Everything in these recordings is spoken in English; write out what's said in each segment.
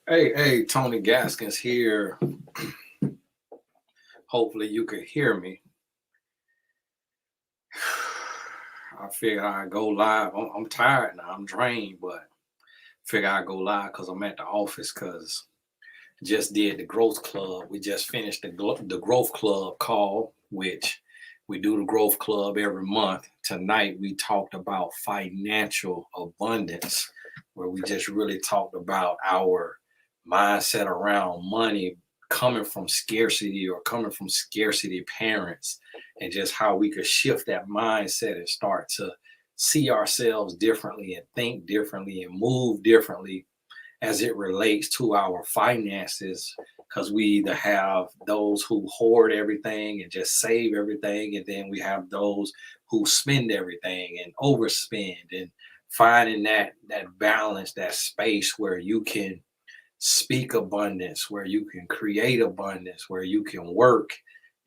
Hey, Tony Gaskins here. Hopefully you can hear me. I figure I go live. I'm tired now. I'm drained, but figure I go live because I'm at the office because just did the growth club. We just finished the growth club call, which we do the growth club every month. Tonight we talked about financial abundance, where we just really talked about our mindset around money coming from scarcity or coming from scarcity parents, and just how we could shift that mindset and start to see ourselves differently and think differently and move differently as it relates to our finances, because we either have those who hoard everything and just save everything, and then we have those who spend everything and overspend, and finding that balance, that space where you can speak abundance, where you can create abundance, where you can work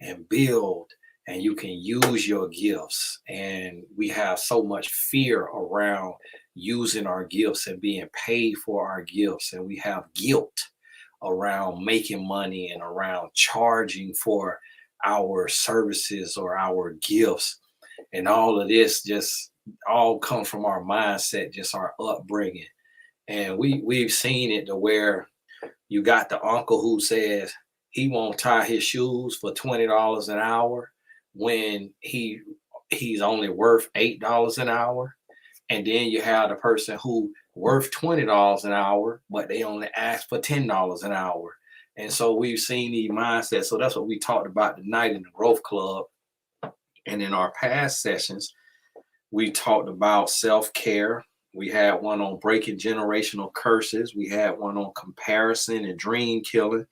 and build and you can use your gifts. And we have so much fear around using our gifts and being paid for our gifts. And we have guilt around making money and around charging for our services or our gifts. And all of this just all come from our mindset, just our upbringing. And we've seen it to where you got the uncle who says he won't tie his shoes for $20 an hour when he's only worth $8 an hour. And then you have the person who worth $20 an hour, but they only ask for $10 an hour. And so we've seen these mindsets. So that's what we talked about tonight in the Growth Club. And in our past sessions, we talked about self-care. We had one on breaking generational curses. We had one on comparison and dream killing.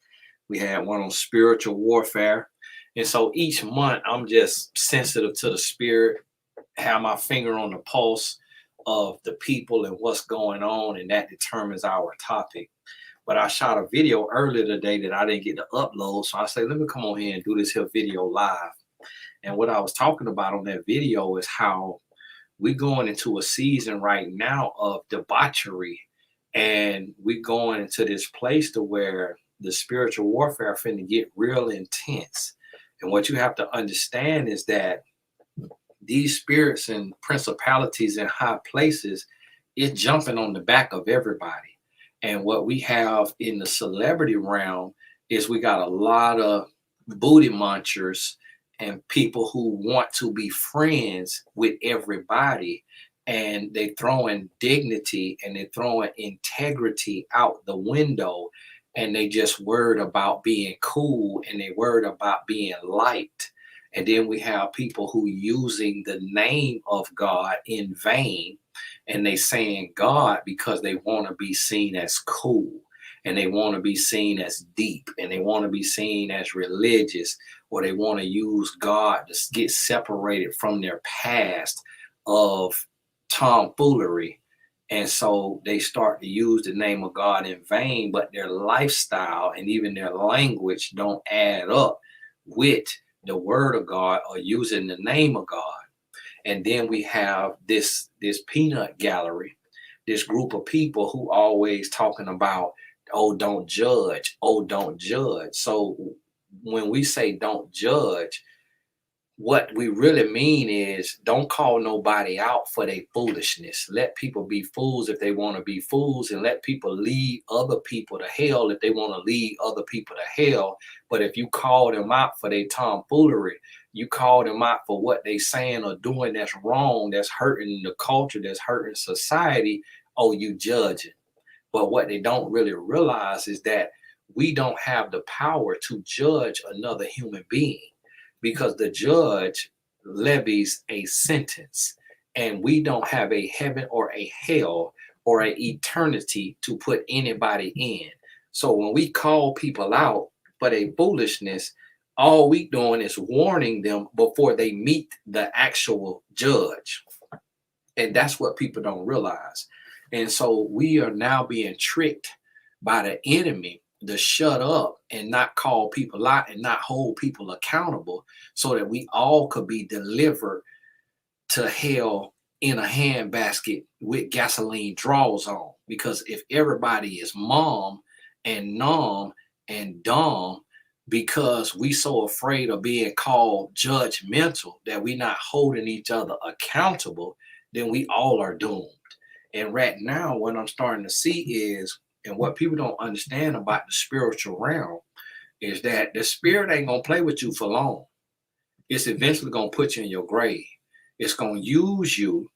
We had one on spiritual warfare. And so each month, I'm just sensitive to the spirit, have my finger on the pulse of the people and what's going on, and that determines our topic. But I shot a video earlier today that I didn't get to upload. So I say, let me come on here and do this here video live. And what I was talking about on that video is how we're going into a season right now of debauchery, and we're going into this place to where the spiritual warfare finna get real intense. And what you have to understand is that these spirits and principalities in high places is jumping on the back of everybody. And what we have in the celebrity realm is we got a lot of booty munchers and people who want to be friends with everybody, and they throwing dignity and they throwing integrity out the window, and they just worried about being cool and they worried about being liked. And then we have people who using the name of God in vain, and they saying God because they want to be seen as cool, and they want to be seen as deep, and they want to be seen as religious, or they want to use God to get separated from their past of tomfoolery. And so they start to use the name of God in vain, but their lifestyle and even their language don't add up with the word of God or using the name of God. And then we have this peanut gallery, this group of people who always talking about, oh, don't judge, oh, don't judge. So when we say don't judge, what we really mean is don't call nobody out for their foolishness. Let people be fools if they want to be fools, and let people lead other people to hell if they want to lead other people to hell. But if you call them out for their tomfoolery, you call them out for what they saying or doing that's wrong, that's hurting the culture, that's hurting society, oh, you judging. But what they don't really realize is that we don't have the power to judge another human being, because the judge levies a sentence, and we don't have a heaven or a hell or an eternity to put anybody in. So when we call people out for their foolishness, all we doing is warning them before they meet the actual judge. And that's what people don't realize. And so we are now being tricked by the enemy to shut up and not call people out and not hold people accountable, so that we all could be delivered to hell in a handbasket with gasoline draws on. Because if everybody is mom and numb and dumb because we so afraid of being called judgmental that we not holding each other accountable, then we all are doomed. And right now, what I'm starting to see is, and what people don't understand about the spiritual realm, is that the spirit ain't gonna play with you for long. It's eventually gonna put you in your grave. It's gonna use you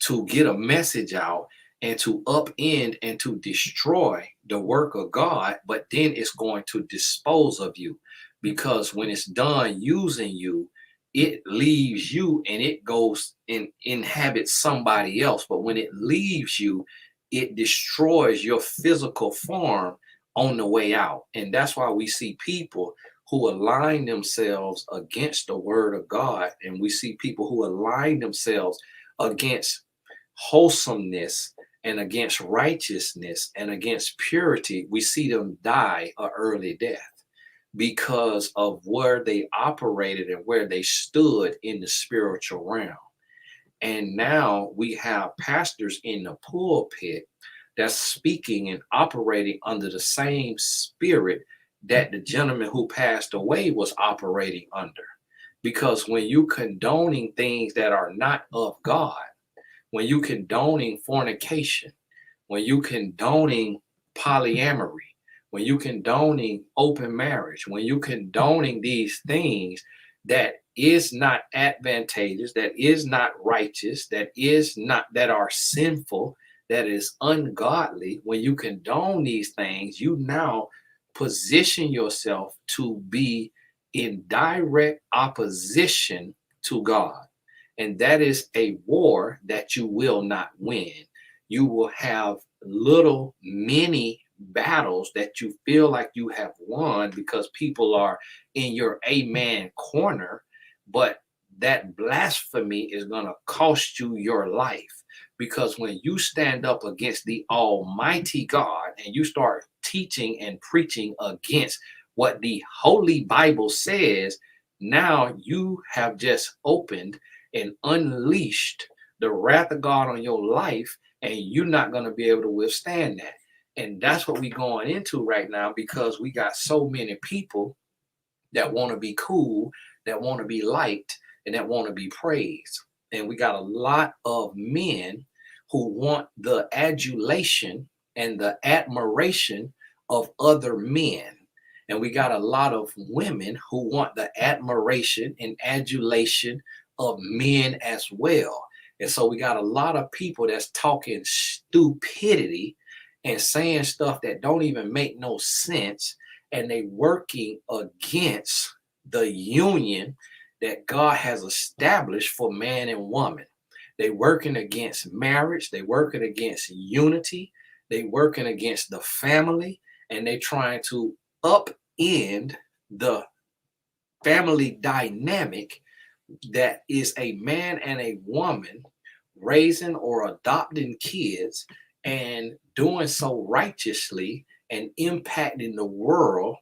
to get a message out and to upend and to destroy the work of God, but then it's going to dispose of you, because when it's done using you, it leaves you and it goes and inhabits somebody else. But when it leaves you, it destroys your physical form on the way out. And that's why we see people who align themselves against the word of God, and we see people who align themselves against wholesomeness and against righteousness and against purity. We see them die a early death because of where they operated and where they stood in the spiritual realm. And now we have pastors in the pulpit that's speaking and operating under the same spirit that the gentleman who passed away was operating under. Because when you condoning things that are not of God, when you condoning fornication, when you condoning polyamory, when you condoning open marriage, when you condoning these things that is not advantageous, that is not righteous, that are sinful, that is ungodly, when you condone these things, you now position yourself to be in direct opposition to God. And that is a war that you will not win. You will have little mini battles that you feel like you have won because people are in your amen corner, but that blasphemy is going to cost you your life. Because when you stand up against the Almighty God and you start teaching and preaching against what the Holy Bible says, now you have just opened and unleashed the wrath of God on your life, and you're not going to be able to withstand that. And that's what we're going into right now, because we got so many people that want to be cool, that want to be liked, and that want to be praised. And we got a lot of men who want the adulation and the admiration of other men. And we got a lot of women who want the admiration and adulation of men as well. And so we got a lot of people that's talking stupidity and saying stuff that don't even make no sense, and they working against the union that God has established for man and woman. They working against marriage, they working against unity, they working against the family, and they trying to upend the family dynamic that is a man and a woman raising or adopting kids and doing so righteously and impacting the world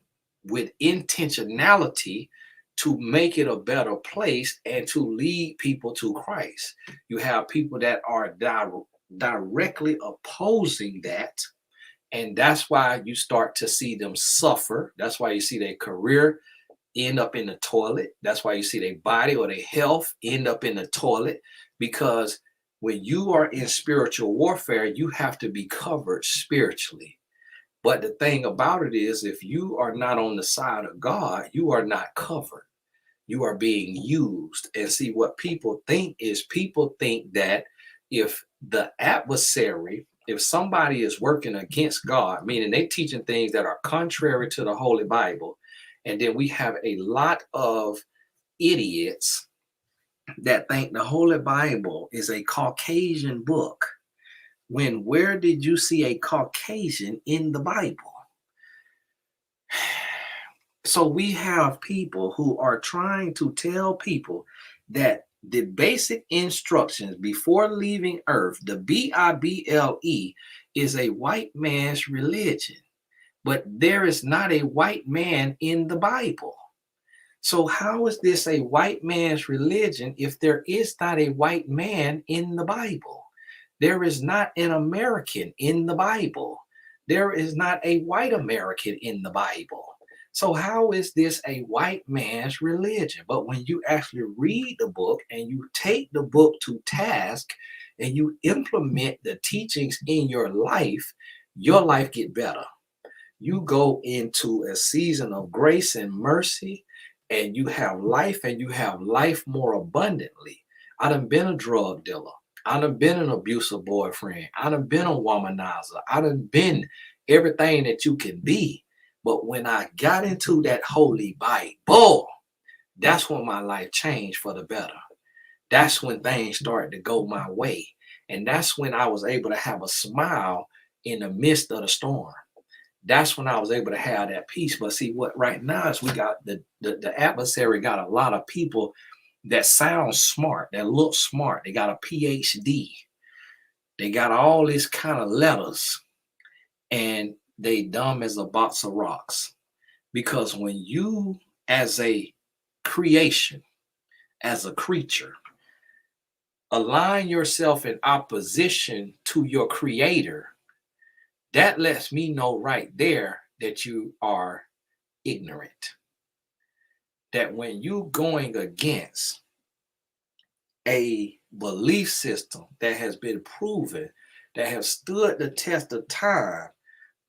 with intentionality to make it a better place and to lead people to Christ. You have people that are directly opposing that. And that's why you start to see them suffer. That's why you see their career end up in the toilet. That's why you see their body or their health end up in the toilet. Because when you are in spiritual warfare, you have to be covered spiritually. But the thing about it is, if you are not on the side of God, you are not covered. You are being used. And see, what people think is, people think that if the adversary, if somebody is working against God, meaning they teaching things that are contrary to the Holy Bible, and then we have a lot of idiots that think the Holy Bible is a Caucasian book. When where did you see a Caucasian in the Bible? So we have people who are trying to tell people that the basic instructions before leaving earth, the Bible, is a white man's religion. But there is not a white man in the Bible. So how is this a white man's religion if there is not a white man in the Bible? There is not an American in the Bible. There is not a white American in the Bible. So how is this a white man's religion? But when you actually read the book and you take the book to task and you implement the teachings in your life get better. You go into a season of grace and mercy, and you have life, and you have life more abundantly. I done been a drug dealer. I done been an abusive boyfriend. I done been a womanizer. I done been everything that you can be. But when I got into that holy Bible, that's when my life changed for the better. That's when things started to go my way. And that's when I was able to have a smile in the midst of the storm. That's when I was able to have that peace. But see, what right now is we got the adversary got a lot of people that sound smart, that look smart. They got a PhD. They got all these kind of letters, and they dumb as a box of rocks. Because when you, as a creation, as a creature, align yourself in opposition to your creator, that lets me know right there that you are ignorant. That when you going against a belief system that has been proven, that has stood the test of time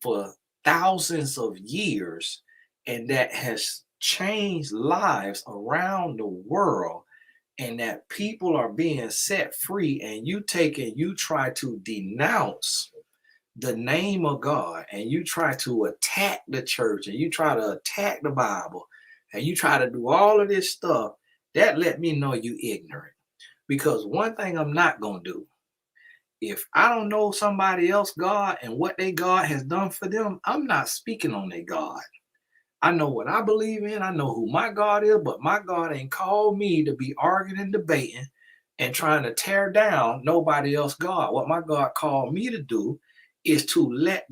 for thousands of years, and that has changed lives around the world, and that people are being set free, and you try to denounce the name of God, and you try to attack the church, and you try to attack the Bible, and you try to do all of this stuff, that let me know you ignorant. Because one thing I'm not going to do, if I don't know somebody else God and what they God has done for them, I'm not speaking on their God. I know what I believe in. I know who my God is, but my God ain't called me to be arguing and debating and trying to tear down nobody else God. What my God called me to do is to let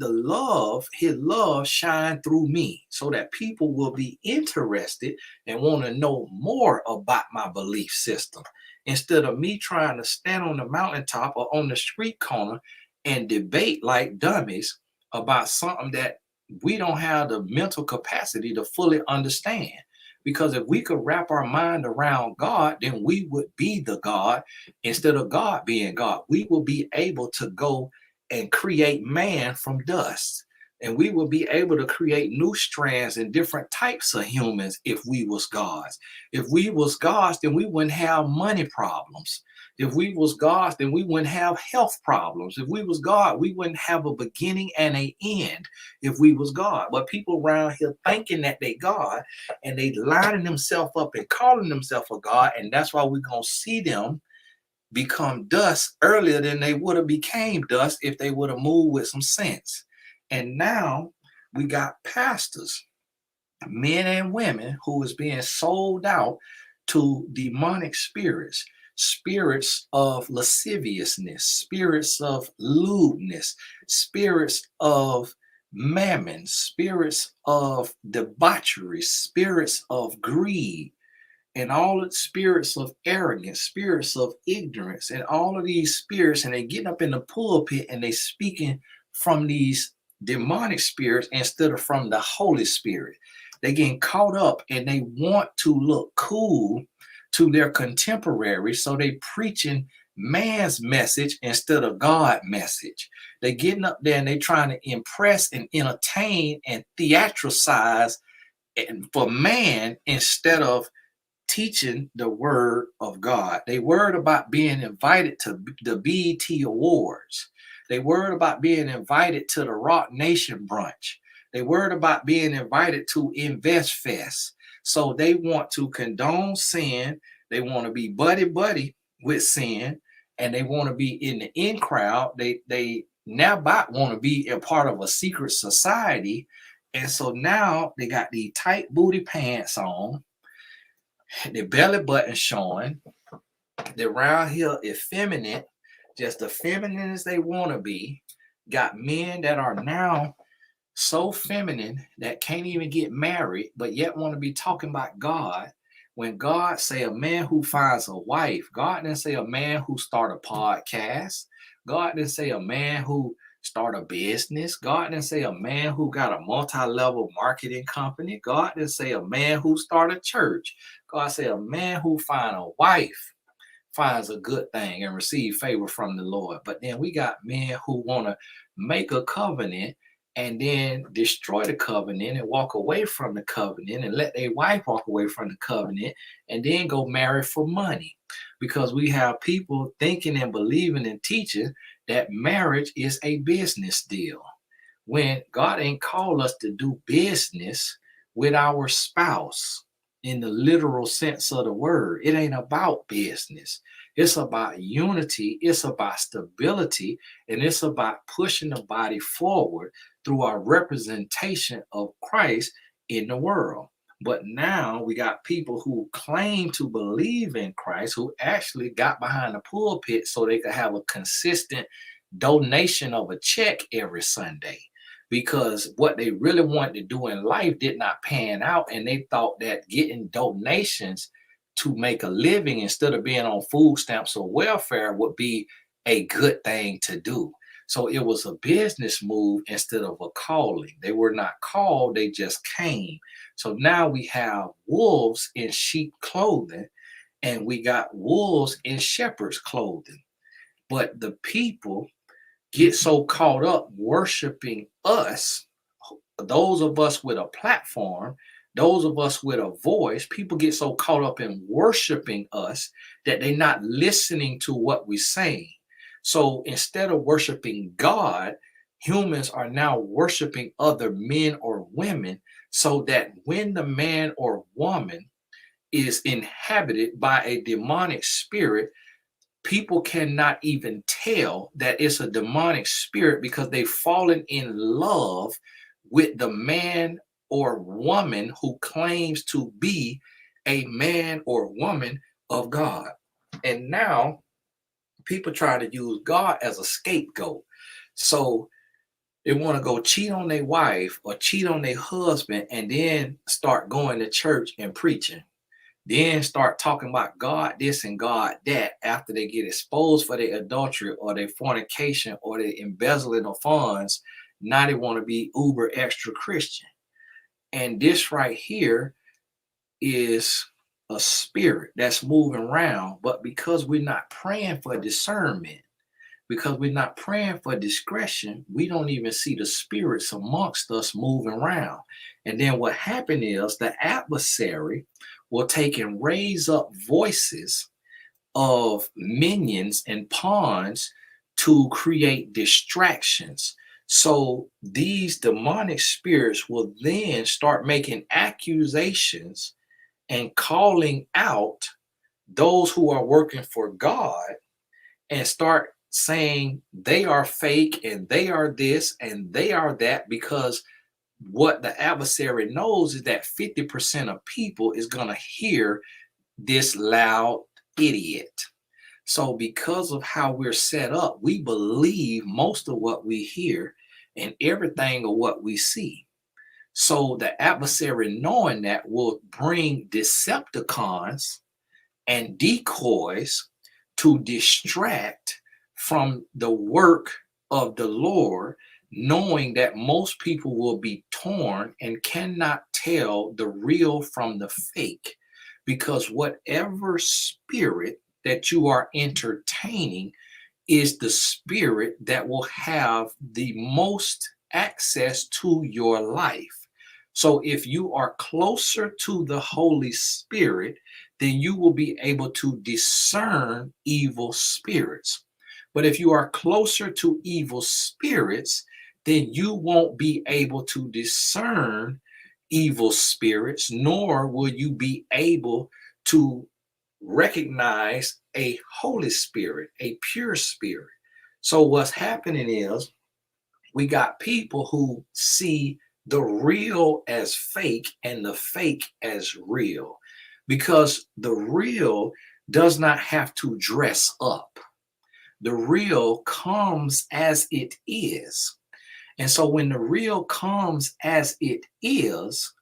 his love shine through me so that people will be interested and want to know more about my belief system instead of me trying to stand on the mountaintop or on the street corner and debate like dummies about something that we don't have the mental capacity to fully understand. Because if we could wrap our mind around God, then we would be the God instead of God being God. We will be able to go and create man from dust. And we will be able to create new strands and different types of humans if we was gods. If we was gods, then we wouldn't have money problems. If we was gods, then we wouldn't have health problems. If we was God, we wouldn't have a beginning and an end if we was God. But people around here thinking that they God, and they lining themselves up and calling themselves a God, and that's why we're going to see them become dust earlier than they would have became dust if they would have moved with some sense. And now we got pastors, men and women, who is being sold out to demonic spirits, spirits of lasciviousness, spirits of lewdness, spirits of mammon, spirits of debauchery, spirits of greed, and all the spirits of arrogance, spirits of ignorance, and all of these spirits, and they getting up in the pulpit and they speaking from these demonic spirits instead of from the Holy Spirit. They getting caught up and they want to look cool to their contemporaries, so they preaching man's message instead of God's message. They getting up there and they trying to impress and entertain and theatricize and for man instead of teaching the word of God. They worried about being invited to the BET Awards. They worried about being invited to the Rock Nation brunch. They worried about being invited to Invest Fest. So they want to condone sin. They want to be buddy with sin, and they want to be in the in crowd. They now want to be a part of a secret society. And so now they got these tight booty pants on, the belly button showing. They're around here effeminate, just as feminine as they want to be. Got men that are now so feminine that can't even get married, but yet want to be talking about God. When God say a man who finds a wife, God didn't say a man who start a podcast. God didn't say a man who start a business. God didn't say a man who got a multi-level marketing company. God didn't say a man who start a church. God said a man who find a wife finds a good thing and receive favor from the Lord. But then we got men who want to make a covenant and then destroy the covenant and walk away from the covenant and let their wife walk away from the covenant and then go marry for money. Because we have people thinking and believing and teaching that marriage is a business deal. When God ain't called us to do business with our spouse in the literal sense of the word. It ain't about business. It's about unity. It's about stability. And it's about pushing the body forward through our representation of Christ in the world. But now we got people who claim to believe in Christ who actually got behind the pulpit so they could have a consistent donation of a check every Sunday, because what they really wanted to do in life did not pan out, and they thought that getting donations to make a living instead of being on food stamps or welfare would be a good thing to do. So it was a business move instead of a calling. They were not called, they just came. So now we have wolves in sheep clothing, and we got wolves in shepherd's clothing. But the people get so caught up worshiping us, those of us with a platform, those of us with a voice, people get so caught up in worshiping us that they're not listening to what we're saying. So instead of worshiping God, humans are now worshiping other men or women, so that when the man or woman is inhabited by a demonic spirit, people cannot even tell that it's a demonic spirit because they've fallen in love with the man or woman who claims to be a man or woman of God. And now people try to use God as a scapegoat. So they want to go cheat on their wife or cheat on their husband and then start going to church and preaching. Then start talking about God this and God that after they get exposed for their adultery or their fornication or their embezzling of funds. Now they want to be uber extra Christian. And this right here is a spirit that's moving around. But because we're not praying for discernment, because we're not praying for discretion, we don't even see the spirits amongst us moving around. And then what happened is the adversary will take and raise up voices of minions and pawns to create distractions. So these demonic spirits will then start making accusations and calling out those who are working for God and start saying they are fake and they are this and they are that, because what the adversary knows is that 50% of people is going to hear this loud idiot. So because of how we're set up, we believe most of what we hear and everything of what we see. So the adversary, knowing that, will bring Decepticons and decoys to distract from the work of the Lord, knowing that most people will be torn and cannot tell the real from the fake, because whatever spirit that you are entertaining is the spirit that will have the most access to your life. So if you are closer to the Holy Spirit, then you will be able to discern evil spirits. But if you are closer to evil spirits, then you won't be able to discern evil spirits, nor will you be able to recognize a Holy Spirit, a pure spirit. So what's happening is we got people who see the real as fake and the fake as real, because the real does not have to dress up. The real comes as it is. And so when the real comes as it is,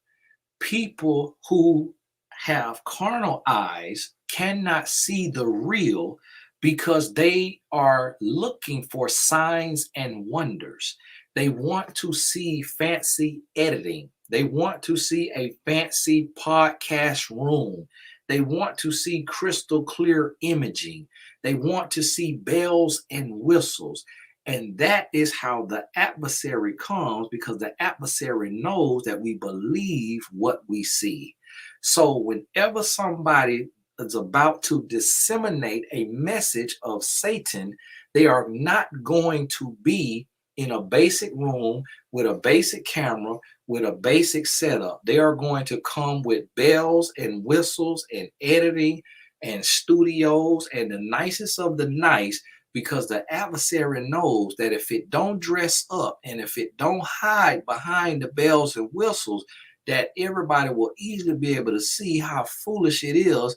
people who have carnal eyes cannot see the real because they are looking for signs and wonders. They want to see fancy editing. They want to see a fancy podcast room. They want to see crystal clear imaging. They want to see bells and whistles. And that is how the adversary comes, because the adversary knows that we believe what we see. So whenever somebody is about to disseminate a message of Satan, they are not going to be in a basic room with a basic camera, with a basic setup. They are going to come with bells and whistles and editing and studios and the nicest of the nice, because the adversary knows that if it don't dress up and if it don't hide behind the bells and whistles, that everybody will easily be able to see how foolish it is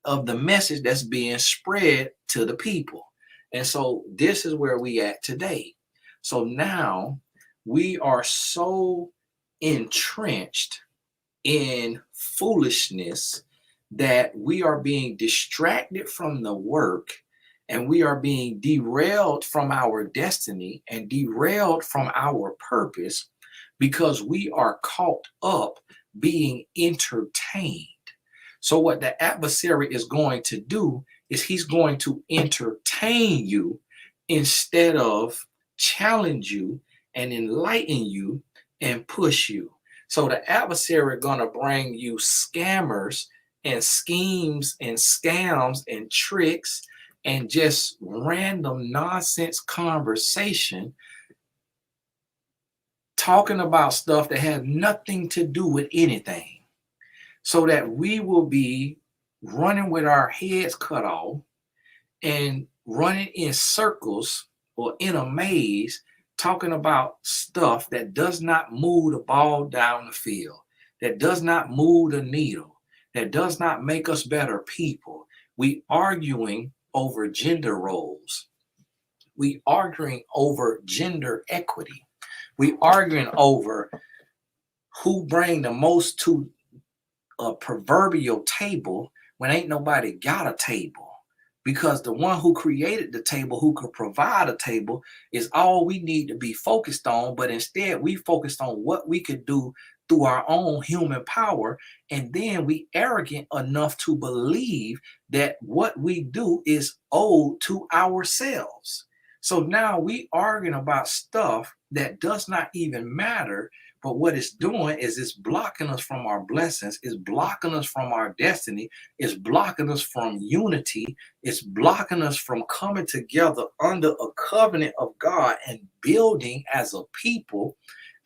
of the message that's being spread to the people. And so this is where we at today. So now we are so entrenched in foolishness that we are being distracted from the work, and we are being derailed from our destiny and derailed from our purpose because we are caught up being entertained. So what the adversary is going to do is he's going to entertain you instead of challenge you and enlighten you and push you. So the adversary going to bring you scammers and schemes and scams and tricks and just random nonsense conversation, talking about stuff that has nothing to do with anything, so that we will be running with our heads cut off and running in circles or in a maze, talking about stuff that does not move the ball down the field, that does not move the needle, that does not make us better people. We arguing over gender roles. We arguing over gender equity. We arguing over who bring the most to a proverbial table when ain't nobody got a table. Because the one who created the table, who could provide a table, is all we need to be focused on. But instead, we focused on what we could do through our own human power. And then we arrogant enough to believe that what we do is owed to ourselves. So now we arguing about stuff that does not even matter. But what it's doing is it's blocking us from our blessings, it's blocking us from our destiny, it's blocking us from unity, it's blocking us from coming together under a covenant of God and building as a people,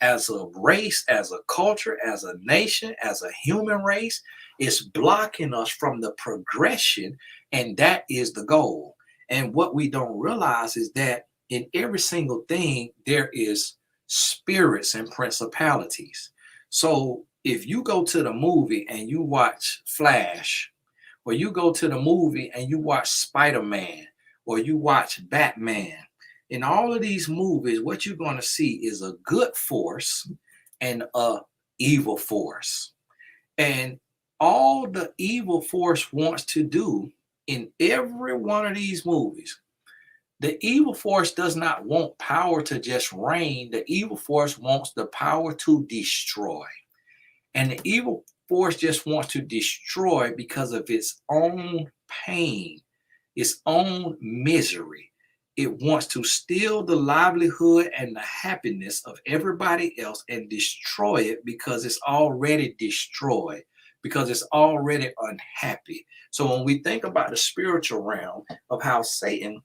as a race, as a culture, as a nation, as a human race. It's blocking us from the progression, and that is the goal. And what we don't realize is that in every single thing, there is spirits and principalities. So if you go to the movie and you watch Flash, or you go to the movie and you watch Spider-Man, or you watch Batman, in all of these movies, what you're going to see is a good force and a evil force. And all the evil force wants to do in every one of these movies, the evil force does not want power to just reign. The evil force wants the power to destroy. And the evil force just wants to destroy because of its own pain, its own misery. It wants to steal the livelihood and the happiness of everybody else and destroy it because it's already destroyed, because it's already unhappy. So when we think about the spiritual realm of how Satan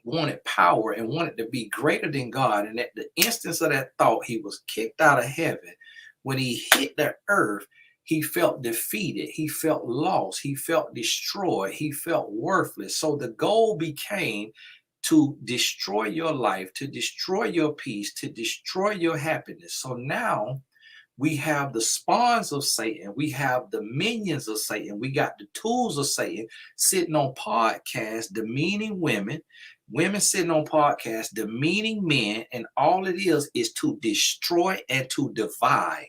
wanted power and wanted to be greater than God, and at the instance of that thought, he was kicked out of heaven. When he hit the earth, he felt defeated, he felt lost, he felt destroyed, he felt worthless. So the goal became to destroy your life, to destroy your peace, to destroy your happiness. So now we have the spawns of Satan, we have the minions of Satan, we got the tools of Satan sitting on podcasts demeaning women, Women sitting on podcasts demeaning men, and all it is to destroy and to divide.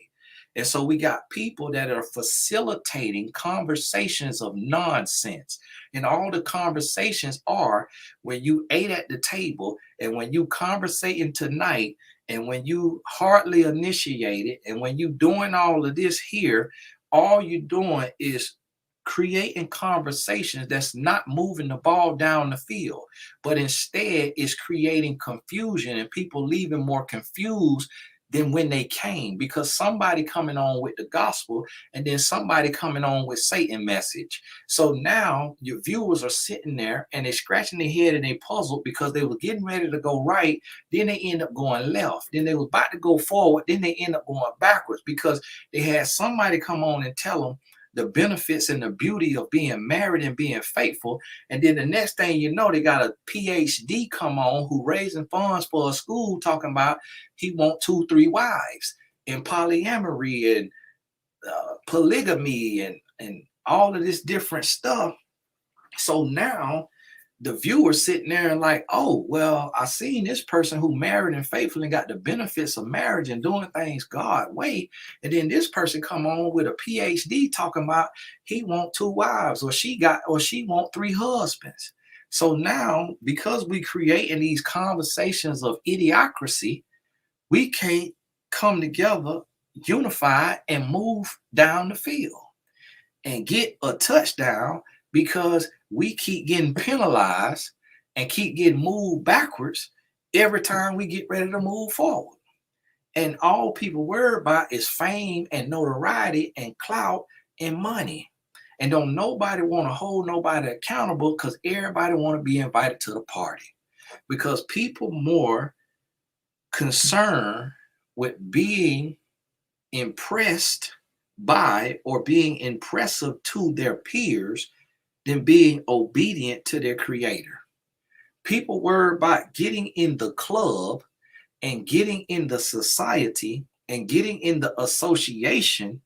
And so we got people that are facilitating conversations of nonsense. And all the conversations are when you ate at the table and when you conversating tonight and when you hardly initiated and when you doing all of this here, all you doing is creating conversations that's not moving the ball down the field, but instead is creating confusion and people leaving more confused than when they came, because somebody coming on with the gospel and then somebody coming on with Satan message. So now your viewers are sitting there and they're scratching their head and they puzzled because they were getting ready to go right, then they end up going left, then they were about to go forward, then they end up going backwards because they had somebody come on and tell them the benefits and the beauty of being married and being faithful. And then the next thing you know, they got a PhD come on who raising funds for a school talking about he want 2, 3 wives and polyamory and polygamy and all of this different stuff. So now the viewer sitting there and like, oh, well, I seen this person who married and faithful and got the benefits of marriage and doing things God way. And then this person come on with a PhD talking about he want 2 wives or she want 3 husbands. So now, because we creating these conversations of idiocracy, we can't come together, unify, and move down the field and get a touchdown because we keep getting penalized and keep getting moved backwards every time we get ready to move forward. And all people worry about is fame and notoriety and clout and money. And don't nobody want to hold nobody accountable because everybody want to be invited to the party. Because people more concerned with being impressed by or being impressive to their peers than being obedient to their creator. People worry about getting in the club and getting in the society and getting in the association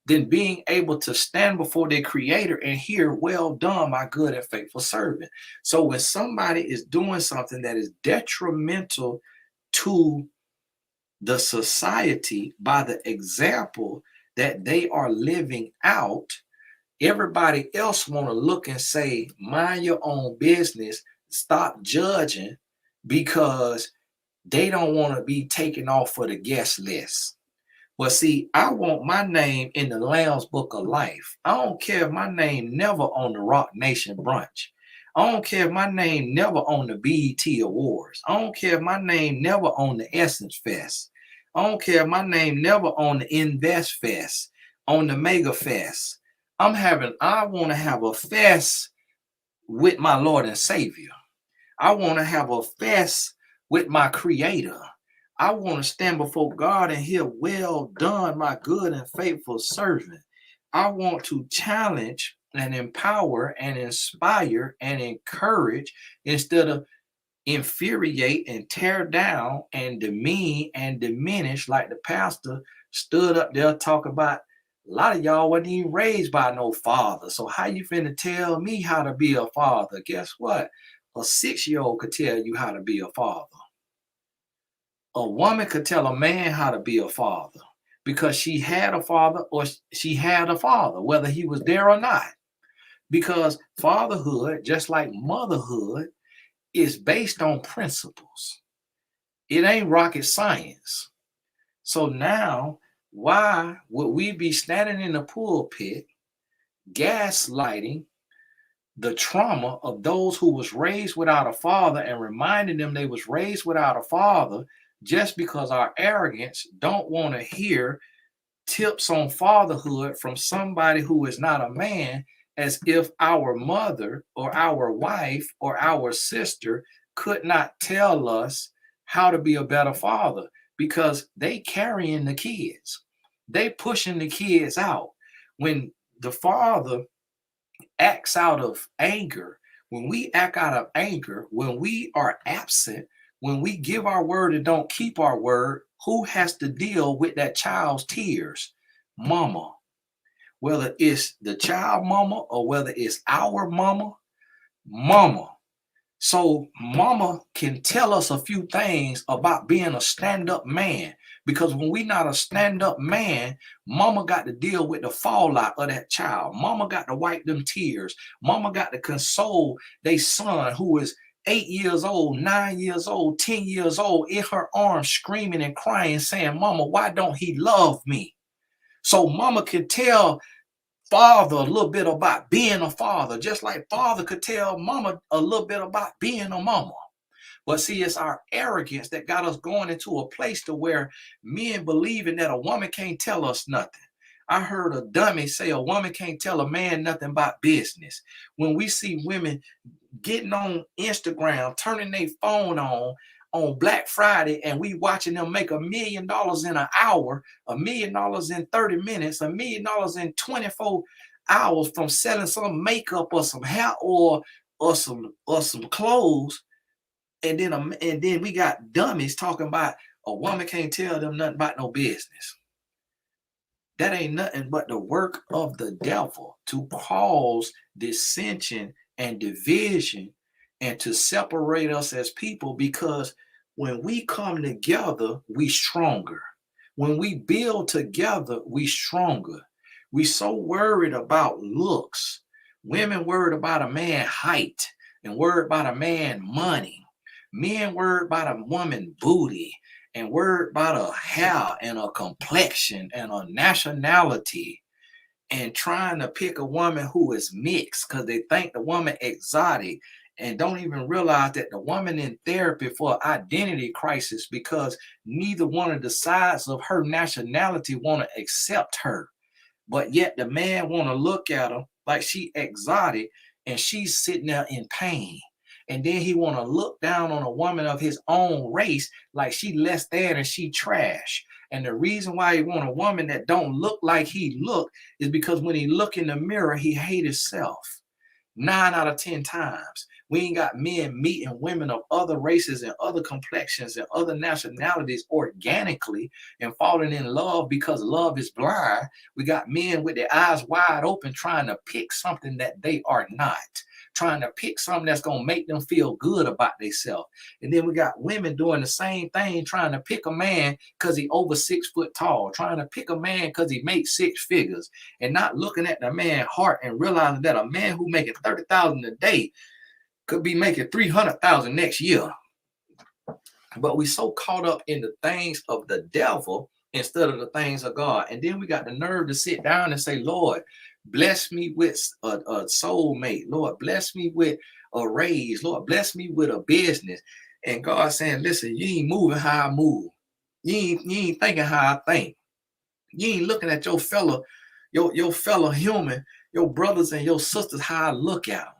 than being able to stand before their creator and hear, well done, my good and faithful servant. So when somebody is doing something that is detrimental to the society by the example that they are living out, everybody else want to look and say, mind your own business, stop judging, because they don't want to be taken off for the guest list. Well, see, I want my name in the Lamb's Book of Life. I don't care if my name never on the Rock Nation brunch. I don't care if my name never on the BET Awards. I don't care if my name never on the Essence Fest. I don't care if my name never on the Invest Fest, on the Mega Fest. I want to have a fest with my Lord and Savior. I want to have a fest with my Creator. I want to stand before God and hear, well done, my good and faithful servant. I want to challenge and empower and inspire and encourage instead of infuriate and tear down and demean and diminish, like the pastor stood up there talking about. A lot of y'all wasn't even raised by no father. So how you finna tell me how to be a father? Guess what? A 6-year-old could tell you how to be a father. A woman could tell a man how to be a father because she had a father or she had a father, whether he was there or not. Because fatherhood, just like motherhood, is based on principles. It ain't rocket science. So now, why would we be standing in the pulpit gaslighting the trauma of those who was raised without a father and reminding them they was raised without a father just because our arrogance don't want to hear tips on fatherhood from somebody who is not a man, as if our mother or our wife or our sister could not tell us how to be a better father, because they carrying the kids. They pushing the kids out. When the father acts out of anger, when we act out of anger, when we are absent, when we give our word and don't keep our word, who has to deal with that child's tears? Mama. Whether it's the child mama or whether it's our mama, mama. So mama can tell us a few things about being a stand-up man. Because when we not a stand-up man, mama got to deal with the fallout of that child. Mama got to wipe them tears. Mama got to console their son who is 8 years old, 9 years old, 10 years old, in her arms, screaming and crying, saying, Mama, why don't he love me? So mama can tell father a little bit about being a father, just like father could tell mama a little bit about being a mama. But see, it's our arrogance that got us going into a place to where men believing that a woman can't tell us nothing. I heard a dummy say a woman can't tell a man nothing about business. When we see women getting on Instagram, turning their phone on Black Friday, and we watching them make $1 million in an hour, $1 million in 30 minutes, $1 million in 24 hours from selling some makeup or some hair oil or some clothes. And then we got dummies talking about a woman can't tell them nothing about no business. That ain't nothing but the work of the devil to cause dissension and division and to separate us as people, because when we come together, we stronger. When we build together, we stronger. We so worried about looks. Women worried about a man height and worried about a man money. Men worried about a woman booty and worried about a hair and a complexion and a nationality, and trying to pick a woman who is mixed because they think the woman exotic, and don't even realize that the woman in therapy for identity crisis because neither one of the sides of her nationality want to accept her. But yet the man want to look at her like she exotic and she's sitting there in pain. And then he want to look down on a woman of his own race like she less than and she trash. And the reason why he want a woman that don't look like he look is because when he look in the mirror, he hate himself. 9 out of 10 times. We ain't got men meeting women of other races and other complexions and other nationalities organically and falling in love because love is blind. We got men with their eyes wide open trying to pick something that they are not, trying to pick something that's going to make them feel good about themselves. And then we got women doing the same thing, trying to pick a man because he over 6 foot tall, trying to pick a man because he makes 6 figures, and not looking at the man's heart and realizing that a man who making 30,000 a day could be making 300,000 next year. But we so caught up in the things of the devil instead of the things of God. And then we got the nerve to sit down and say, Lord, bless me with a soulmate. Lord, bless me with a raise. Lord, bless me with a business. And God saying, listen, you ain't moving how I move. You ain't thinking how I think. You ain't looking at your fellow human, your brothers and your sisters, how I look at them.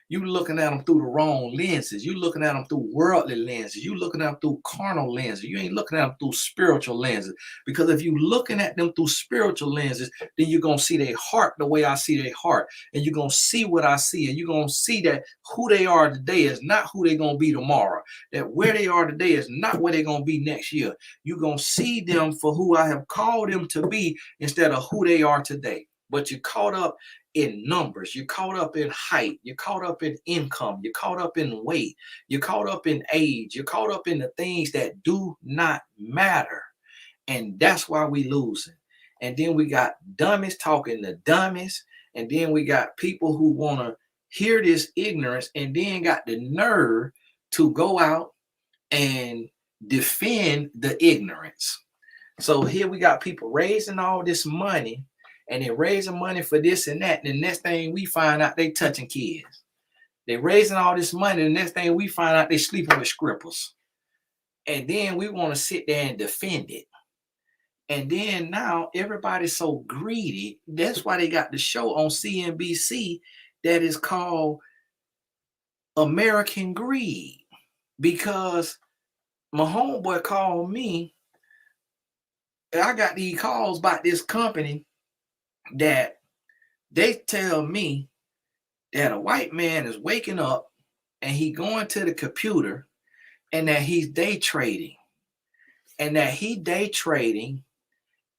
You looking at them through the wrong lenses. You looking at them through worldly lenses. You looking at them through carnal lenses. You ain't looking at them through spiritual lenses. Because if you looking at them through spiritual lenses, then you're going to see their heart the way I see their heart. And you're going to see what I see. And you're going to see that who they are today is not who they're going to be tomorrow. That where they are today is not where they're going to be next year. You're going to see them for who I have called them to be instead of who they are today. But you're caught up in numbers, you're caught up in height, you're caught up in income, you're caught up in weight, you're caught up in age, you're caught up in the things that do not matter. And that's why we losing. And then we got dummies talking to dummies, and then we got people who want to hear this ignorance and then got the nerve to go out and defend the ignorance. So here we got people raising all this money, and they're raising money for this and that. And the next thing we find out, they touching kids. They're raising all this money. The next thing we find out, they sleeping with scrippers. And then we want to sit there and defend it. And then now everybody's so greedy. That's why they got the show on CNBC that is called American Greed. Because my homeboy called me. And I got these calls about this company that they tell me that a white man is waking up and he going to the computer and that he's day trading and that he day trading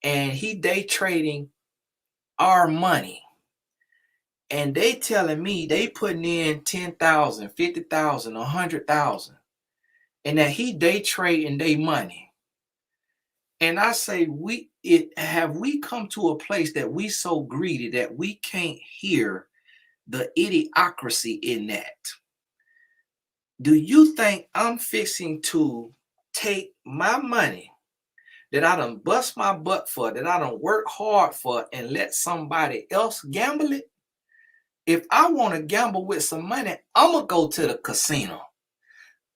and he day trading our money. And they telling me they putting in 10,000, 50,000, 100,000, and that he day trading their money. And I say, have we come to a place that we so greedy that we can't hear the idiocracy in that? Do you think I'm fixing to take my money that I done bust my butt for, that I done work hard for, and let somebody else gamble it? If I want to gamble with some money, I'm going to go to the casino.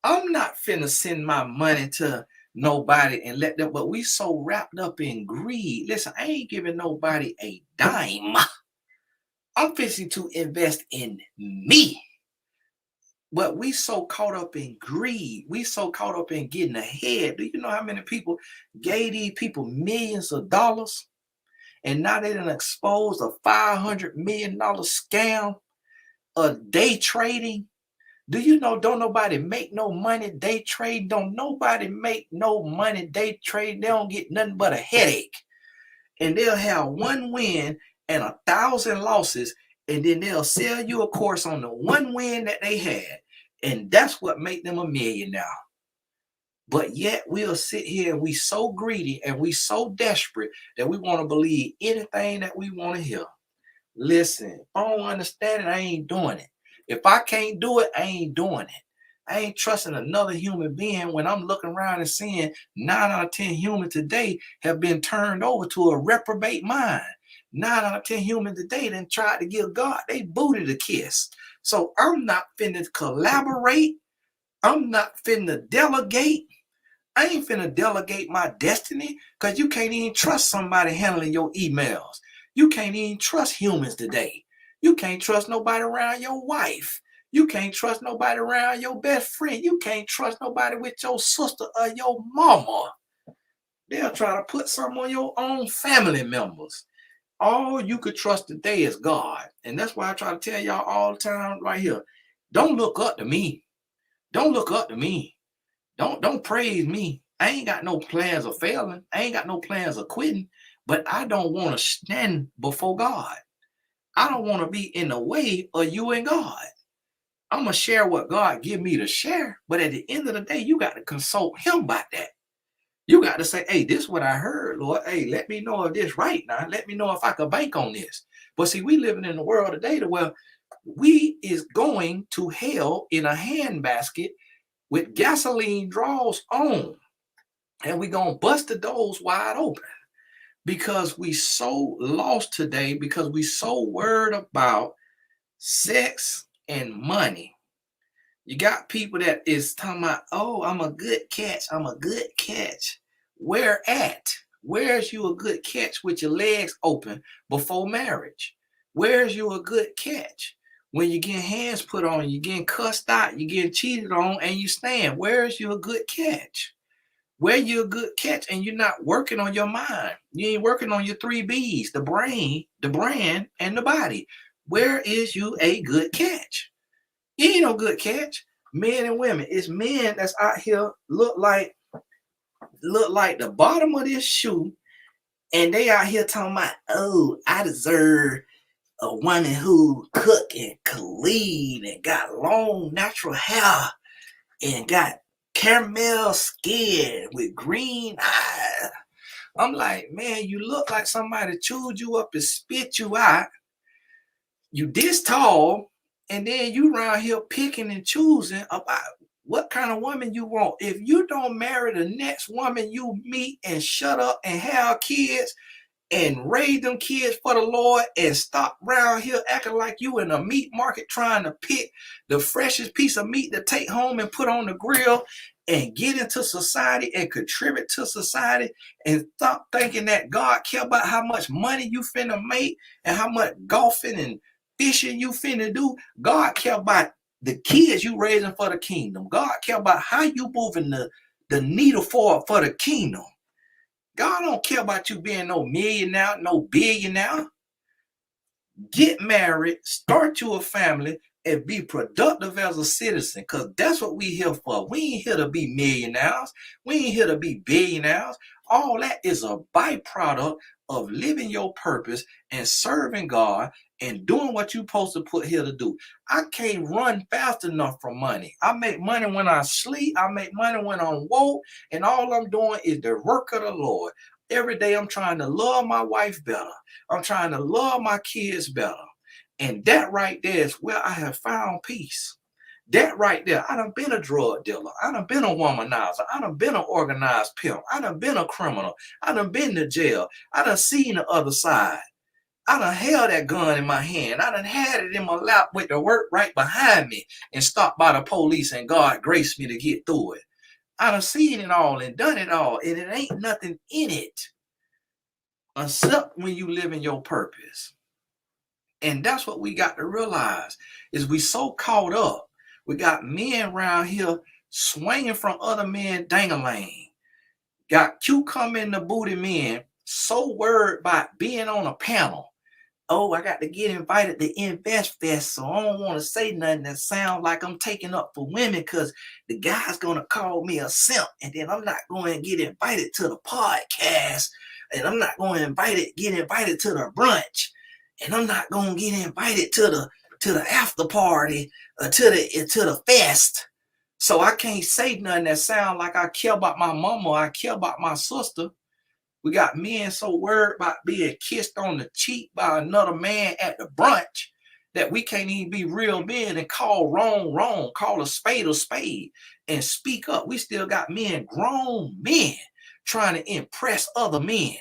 I'm not finna send my money to nobody and let them, but we so wrapped up in greed. Listen, I ain't giving nobody a dime. I'm fixing to invest in me. But we so caught up in greed. We so caught up in getting ahead. Do you know how many people gave these people millions of dollars? And now they done exposed a $500 million scam of day trading. Do you know, don't nobody make no money day trade? Don't nobody make no money day trade. They don't get nothing but a headache. And they'll have one win and 1,000 losses, and then they'll sell you a course on the one win that they had. And that's what make them a millionaire. But yet we'll sit here and we so greedy and we so desperate that we want to believe anything that we want to hear. Listen, if I don't understand it, I ain't doing it. If I can't do it, I ain't doing it. I ain't trusting another human being when I'm looking around and seeing 9 out of 10 humans today have been turned over to a reprobate mind. 9 out of 10 humans today then tried to give God they booty to kiss. So I'm not finna collaborate. I'm not finna delegate. I ain't finna delegate my destiny, because you can't even trust somebody handling your emails. You can't even trust humans today. You can't trust nobody around your wife. You can't trust nobody around your best friend. You can't trust nobody with your sister or your mama. They'll try to put something on your own family members. All you could trust today is God. And that's why I try to tell y'all all the time right here. Don't look up to me. Don't look up to me. Don't praise me. I ain't got no plans of failing. I ain't got no plans of quitting. But I don't want to stand before God. I don't want to be in the way of you and God. I'm going to share what God give me to share. But at the end of the day, you got to consult him about that. You got to say, hey, this is what I heard, Lord. Hey, let me know if this right now. Let me know if I could bank on this. But see, we living in a world today where we is going to hell in a handbasket with gasoline draws on. And we going to bust the doors wide open. Because we so lost today, because we so worried about sex and money. You got people that is talking about, oh, I'm a good catch. I'm a good catch. Where at? Where's you a good catch with your legs open before marriage? Where's you a good catch? When you get hands put on, you getting cussed out, you getting cheated on, and you stand. Where's you a good catch? Where you a good catch and you're not working on your mind. You ain't working on your 3 B's, the brain, the brand, and the body. Where is you a good catch? You ain't no good catch. Men and women. It's men that's out here look like the bottom of this shoe, and they out here talking about, oh, I deserve a woman who cook and clean and got long natural hair and got caramel skin with green eyes. I'm like, man, you look like somebody chewed you up and spit you out. You this tall, and then you around here picking and choosing about what kind of woman you want. If you don't marry the next woman you meet and shut up and have kids and raise them kids for the Lord and stop around here acting like you in a meat market trying to pick the freshest piece of meat to take home and put on the grill and get into society and contribute to society, and stop thinking that God care about how much money you finna make and how much golfing and fishing you finna do. God care about the kids you raising for the kingdom. God care about how you moving the needle forward for the kingdom. God don't care about you being no millionaire, no billionaire. Get married, start you a family, and be productive as a citizen, because that's what we here for. We ain't here to be millionaires. We ain't here to be billionaires. All that is a byproduct of living your purpose and serving God and doing what you're supposed to put here to do. I can't run fast enough for money. I make money when I sleep. I make money when I'm woke. And all I'm doing is the work of the Lord. Every day I'm trying to love my wife better. I'm trying to love my kids better. And that right there is where I have found peace. That right there, I done been a drug dealer. I done been a womanizer. I done been an organized pimp. I done been a criminal. I done been to jail. I done seen the other side. I done held that gun in my hand. I done had it in my lap with the work right behind me and stopped by the police and God graced me to get through it. I done seen it all and done it all, and it ain't nothing in it except when you live in your purpose. And that's what we got to realize is we so caught up. We got men around here swinging from other men dang-a-lang. Got cucumber in the booty men so worried about being on a panel. Oh, I got to get invited to Invest Fest, so I don't want to say nothing that sounds like I'm taking up for women because the guy's going to call me a simp, and then I'm not going to get invited to the podcast, and I'm not going to get invited to the brunch, and I'm not going to get invited to the after party or to the fest. So I can't say nothing that sounds like I care about my mama or I care about my sister. We got men so worried about being kissed on the cheek by another man at the brunch that we can't even be real men and call wrong wrong, call a spade and speak up. We still got men, grown men, trying to impress other men.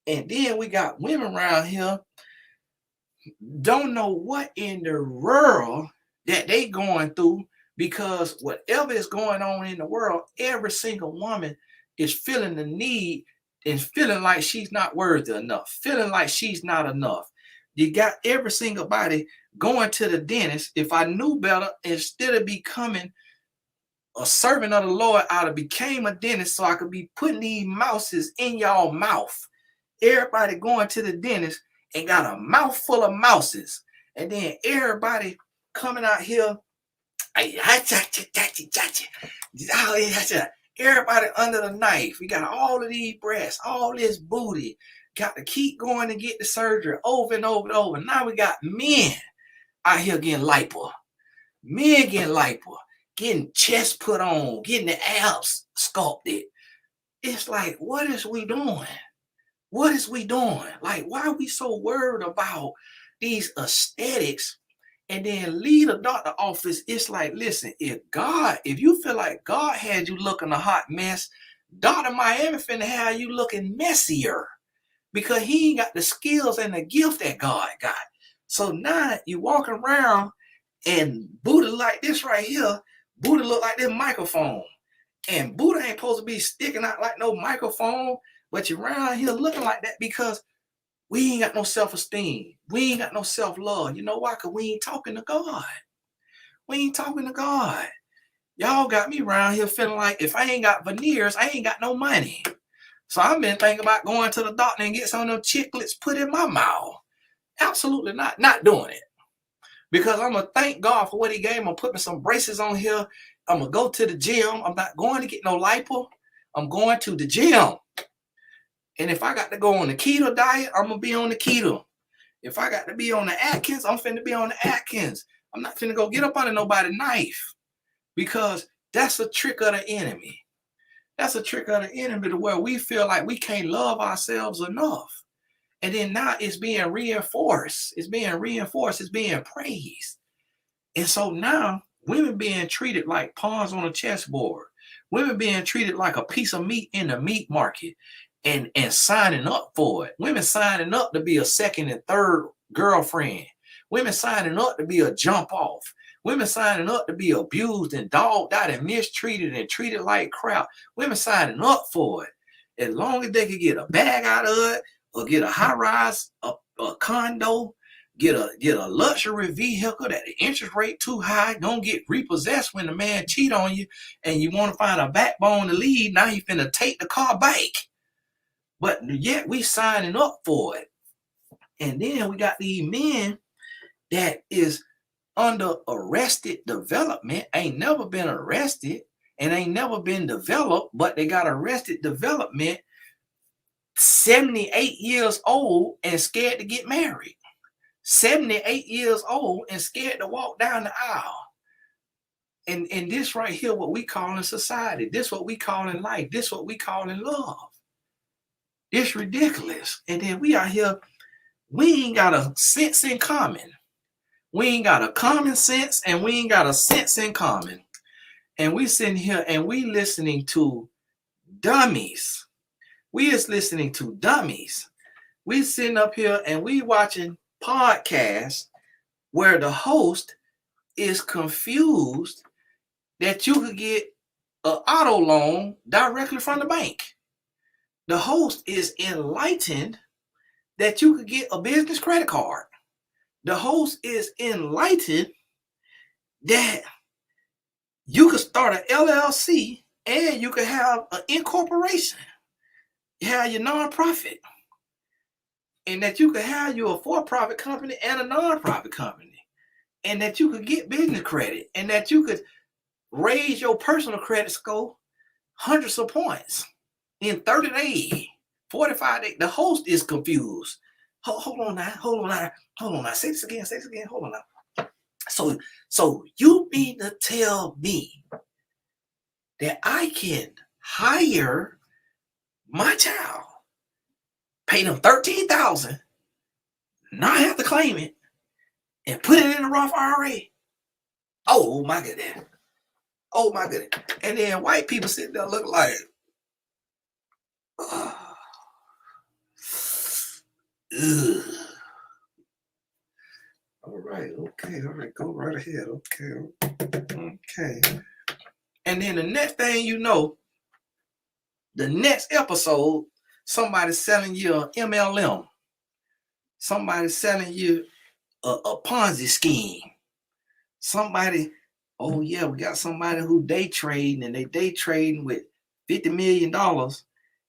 And then we got women around here don't know what in the world that they going through, because whatever is going on in the world, every single woman is feeling the need and feeling like she's not worthy enough, feeling like she's not enough. You got every single body going to the dentist. If I knew better, instead of becoming a servant of the Lord, I'd have became a dentist so I could be putting these mouses in y'all mouth. Everybody going to the dentist and got a mouth full of mouses. And then everybody coming out here, everybody under the knife. We got all of these breasts, all this booty. Got to keep going to get the surgery over and over and over. Now we got men out here getting lipo. Men getting lipo, getting chest put on, getting the abs sculpted. It's like, what is we doing? What is we doing? Like, why are we so worried about these aesthetics? And then leave the doctor office. It's like, listen, if you feel like God had you looking a hot mess, Dr. Miami finna have you looking messier because he ain't got the skills and the gift that God got. So now you walk around and Buddha like this right here, Buddha look like this microphone. And Buddha ain't supposed to be sticking out like no microphone, but you're around here looking like that because we ain't got no self-esteem. We ain't got no self-love. You know why? Because we ain't talking to God. We ain't talking to God. Y'all got me around here feeling like if I ain't got veneers, I ain't got no money. So I've been thinking about going to the doctor and get some of them chiclets put in my mouth. Absolutely not doing it. Because I'm going to thank God for what he gave me. I'm going to put me some braces on here. I'm going to go to the gym. I'm not going to get no lipo. I'm going to the gym. And if I got to go on the keto diet, I'm going to be on the keto. If I got to be on the Atkins, I'm finna be on the Atkins. I'm not finna go get up under nobody's knife because that's a trick of the enemy. That's a trick of the enemy to where we feel like we can't love ourselves enough. And then now it's being reinforced. It's being reinforced. It's being praised. And so now women being treated like pawns on a chessboard. Women being treated like a piece of meat in the meat market. And signing up for it. Women signing up to be a second and third girlfriend. Women signing up to be a jump off. Women signing up to be abused and dogged out and mistreated and treated like crap. Women signing up for it. As long as they can get a bag out of it or get a high rise, a condo, get a luxury vehicle that the interest rate too high, don't get repossessed when the man cheat on you and you want to find a backbone to lead. Now you finna take the car back. But yet we signing up for it. And then we got these men that is under arrested development, ain't never been arrested and ain't never been developed, but they got arrested development, 78 years old and scared to get married. 78 years old and scared to walk down the aisle. And this right here, what we call in society, this what we call in life, this what we call in love. It's ridiculous. And then we out here, we ain't got a sense in common. We ain't got a common sense, and we ain't got a sense in common. And we sitting here and we listening to dummies. We is listening to dummies. We sitting up here and we watching podcasts where the host is confused that you could get an auto loan directly from the bank. The host is enlightened that you could get a business credit card. The host is enlightened that you could start an LLC and you could have an incorporation. You have your nonprofit. And that you could have you a for-profit company and a non-profit company. And that you could get business credit. And that you could raise your personal credit score hundreds of points in 30 days, 45 days. The host is confused. Hold on now. Say this again. Hold on now. So you mean to tell me that I can hire my child, pay them $13,000, not have to claim it, and put it in a Roth IRA? Oh my goodness. And then white people sitting there look like, ugh. All right, go right ahead. Okay. And then the next thing you know, the next episode, somebody's selling you an MLM. Somebody's selling you a Ponzi scheme. Somebody, oh yeah, we got somebody who day trading, and they day trading with $50 million.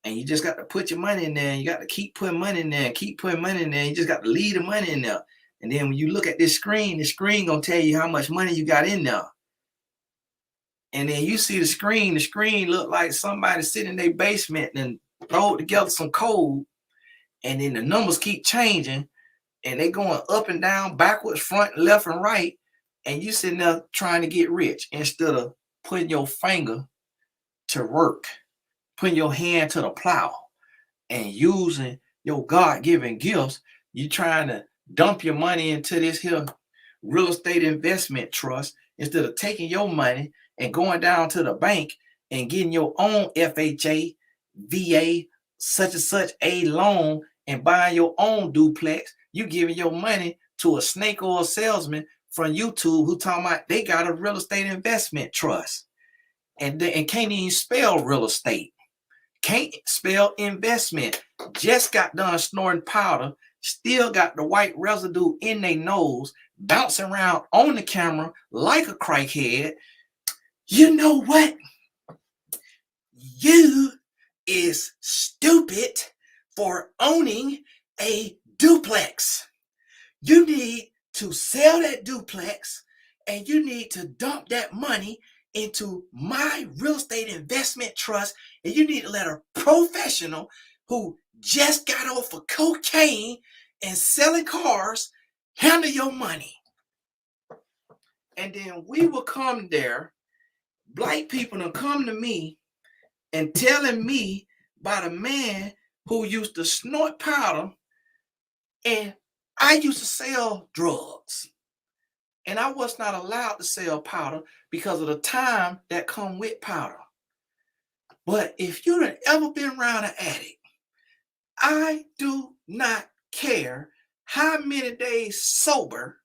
And you just got to put your money in there, and you got to keep putting money in there, and keep putting money in there. You just got to leave the money in there. And then when you look at this screen, the screen gonna tell you how much money you got in there. And then you see the screen look like somebody sitting in their basement and throw together some code. And then the numbers keep changing, and they going up and down, backwards, front, left, and right. And you sitting there trying to get rich instead of putting your finger to work, putting your hand to the plow, and using your God-given gifts. You trying to dump your money into this here real estate investment trust instead of taking your money and going down to the bank and getting your own FHA, VA, such and such a loan and buying your own duplex. You giving your money to a snake oil salesman from YouTube who talking about they got a real estate investment trust and can't even spell real estate, can't spell investment, just got done snorting powder, still got the white residue in their nose, bouncing around on the camera like a crackhead. You know what? You is stupid for owning a duplex. You need to sell that duplex, and you need to dump that money into my real estate investment trust, and you need to let a professional who just got off of cocaine and selling cars handle your money. And then we will come there, black people will come to me and telling me about a man who used to snort powder, and I used to sell drugs. And I was not allowed to sell powder because of the time that come with powder. But if you done ever been around an addict, I do not care how many days sober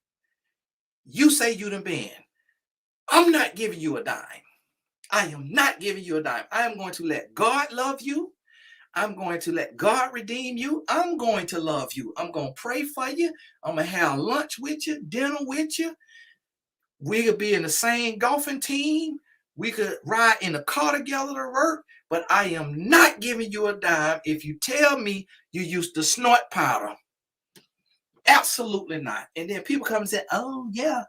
you say you done been. I'm not giving you a dime. I am not giving you a dime. I am going to let God love you. I'm going to let God redeem you. I'm going to love you. I'm going to pray for you. I'm going to have lunch with you, dinner with you. We could be in the same golfing team. We could ride in a car together to work. But I am not giving you a dime if you tell me you used to snort powder. Absolutely not. And then people come and say, oh, yeah,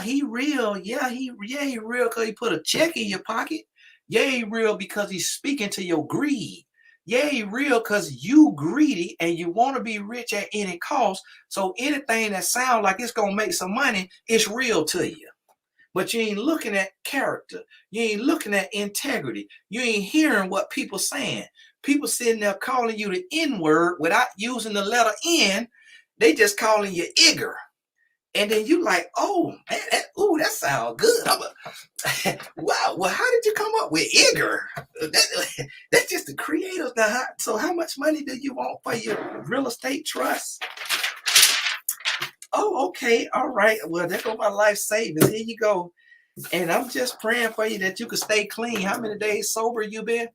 he real. Yeah, he real because he put a check in your pocket. Yeah, he real because he's speaking to your greed. Yeah, you real because you greedy and you want to be rich at any cost. So anything that sounds like it's gonna make some money, it's real to you. But you ain't looking at character. You ain't looking at integrity. You ain't hearing what people saying. People sitting there calling you the N word without using the letter N. They just calling you igger. And then you like, oh man, that sounds good. Wow. Well, how did you come up with igger? That's just the creators. So how much money do you want for your real estate trust? Oh, okay. All right. Well, there go my life savings. Here you go. And I'm just praying for you that you can stay clean. How many days sober you been?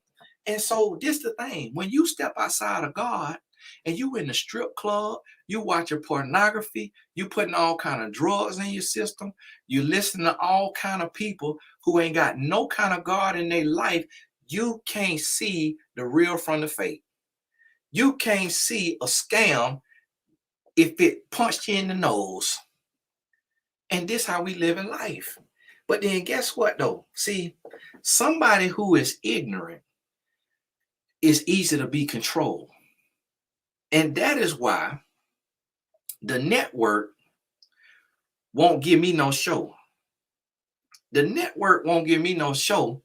And so this the thing. When you step outside of God and you in the strip club, you watching pornography, you putting all kind of drugs in your system, you listen to all kind of people who ain't got no kind of God in their life, you can't see the real from the fake. You can't see a scam if it punched you in the nose. And this how we live in life. But then guess what though? See, somebody who is ignorant is easy to be controlled. And that is why the network won't give me no show. The network won't give me no show.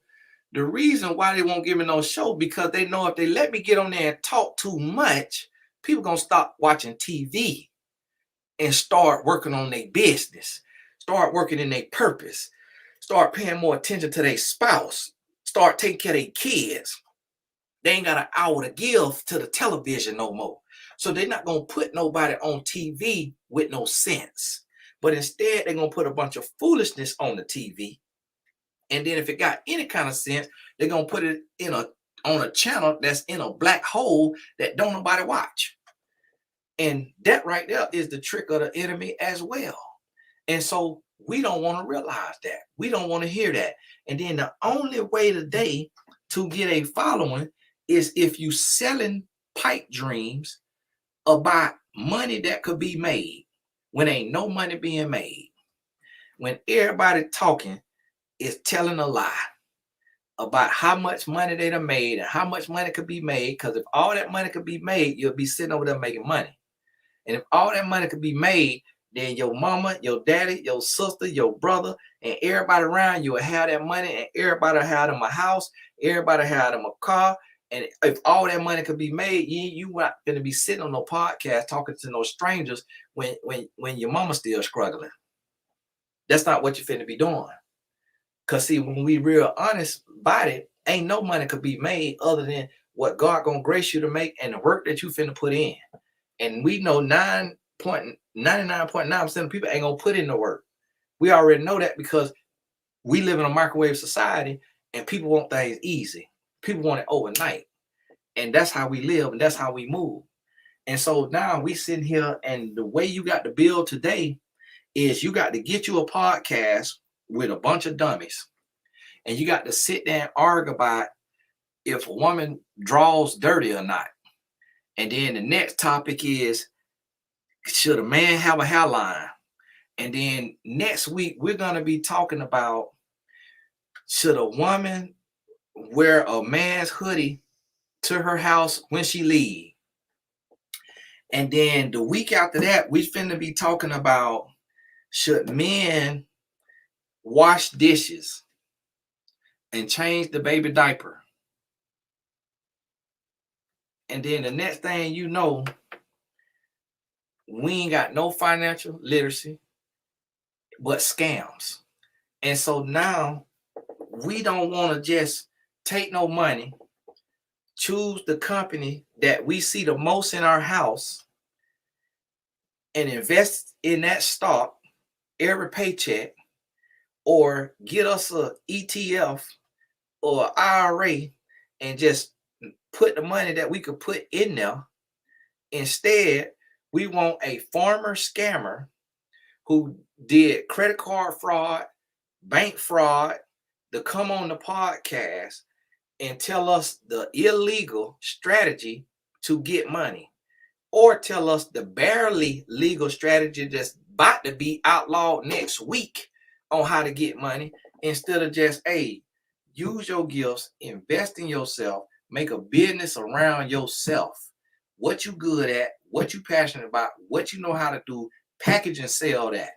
The reason why they won't give me no show because they know if they let me get on there and talk too much, people gonna stop watching TV and start working on their business, start working in their purpose, start paying more attention to their spouse, start taking care of their kids. They ain't got an hour to give to the television no more. So they're not going to put nobody on TV with no sense. But instead, they're going to put a bunch of foolishness on the TV. And then if it got any kind of sense, they're going to put it on a channel that's in a black hole that don't nobody watch. And that right there is the trick of the enemy as well. And so we don't want to realize that. We don't want to hear that. And then the only way today to get a following is if you selling pipe dreams about money that could be made when ain't no money being made. When everybody talking is telling a lie about how much money they done made and how much money could be made. Because if all that money could be made, you'll be sitting over there making money. And if all that money could be made, then your mama, your daddy, your sister, your brother, and everybody around you will have that money, and everybody will have them a house, everybody will have them a car. And if all that money could be made, you not going to be sitting on no podcast talking to no strangers when your mama's still struggling. That's not what you're finna be doing. Because see, when we real honest about it, ain't no money could be made other than what God gonna grace you to make and the work that you finna put in. And we know 99.9% of people ain't gonna put in the work. We already know that because we live in a microwave society and people want things easy. People want it overnight. And that's how we live and that's how we move. And so now we sitting here and the way you got to build today is you got to get you a podcast with a bunch of dummies. And you got to sit there and argue about if a woman draws dirty or not. And then the next topic is, should a man have a hairline? And then next week, we're going to be talking about, should a woman wear a man's hoodie to her house when she leave? And then the week after that, we finna be talking about, should men wash dishes and change the baby diaper? And then the next thing you know, we ain't got no financial literacy, but scams. And so now we don't want to just take no money, choose the company that we see the most in our house and invest in that stock every paycheck, or get us a ETF or IRA and just put the money that we could put in there. Instead, we want a farmer scammer who did credit card fraud, bank fraud, to come on the podcast and tell us the illegal strategy to get money, or tell us the barely legal strategy that's about to be outlawed next week on how to get money, instead of just, hey, use your gifts, invest in yourself, Make a business around yourself. What you good at, what you passionate about, what you know how to do, package and sell that.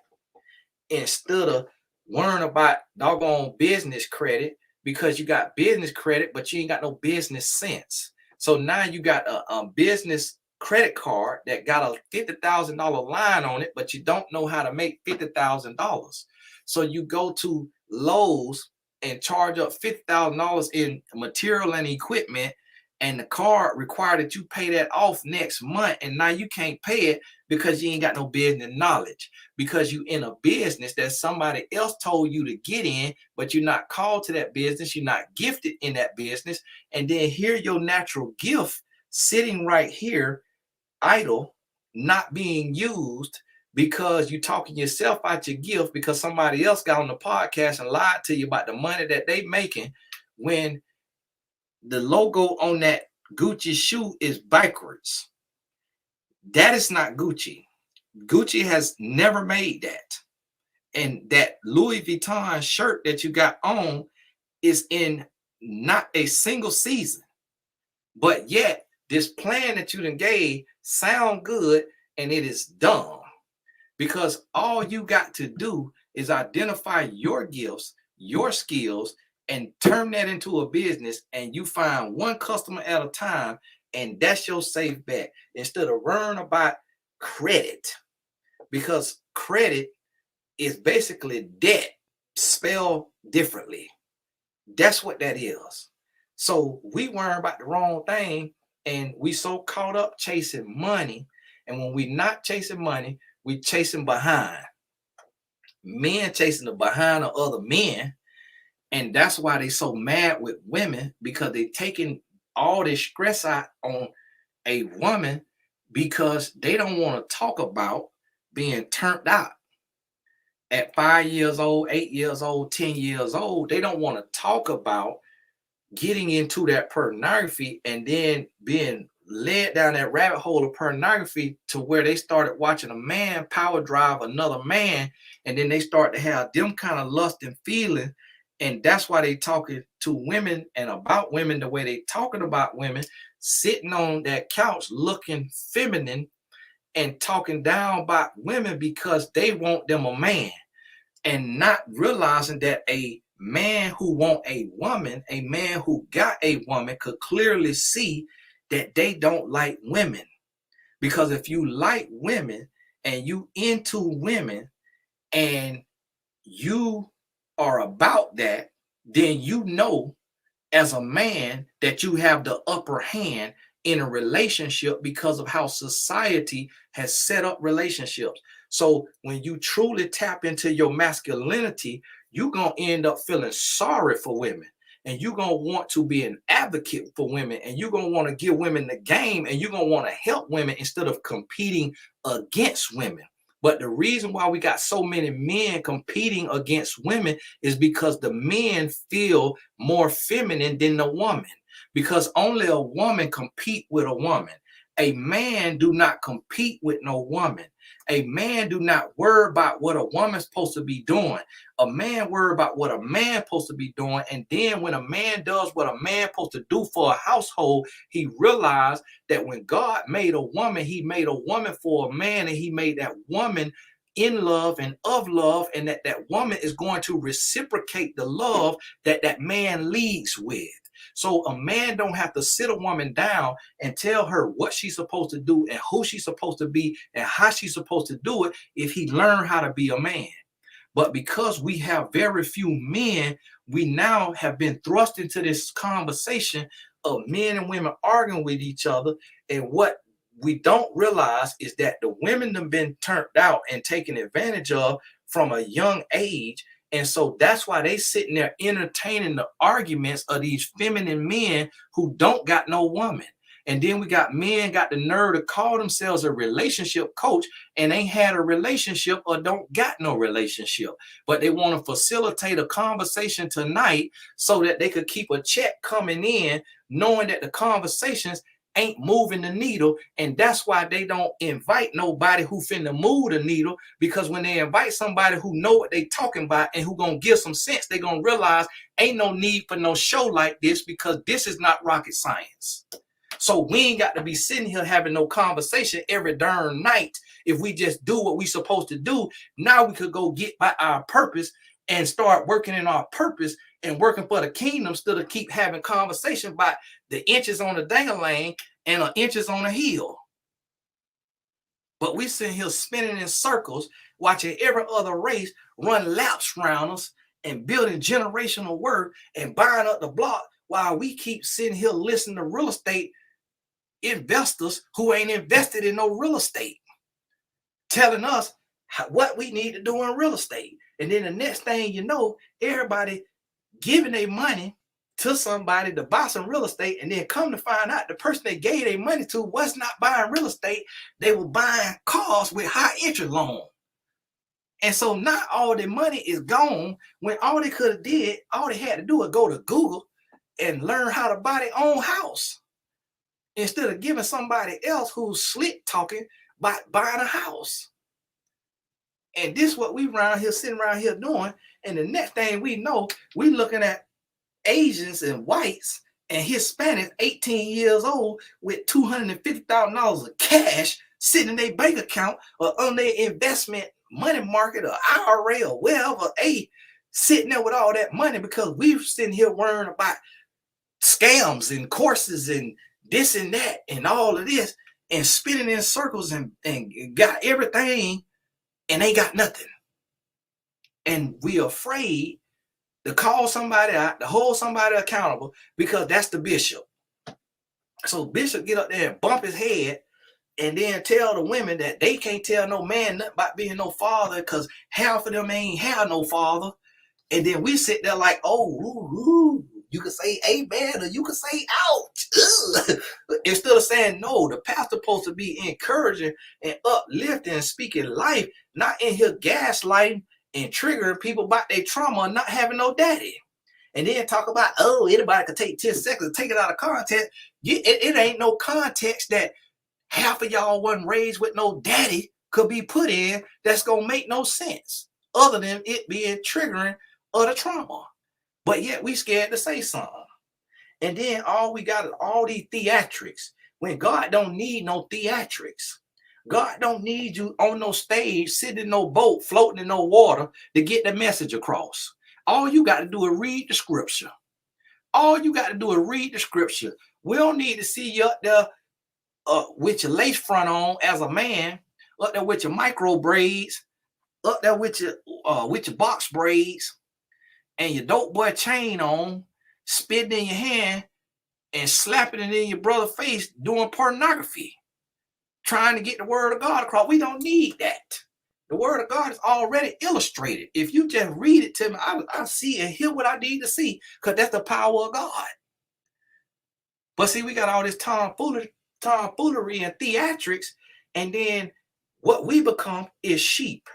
Instead of worrying about doggone business credit because you got business credit, but you ain't got no business sense. So now you got a business credit card that got a $50,000 line on it, but you don't know how to make $50,000. So you go to Lowe's and charge up $50,000 in material and equipment, and the card required that you pay that off next month, and now you can't pay it because you ain't got no business knowledge, because you in a business that somebody else told you to get in, but you're not called to that business, you're not gifted in that business. And then here your natural gift sitting right here idle, not being used, because you talking yourself out your gift because somebody else got on the podcast and lied to you about the money that they making, when the logo on that Gucci shoe is backwards. That is not Gucci. Gucci has never made that. And that Louis Vuitton shirt that you got on is in not a single season. But yet, this plan that you done gave sound good, and it is dumb. Because all you got to do is identify your gifts, your skills, and turn that into a business, and you find one customer at a time, and that's your safe bet. Instead of worrying about credit, because credit is basically debt spelled differently. That's what that is. So we worry about the wrong thing, and we so caught up chasing money. And when we not chasing money, we chasing behind. Men chasing the behind of other men. And that's why they so mad with women, because they taking all this stress out on a woman, because they don't want to talk about being turned out at 5 years old, 8 years old, 10 years old. They don't want to talk about getting into that pornography and then being led down that rabbit hole of pornography to where they started watching a man power drive another man, and then they start to have them kind of lust and feeling. And that's why they talking to women and about women the way they talking about women, sitting on that couch looking feminine and talking down about women because they want them a man, and not realizing that a man who want a woman, a man who got a woman, could clearly see that they don't like women. Because if you like women and you into women and you are about that, then you know as a man that you have the upper hand in a relationship because of how society has set up relationships. So when you truly tap into your masculinity, you're going to end up feeling sorry for women, and you're going to want to be an advocate for women, and you're going to want to give women the game, and you're going to want to help women instead of competing against women. But the reason why we got so many men competing against women is because the men feel more feminine than the woman, because only a woman compete with a woman. A man do not compete with no woman. A man do not worry about what a woman's supposed to be doing. A man worry about what a man supposed to be doing. And then when a man does what a man supposed to do for a household, he realized that when God made a woman, he made a woman for a man, and he made that woman in love and of love, and that that woman is going to reciprocate the love that that man leads with. So a man don't have to sit a woman down and tell her what she's supposed to do and who she's supposed to be and how she's supposed to do it if he learned how to be a man. But because we have very few men, we now have been thrust into this conversation of men and women arguing with each other. And what we don't realize is that the women have been turned out and taken advantage of from a young age. And so that's why they sitting there entertaining the arguments of these feminine men who don't got no woman. And then we got men got the nerve to call themselves a relationship coach and ain't had a relationship or don't got no relationship. But they want to facilitate a conversation tonight so that they could keep a check coming in, knowing that the conversations ain't moving the needle. And that's why they don't invite nobody who finna move the needle, because when they invite somebody who know what they talking about and who gonna give some sense, they gonna realize ain't no need for no show like this, because this is not rocket science. So we ain't got to be sitting here having no conversation every darn night. If we just do what we supposed to do, now we could go get by our purpose and start working in our purpose and working for the kingdom, instead of keep having conversation about the inches on the dang and the inches on the hill. But we sitting here spinning in circles, watching every other race run laps around us and building generational work and buying up the block, while we keep sitting here listening to real estate investors who ain't invested in no real estate, telling us what we need to do in real estate. And then the next thing you know, everybody giving their money to somebody to buy some real estate, and then come to find out the person they gave their money to was not buying real estate. They were buying cars with high interest loan. And so now all their money is gone, when all they could have did, all they had to do was go to Google and learn how to buy their own house, instead of giving somebody else who's slick talking about buying a house. And this is what we around here sitting around here doing. And the next thing we know, we looking at Asians and whites and Hispanics 18 years old with $250,000 of cash sitting in their bank account or on their investment money market or IRA or wherever, sitting there with all that money, because we're sitting here worrying about scams and courses and this and that and all of this, and spinning in circles and got everything and they got nothing. And we afraid to call somebody out, to hold somebody accountable, because that's the bishop. So bishop get up there and bump his head and then tell the women that they can't tell no man nothing about being no father, because half of them ain't have no father. And then we sit there like, oh, ooh, you can say amen or you can say ouch. Instead of saying no, the pastor supposed to be encouraging and uplifting and speaking life, not in here gaslighting and triggering people about their trauma and not having no daddy. And then talk about, oh, anybody could take 10 seconds, take it out of context. It ain't no context that half of y'all wasn't raised with no daddy could be put in that's going to make no sense, other than it being triggering of the trauma. But yet we scared to say something. And then all we got is all these theatrics, when God don't need no theatrics. God don't need you on no stage, sitting in no boat, floating in no water to get the message across. All you got to do is read the scripture. All you got to do is read the scripture. We don't need to see you up there with your lace front on as a man, up there with your micro braids, up there with your box braids, and your dope boy chain on, spitting in your hand and slapping it in your brother's face, doing pornography, trying to get the word of God across. We don't need that. The word of God is already illustrated. If you just read it to me, I see and hear what I need to see, because that's the power of God. But see, we got all this tomfoolery and theatrics, and then what we become is sheep.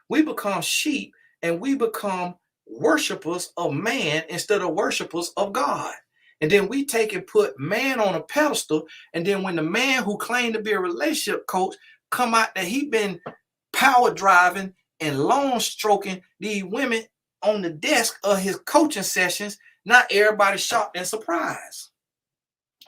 We become sheep, and we become worshipers of man instead of worshipers of God. And then we take and put man on a pedestal, and then when the man who claimed to be a relationship coach come out that he been power driving and long stroking these women on the desk of his coaching sessions, not everybody shocked and surprised,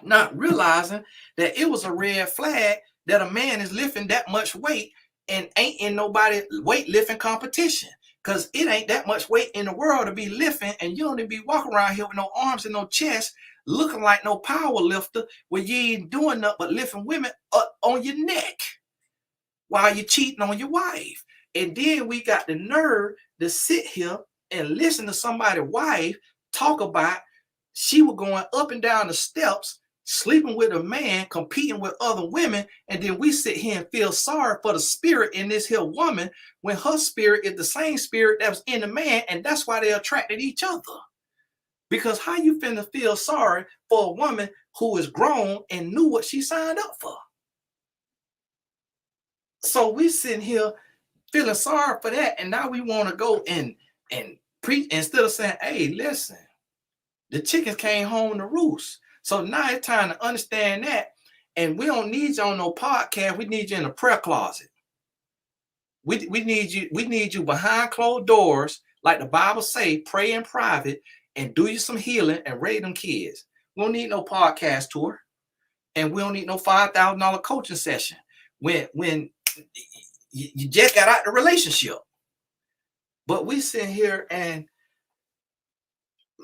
not realizing that it was a red flag that a man is lifting that much weight and ain't in nobody weightlifting competition, because it ain't that much weight in the world to be lifting, and you don't even be walking around here with no arms and no chest looking like no power lifter, where you ain't doing nothing but lifting women up on your neck while you're cheating on your wife. And then we got the nerve to sit here and listen to somebody's wife talk about she was going up and down the steps, sleeping with a man, competing with other women, and then we sit here and feel sorry for the spirit in this here woman, when her spirit is the same spirit that was in the man, and that's why they attracted each other. Because how you finna feel sorry for a woman who is grown and knew what she signed up for? So we sitting here feeling sorry for that, and now we want to go and preach instead of saying, hey, listen, the chickens came home to roost. So now it's time to understand that And we don't need you on no podcast. We need you in a prayer closet. We need you behind closed doors, like the Bible say, pray in private and do you some healing and raise them kids. We don't need no podcast tour, and we don't need no $5,000 coaching session when you just got out the relationship. But we sit here and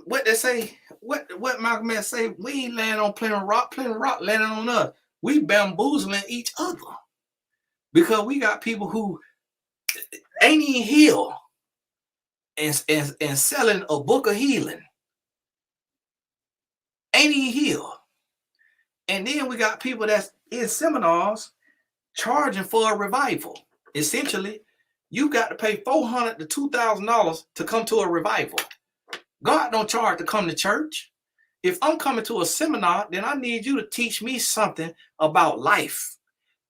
what they say, what Malcolm X say, we ain't landing on plenty rock landing on us. We bamboozling each other because we got people who ain't even healed and selling a book of healing. Ain't even healed. And then we got people that's in seminars charging for a revival. Essentially, you got to pay $400 to $2,000 to come to a revival. God don't charge to come to church. If I'm coming to a seminar, then I need you to teach me something about life.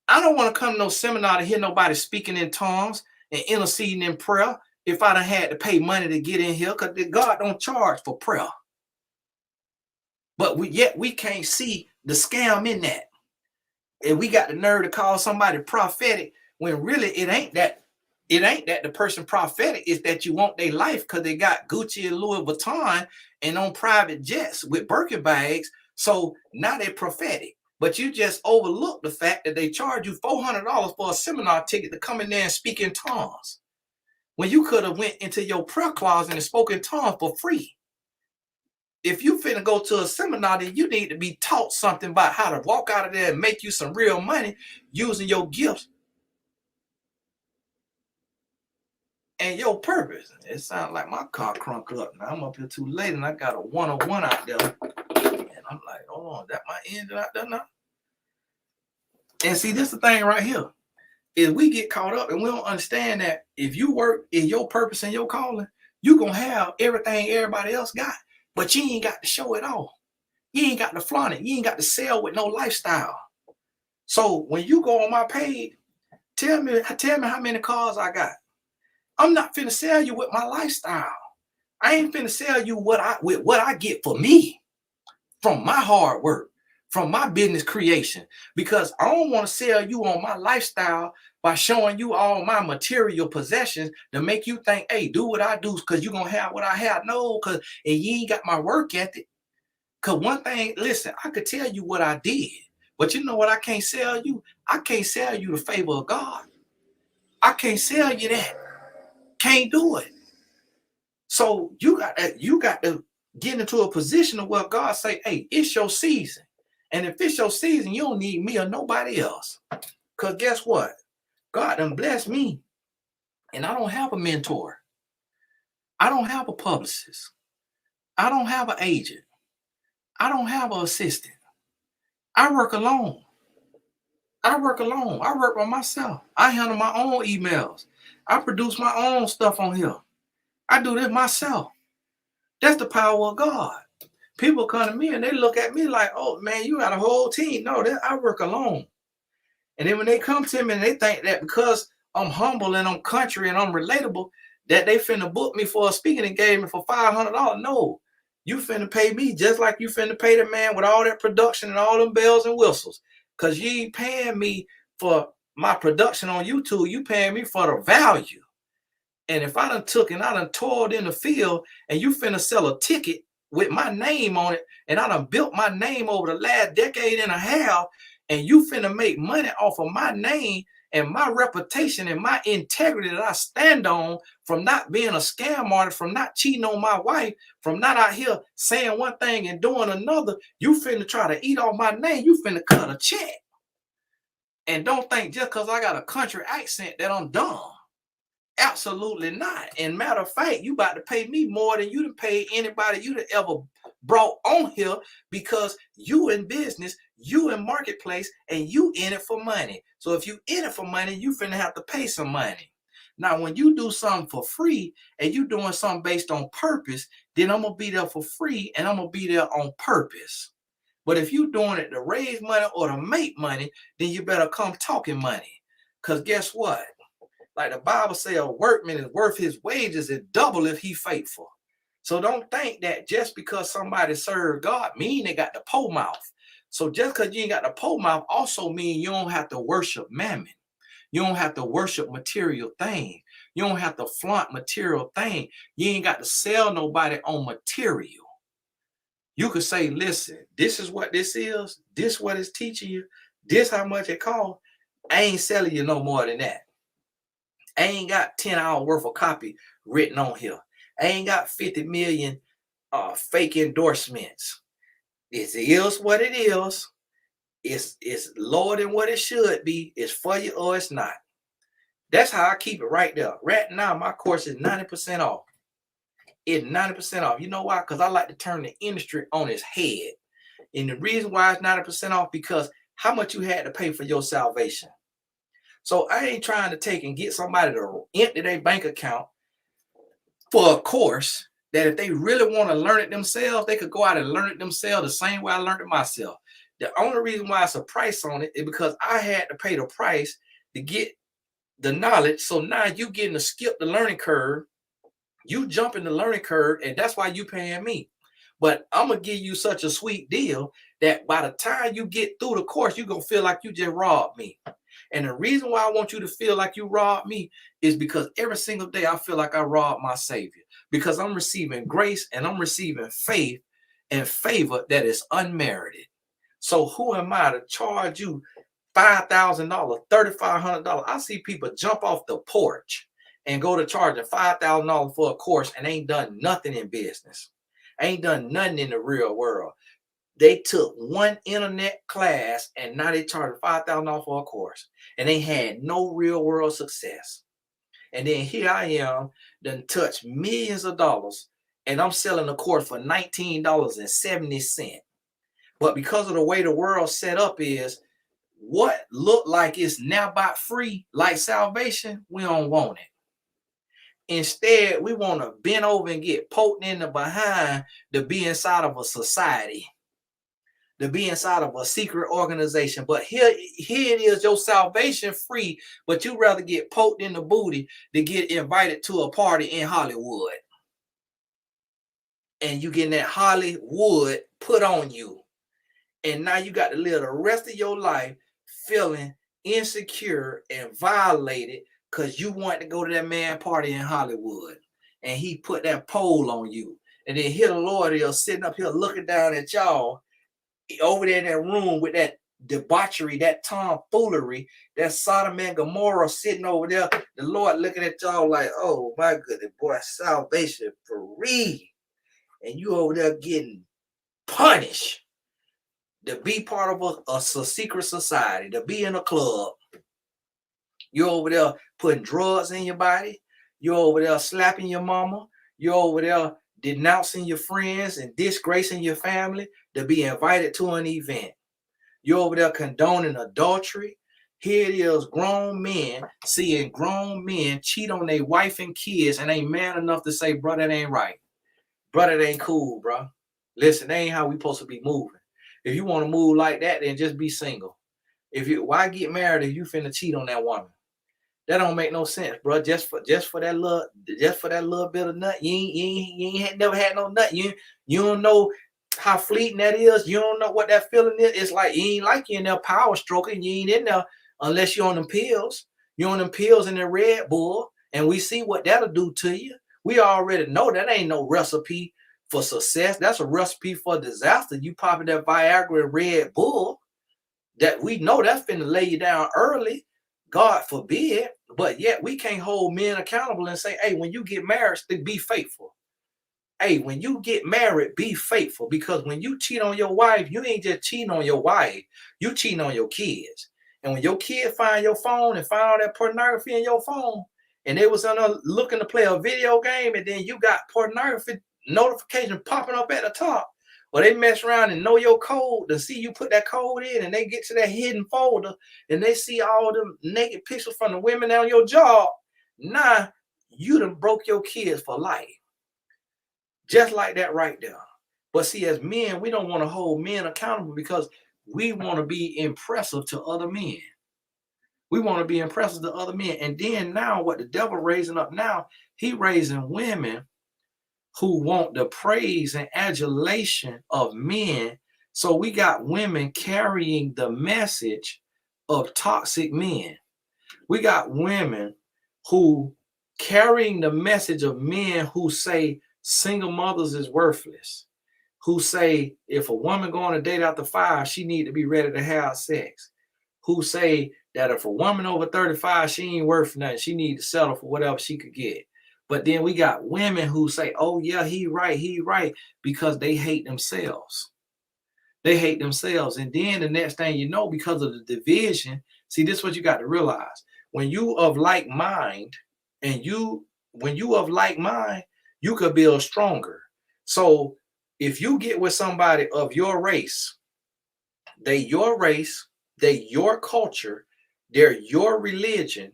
I don't want to come to no seminar to hear nobody speaking in tongues and interceding in prayer if I done had to pay money to get in here, because God don't charge for prayer. But we can't see the scam in that. And we got the nerve to call somebody prophetic when really it ain't that the person prophetic, is that you want their life because they got Gucci and Louis Vuitton and on private jets with Birkin bags. So now they're prophetic. But you just overlook the fact that they charge you $400 for a seminar ticket to come in there and speak in tongues, when you could have went into your prayer closet and spoke in tongues for free. If you finna go to a seminar, then you need to be taught something about how to walk out of there and make you some real money using your gifts and your purpose. It sounds like my car crunk up. Now I'm up here too late and I got a 101 out there. And I'm like, hold on, that my engine out there now? And see, this is the thing right here. Is we get caught up and we don't understand that if you work in your purpose and your calling, you're going to have everything everybody else got. But you ain't got to show it all. You ain't got to flaunt it. You ain't got to sell with no lifestyle. So when you go on my page, tell me how many cars I got. I'm not finna sell you with my lifestyle. I ain't finna sell you what I get for me from my hard work, from my business creation, because I don't want to sell you on my lifestyle by showing you all my material possessions to make you think, hey, do what I do because you're going to have what I have. No, because and you ain't got my work ethic. Because one thing, listen, I could tell you what I did, but you know what I can't sell you? I can't sell you the favor of God. I can't sell you that. Can't do it. So you got to get into a position of where God say, hey, it's your season. And if it's your season, you don't need me or nobody else. Because guess what? God done blessed me. And I don't have a mentor. I don't have a publicist. I don't have an agent. I don't have an assistant. I work alone. I work by myself. I handle my own emails. I produce my own stuff on here. I do this myself. That's the power of God. People come to me and they look at me like, oh man, you got a whole team. No, I work alone. And then when they come to me and they think that because I'm humble and I'm country and I'm relatable, that they finna book me for a speaking engagement for $500. No, you finna pay me just like you finna pay the man with all that production and all them bells and whistles. Because you ain't paying me for my production on YouTube. You paying me for the value. And if I done took and I done toiled in the field and you finna sell a ticket with my name on it, and I done built my name over the last decade and a half, and you finna make money off of my name and my reputation and my integrity that I stand on, from not being a scam artist, from not cheating on my wife, from not out here saying one thing and doing another, you finna try to eat off my name. You finna cut a check. And don't think just because I got a country accent that I'm dumb. Absolutely not. And matter of fact, you about to pay me more than you done paid anybody you done ever brought on here, because you in business, you in marketplace, and you in it for money. So if you in it for money, you finna have to pay some money. Now, when you do something for free and you doing something based on purpose, then I'm gonna be there for free and I'm gonna be there on purpose. But if you doing it to raise money or to make money, then you better come talking money. Because guess what? Like the Bible says, a workman is worth his wages and double if he faithful. So don't think that just because somebody served God mean they got the po mouth. So just because you ain't got the pole mouth also mean you don't have to worship mammon. You don't have to worship material things. You don't have to flaunt material things. You ain't got to sell nobody on material. You could say, listen, this is what this is. This what it's teaching you. This how much it costs. I ain't selling you no more than that. I ain't got 10 hours worth of copy written on here. I ain't got 50 million fake endorsements. This is what it is. It's lower than what it should be. It's for you or it's not. That's how I keep it right there. Right now, my course is 90% off. It's 90% off. You know why? Because I like to turn the industry on its head. And the reason why it's 90% off, because how much you had to pay for your salvation. So I ain't trying to take and get somebody to empty their bank account for a course that if they really want to learn it themselves, they could go out and learn it themselves the same way I learned it myself. The only reason why it's a price on it is because I had to pay the price to get the knowledge. So now you getting to skip the learning curve. You jumping the learning curve, and that's why you paying me. But I'm going to give you such a sweet deal that by the time you get through the course, you're going to feel like you just robbed me. And the reason why I want you to feel like you robbed me is because every single day I feel like I robbed my Savior, because I'm receiving grace and I'm receiving faith and favor that is unmerited. So who am I to charge you $5,000, $3,500? I see people jump off the porch and go to charging $5,000 for a course and ain't done nothing in business. Ain't done nothing in the real world. They took one internet class and now they charge $5,000 for a course and they had no real world success. And then here I am, done touched millions of dollars, and I'm selling a course for $19.70. But because of the way the world set up is, what look like it's now about free, like salvation, we don't want it. Instead, we want to bend over and get poked in the behind to be inside of a society, to be inside of a secret organization. But here it is, your salvation free, but you rather get poked in the booty to get invited to a party in Hollywood. And you getting that Hollywood put on you. And now you got to live the rest of your life feeling insecure and violated because you want to go to that man party in Hollywood. And he put that pole on you. And then here the Lord is sitting up here looking down at y'all over there in that room with that debauchery, that tomfoolery, that Sodom and Gomorrah sitting over there. The Lord looking at y'all like, oh my goodness, boy, salvation free. And you over there getting punished to be part of a secret society, to be in a club. You're over there putting drugs in your body. You're over there slapping your mama. You're over there denouncing your friends and disgracing your family to be invited to an event. You're over there condoning adultery. Here it is, grown men seeing grown men cheat on their wife and kids and ain't man enough to say, bro, that ain't right. Bro, that ain't cool, bro. Listen, that ain't how we supposed to be moving. If you want to move like that, then just be single. Why get married if you finna cheat on that woman? That don't make no sense, bro. Just for that little bit of nut, you ain't never had no nut. You don't know how fleeting that is. You don't know what that feeling is. It's like you ain't like you in there power stroking. You ain't in there unless you're on them pills. You're on them pills in the Red Bull, and we see what that'll do to you. We already know that ain't no recipe for success. That's a recipe for disaster. You popping that Viagra and Red Bull, that we know that's finna lay you down early. God forbid. But yet we can't hold men accountable and say, hey, when you get married, be faithful. Hey, when you get married, be faithful. Because when you cheat on your wife, you ain't just cheating on your wife. You cheating on your kids. And when your kid find your phone and find all that pornography in your phone, and they was looking to play a video game, and then you got pornography notification popping up at the top, or they mess around and know your code to see you put that code in, and they get to that hidden folder and they see all them naked pictures from the women on your job. Now you done broke your kids for life. Just like that right there. But see, as men, we don't want to hold men accountable because we want to be impressive to other men. We want to be impressive to other men. And then now what the devil raising up now, he raising women who want the praise and adulation of men So we got women carrying the message of toxic men. We got women who carrying the message of men who say single mothers is worthless, who say if a woman go on a date after 5, she need to be ready to have sex, who say that if a woman over 35, she ain't worth nothing, she need to settle for whatever she could get. But then we got women who say, oh yeah, he right, because they hate themselves. They hate themselves. And then the next thing you know, because of the division, see, this is what you got to realize. When you of like mind, and when you of like mind, you could build stronger. So if you get with somebody of your race, they your culture, they're your religion,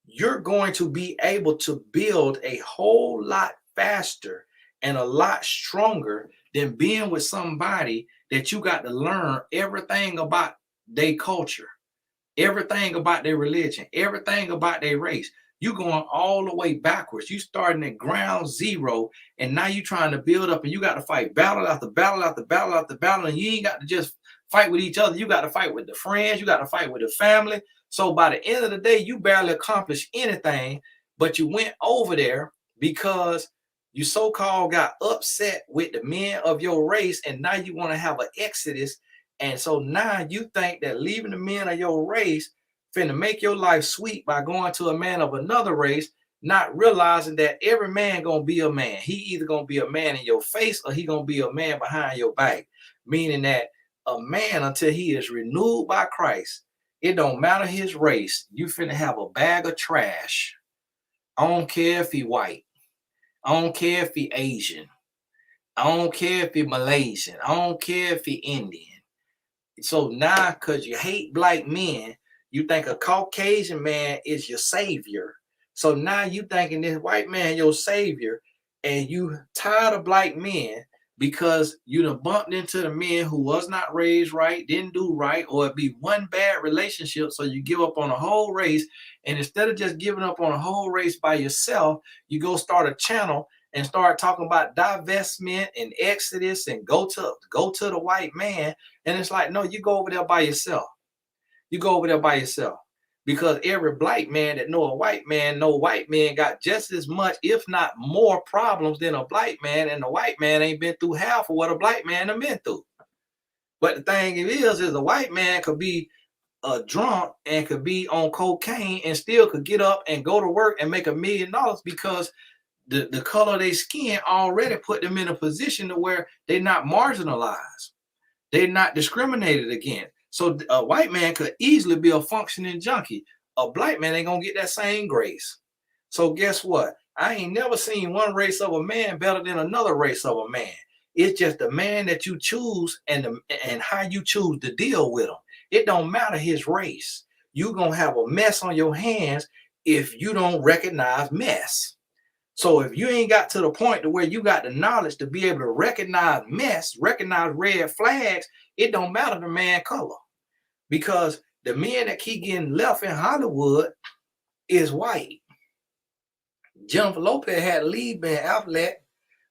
you're going to be able to build a whole lot faster and a lot stronger than being with somebody that you got to learn everything about their culture, everything about their religion, everything about their race. You going all the way backwards. You starting at ground zero, and now you trying to build up, and you got to fight battle after battle after battle after battle, and you ain't got to just fight with each other. You got to fight with the friends. You got to fight with the family. So by the end of the day, you barely accomplished anything, but you went over there because you so-called got upset with the men of your race, and now you want to have an exodus. And so now you think that leaving the men of your race finna make your life sweet by going to a man of another race, not realizing that every man gonna be a man. He either gonna be a man in your face or he gonna be a man behind your back. Meaning that a man, until he is renewed by Christ, it don't matter his race, you finna have a bag of trash. I don't care if he white. I don't care if he Asian. I don't care if he Malaysian. I don't care if he Indian. So now, because you hate black men, you think a Caucasian man is your savior. So now you thinking this white man your savior, and you tired of black men because you done bumped into the men who was not raised right, didn't do right, or it be one bad relationship, so you give up on a whole race. And instead of just giving up on a whole race by yourself, you go start a channel and start talking about divestment and exodus and go to the white man. And it's like, no, you go over there by yourself. You go over there by yourself. Because every black man that know a white man, know white man got just as much, if not more, problems than a black man. And the white man ain't been through half of what a black man have been through. But the thing is a white man could be a drunk and could be on cocaine and still could get up and go to work and make $1 million because the color of their skin already put them in a position to where they're not marginalized. They're not discriminated against. So a white man could easily be a functioning junkie. A black man ain't gonna get that same grace. So guess what? I ain't never seen one race of a man better than another race of a man. It's just the man that you choose and how you choose to deal with him. It don't matter his race. You're gonna have a mess on your hands if you don't recognize mess. So if you ain't got to the point to where you got the knowledge to be able to recognize mess, recognize red flags, it don't matter the man color. Because the men that keep getting left in Hollywood is white. Jennifer Lopez had a lead Ben Affleck. A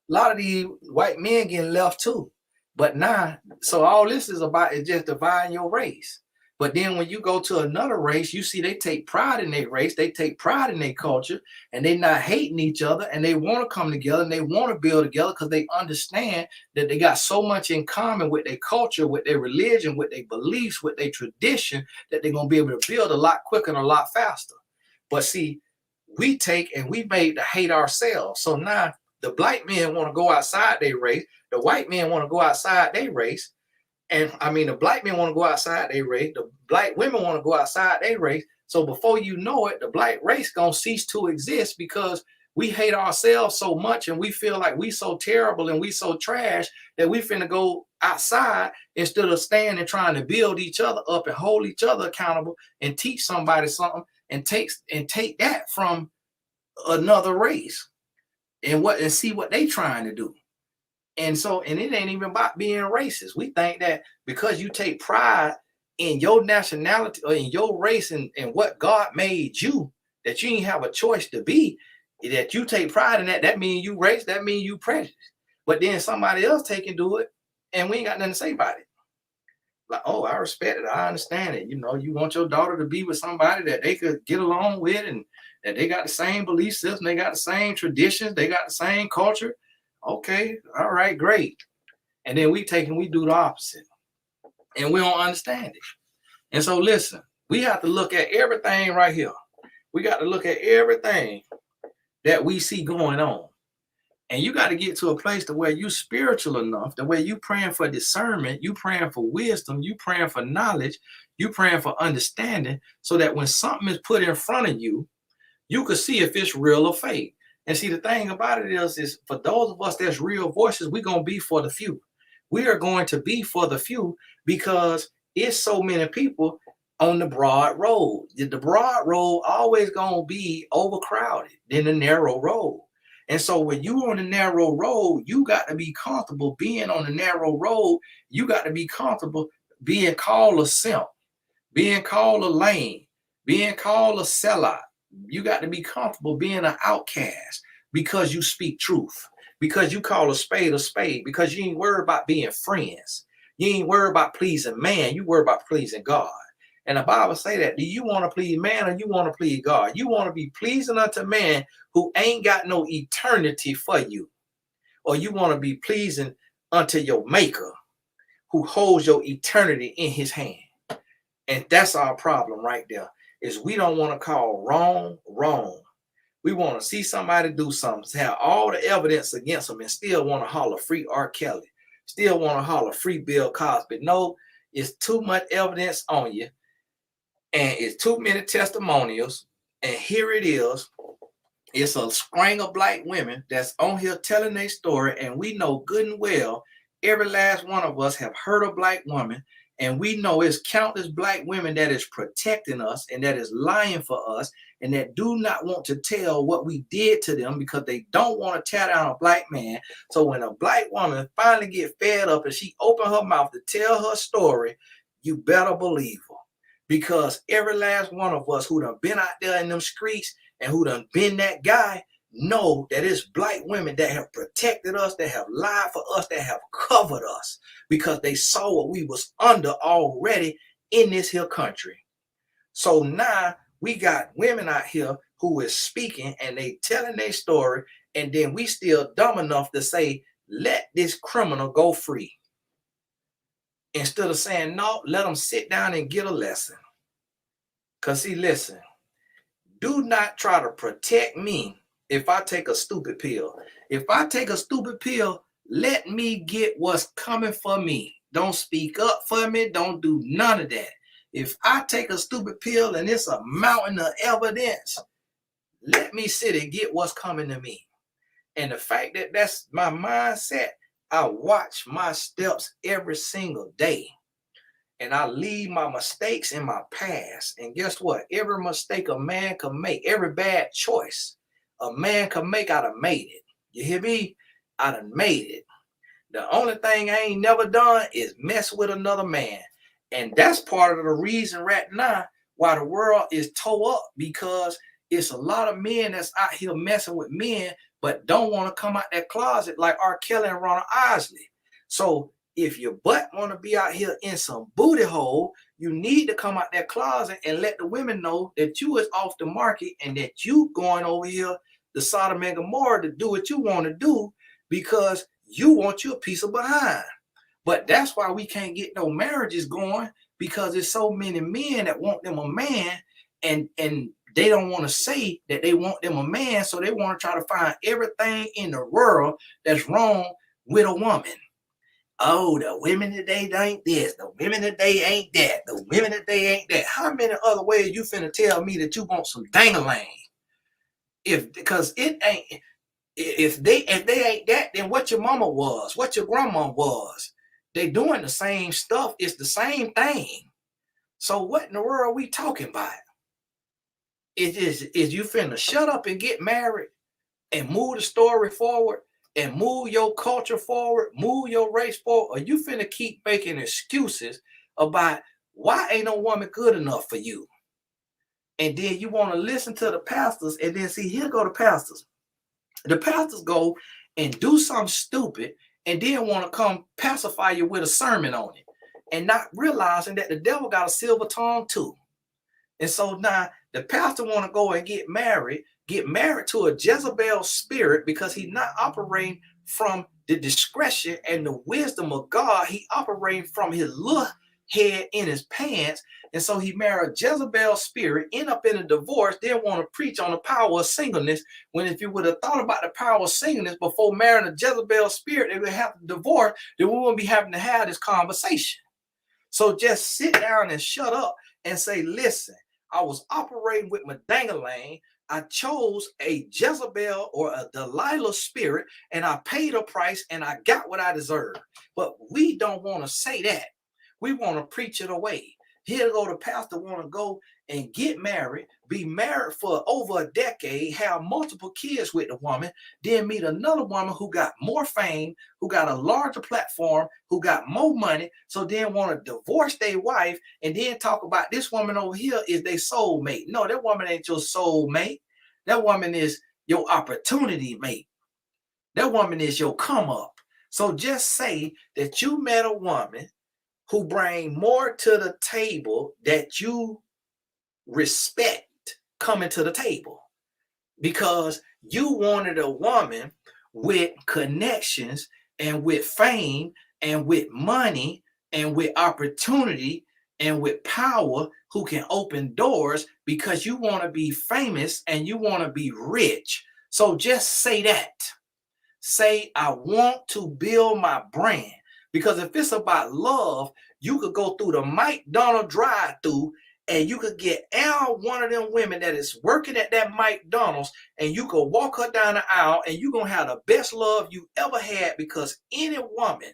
lot of these white men getting left too. But now, so all this is about is just dividing your race. But then when you go to another race, you see they take pride in their race, they take pride in their culture, and they not hating each other, and they want to come together and they want to build together because they understand that they got so much in common with their culture, with their religion, with their beliefs, with their tradition, that they're going to be able to build a lot quicker and a lot faster. But see, we take and we made to hate ourselves. So now the black men want to go outside their race, the white men want to go outside their race. And I mean, the black men want to go outside their race. The black women want to go outside their race. So before you know it, the black race going to cease to exist because we hate ourselves so much and we feel like we so terrible and we so trash that we finna go outside instead of staying and trying to build each other up and hold each other accountable and teach somebody something and take that from another race and see what they trying to do. And so, and it ain't even about being racist. We think that because you take pride in your nationality or in your race and what God made you, that you ain't have a choice to be, that you take pride in that means you race, that means you prejudice. But then somebody else take and do it, and we ain't got nothing to say about it. Like, oh, I respect it. I understand it. You know, you want your daughter to be with somebody that they could get along with and that they got the same belief system, they got the same traditions, they got the same culture. Okay, all right, great. And then we take and we do the opposite. And we don't understand it. And so listen, we have to look at everything right here. We got to look at everything that we see going on. And you got to get to a place to where you spiritual enough, the way you praying for discernment, you praying for wisdom, you praying for knowledge, you praying for understanding, so that when something is put in front of you, you can see if it's real or fake. And see, the thing about it is for those of us that's real voices, we're going to be for the few. We are going to be for the few because it's so many people on the broad road. The broad road always going to be overcrowded than the narrow road. And so when you on the narrow road, you got to be comfortable being on the narrow road. You got to be comfortable being called a simp, being called a lame, being called a sellout. You got to be comfortable being an outcast because you speak truth, because you call a spade, because you ain't worried about being friends. You ain't worried about pleasing man. You worry about pleasing God. And the Bible say that, do you want to please man or you want to please God? You want to be pleasing unto man who ain't got no eternity for you. Or you want to be pleasing unto your maker who holds your eternity in his hand. And that's our problem right there, is we don't want to call wrong, wrong. We want to see somebody do something, have all the evidence against them, and still want to holler free R. Kelly, still want to holler free Bill Cosby. No, it's too much evidence on you, and it's too many testimonials, and here it is. It's a string of black women that's on here telling their story, and we know good and well every last one of us have heard a black woman, and we know it's countless black women that is protecting us and that is lying for us and that do not want to tell what we did to them because they don't want to tear down a black man. So when a black woman finally get fed up and she open her mouth to tell her story, you better believe her. Because every last one of us who done been out there in them streets and who done been that guy know that it's black women that have protected us, that have lied for us, that have covered us because they saw what we was under already in this here country. So now we got women out here who is speaking and they telling their story, and then we still dumb enough to say, let this criminal go free. Instead of saying, no, let them sit down and get a lesson. Because see, listen, do not try to protect me if I take a stupid pill. If I take a stupid pill, let me get what's coming for me. Don't speak up for me. Don't do none of that. If I take a stupid pill and it's a mountain of evidence, let me sit and get what's coming to me. And the fact that that's my mindset, I watch my steps every single day. And I leave my mistakes in my past. And guess what? Every mistake a man can make, every bad choice a man can make, I done made it. You hear me? I done made it. The only thing I ain't never done is mess with another man. And that's part of the reason right now why the world is tore up, because it's a lot of men that's out here messing with men, but don't want to come out that closet like R. Kelly and Ronald Isley. So if your butt want to be out here in some booty hole, you need to come out that closet and let the women know that you is off the market and that you going over here to Sodom and Gomorrah to do what you want to do because you want you a piece of behind. But that's why we can't get no marriages going, because there's so many men that want them a man, and they don't want to say that they want them a man, so they want to try to find everything in the world that's wrong with a woman. Oh, the women today ain't this. The women today ain't that. The women today ain't that. How many other ways you finna tell me that you want some dang-a-lang? Because it ain't. If they ain't that, then what your mama was, what your grandma was, they doing the same stuff. It's the same thing. So what in the world are we talking about? Is you finna shut up and get married and move the story forward and move your culture forward, move your race forward, or you finna keep making excuses about why ain't no woman good enough for you? And then you want to listen to the pastors, and then see, here go the pastors. The pastors go and do something stupid and then want to come pacify you with a sermon on it. and not realizing that the devil got a silver tongue too. And so now the pastor want to go and get married to a Jezebel spirit because he's not operating from the discretion and the wisdom of God. He operating from his little head in his pants. And so he married a Jezebel spirit, end up in a divorce, then want to preach on the power of singleness. When if you would have thought about the power of singleness before marrying a Jezebel spirit, they would have to divorce, then we wouldn't be having to have this conversation. So just sit down and shut up and say, listen, I was operating with my dang-a-lang. I chose a Jezebel or a Delilah spirit, and I paid a price, and I got what I deserved. But we don't want to say that. We want to preach it away. Here go the pastor want to go and get married, be married for over a decade, have multiple kids with the woman, then meet another woman who got more fame, who got a larger platform, who got more money, so then want to divorce their wife and then talk about this woman over here is their soulmate. No, that woman ain't your soulmate. That woman is your opportunity mate. That woman is your come up. So just say that you met a woman who bring more to the table that you respect coming to the table, because you wanted a woman with connections and with fame and with money and with opportunity and with power who can open doors, because you want to be famous and you want to be rich. So just say that. Say, I want to build my brand. Because if it's about love, you could go through the McDonald's drive-through and you could get one of them women that is working at that McDonald's, and you could walk her down the aisle and you're going to have the best love you ever had, because any woman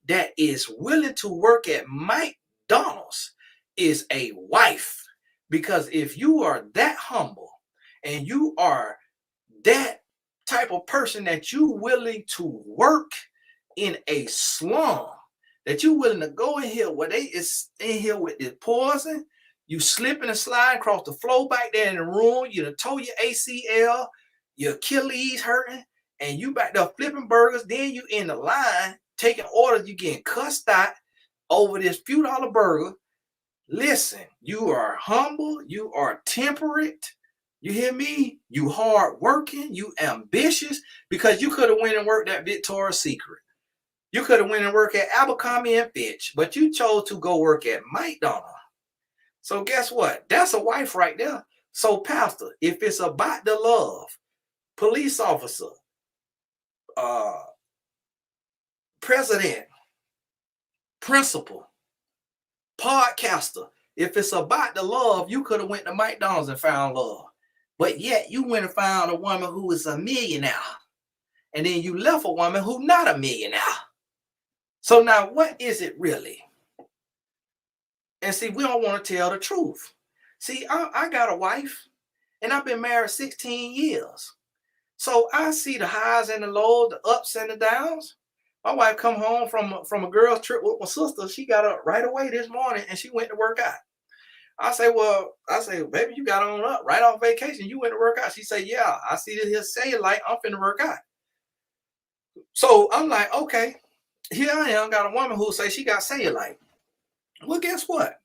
that is willing to work at McDonald's is a wife. Because if you are that humble and you are that type of person that you willing to work in a slum, that you willing to go in here where they is in here with this poison, you slipping and sliding across the floor back there in the room, you done tore your ACL, your Achilles hurting, and you back there flipping burgers, then you in the line taking orders, you getting cussed out over this few dollar burger. Listen, you are humble, you are temperate, you hear me? You hard working, you ambitious, because you could have went and worked at Victoria's Secret. You could have went and worked at Abercrombie and Fitch, but you chose to go work at McDonald's. So guess what? That's a wife right there. So pastor, if it's about the love, police officer, president, principal, podcaster, if it's about the love, you could have went to McDonald's and found love. But yet you went and found a woman who is a millionaire. And then you left a woman who's not a millionaire. So now what is it really? And see, we don't want to tell the truth. See, I got a wife and I've been married 16 years. So I see the highs and the lows, the ups and the downs. My wife come home from a girl's trip with my sister. She got up right away this morning and she went to work out. I say, baby, you got on up right off vacation. You went to work out. She say, yeah, I see this here cellulite. I'm finna work out. So I'm like, okay, here I am, got a woman who say she got cellulite. Well, guess what?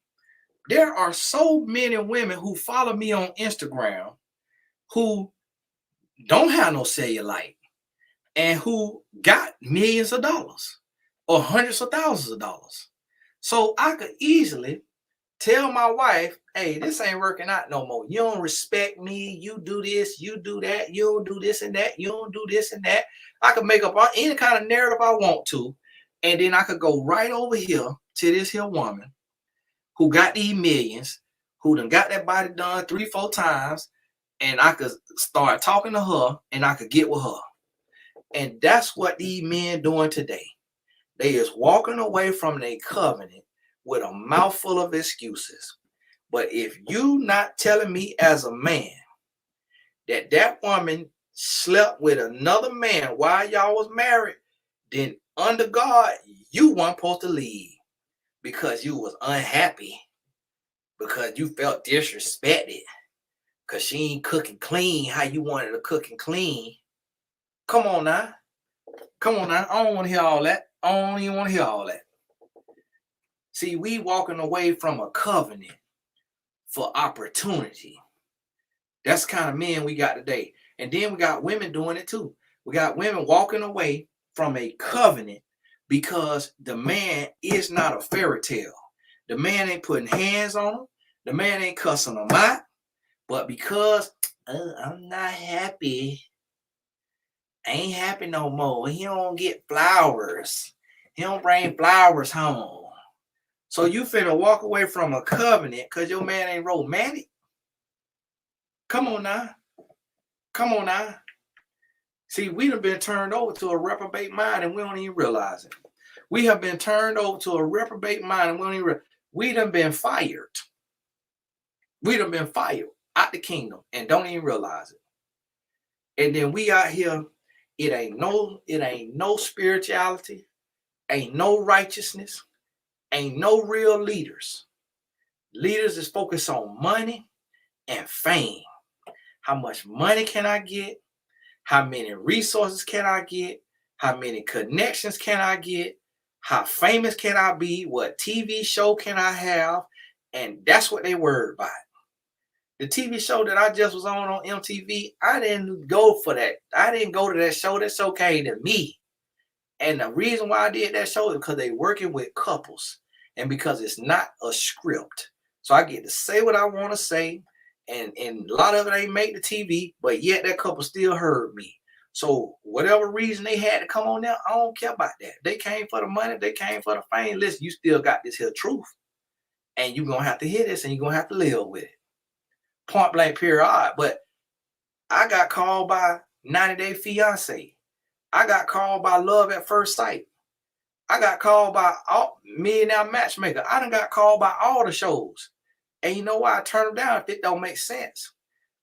There are so many women who follow me on Instagram who don't have no cellulite and who got millions of dollars or hundreds of thousands of dollars. So I could easily tell my wife, hey, this ain't working out no more. You don't respect me. You do this, you do that. You don't do this and that. You don't do this and that. I could make up any kind of narrative I want to. And then I could go right over here to this here woman who got these millions, who done got that body done 3-4 times. And I could start talking to her and I could get with her. And that's what these men doing today. They is walking away from their covenant with a mouthful of excuses. But if you not telling me as a man that woman slept with another man while y'all was married, then under God, you weren't supposed to leave because you was unhappy, because you felt disrespected, because she ain't cooking clean how you wanted to cook and clean. Come on now. I don't want to hear all that. I don't even want to hear all that. See, we walking away from a covenant for opportunity. That's the kind of men we got today. And then we got women doing it too. We got women walking away from a covenant because the man is not a fairy tale. The man ain't putting hands on them. The man ain't cussing them out. But because I'm not happy, I ain't happy no more. He don't get flowers. He don't bring flowers home. So you finna walk away from a covenant because your man ain't romantic? Come on now. Come on now. See, we have been turned over to a reprobate mind and we don't even realize it. We have been turned over to a reprobate mind and we don't even realize it. We done been fired. We done been fired out the kingdom and don't even realize it. And then we out here, it ain't no spirituality, ain't no righteousness, ain't no real leaders. Leaders is focused on money and fame. How much money can I get? How many resources can I get? How many connections can I get? How famous can I be? What TV show can I have? And that's what they worried about. The TV show that I just was on MTV, I didn't go for that. I didn't go to that show. That show came to me. And the reason why I did that show is because they're working with couples and because it's not a script. So I get to say what I want to say. And a lot of it ain't make the TV, but yet that couple still heard me. So whatever reason they had to come on there, I don't care about that. They came for the money. They came for the fame. Listen, you still got this here truth. And you're going to have to hear this and you're going to have to live with it. Point blank period. But I got called by 90 Day Fiance. I got called by Love at First Sight. I got called by Millionaire Matchmaker. I done got called by all the shows. And you know why I turned them down if it don't make sense?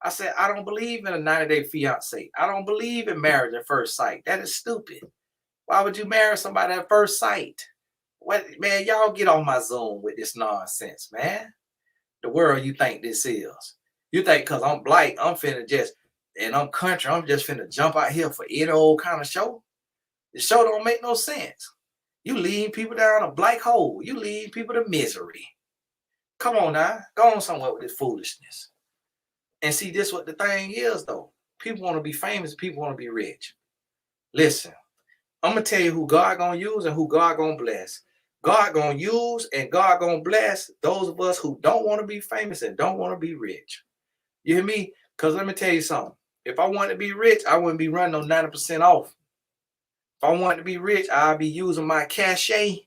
I said, I don't believe in a 90-day fiance. I don't believe in marriage at first sight. That is stupid. Why would you marry somebody at first sight? What, man, y'all get on my Zoom with this nonsense, man. The world you think this is. You think because I'm black, I'm finna just, and I'm country, I'm just finna jump out here for any old kind of show? The show don't make no sense. You lead people down a black hole. You lead people to misery. Come on now. Go on somewhere with this foolishness. And see, this what the thing is, though. People want to be famous. People want to be rich. Listen, I'm going to tell you who God going to use and who God going to bless. God going to use and God going to bless those of us who don't want to be famous and don't want to be rich. You hear me? Because let me tell you something. If I wanted to be rich, I wouldn't be running on 90% off. If I wanted to be rich, I'd be using my cachet.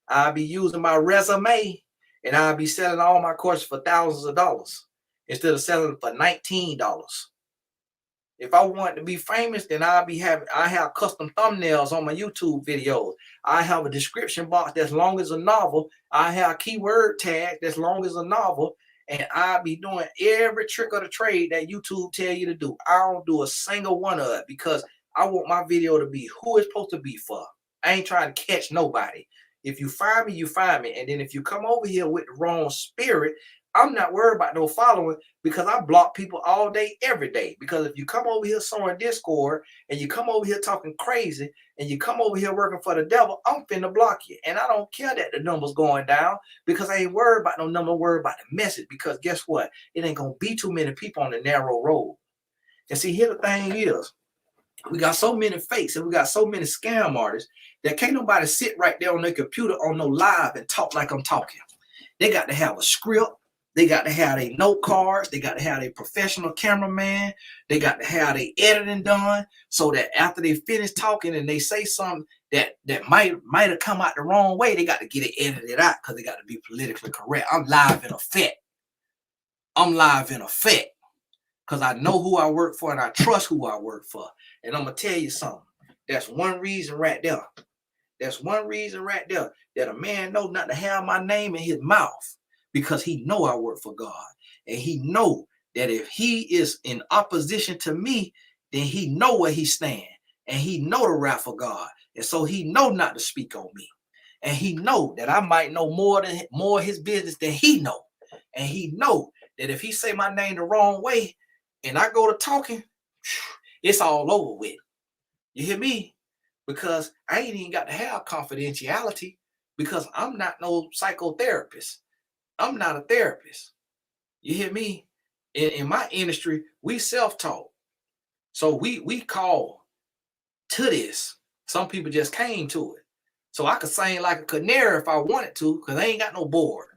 I'd be using my resume. And I'll be selling all my courses for thousands of dollars instead of selling for $19. If I want to be famous, then I have custom thumbnails on my YouTube videos. I have a description box that's long as a novel. I have keyword tags that's long as a novel. And I'll be doing every trick of the trade that YouTube tell you to do. I don't do a single one of it because I want my video to be who it's supposed to be for. I ain't trying to catch nobody. If you find me, you find me. And then if you come over here with the wrong spirit, I'm not worried about no following because I block people all day, every day. Because if you come over here sowing discord and you come over here talking crazy and you come over here working for the devil, I'm finna block you. And I don't care that the number's going down because I ain't worried about no number, I'm worried about the message. Because guess what? It ain't going to be too many people on the narrow road. And see, here the thing is, we got so many fakes and we got so many scam artists that can't nobody sit right there on their computer on no live and talk like I'm talking. They got to have a script. They got to have their note cards. They got to have a professional cameraman. They got to have their editing done so that after they finish talking and they say something that might have come out the wrong way, they got to get it edited out because they got to be politically correct. I'm live in effect. I'm live in effect because I know who I work for and I trust who I work for. And I'm going to tell you something. That's one reason right there. That's one reason right there that a man know not to have my name in his mouth because he know I work for God. And he know that if he is in opposition to me, then he know where he stand. And he know the wrath of God. And so he know not to speak on me. And he know that I might know more of his business than he know. And he know that if he say my name the wrong way and I go to talking, it's all over with. You hear me? Because I ain't even got to have confidentiality because I'm not no psychotherapist. I'm not a therapist. You hear me? In my industry, we self-taught. So we call to this. Some people just came to it. So I could sing like a canary if I wanted to, because I ain't got no board.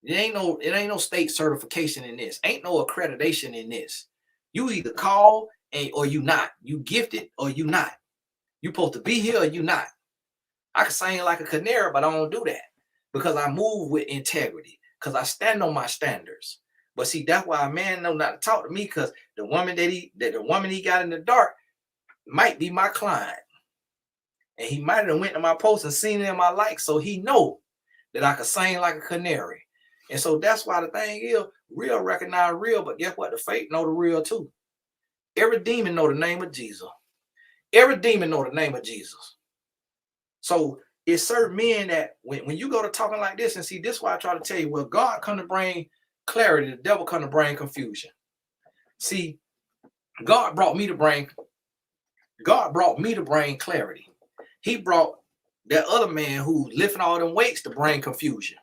It ain't no state certification in this. Ain't no accreditation in this. You either call or you not. You gifted or you not. You supposed to be here or you not. I can sing like a canary, but I don't do that because I move with integrity, because I stand on my standards. But see, that's why a man know not to talk to me, because the woman he got in the dark might be my client. And he might have went to my post and seen it in my likes, so he know that I could sing like a canary. And so that's why the thing is, real recognize real, but guess what? The fake know the real too. Every demon know the name of Jesus. Every demon know the name of Jesus. So it's certain men that when you go to talking like this, and see, this is why I try to tell you, well, God come to bring clarity, the devil come to bring confusion. See, God brought me to bring clarity. He brought that other man who lifting all them weights to bring confusion.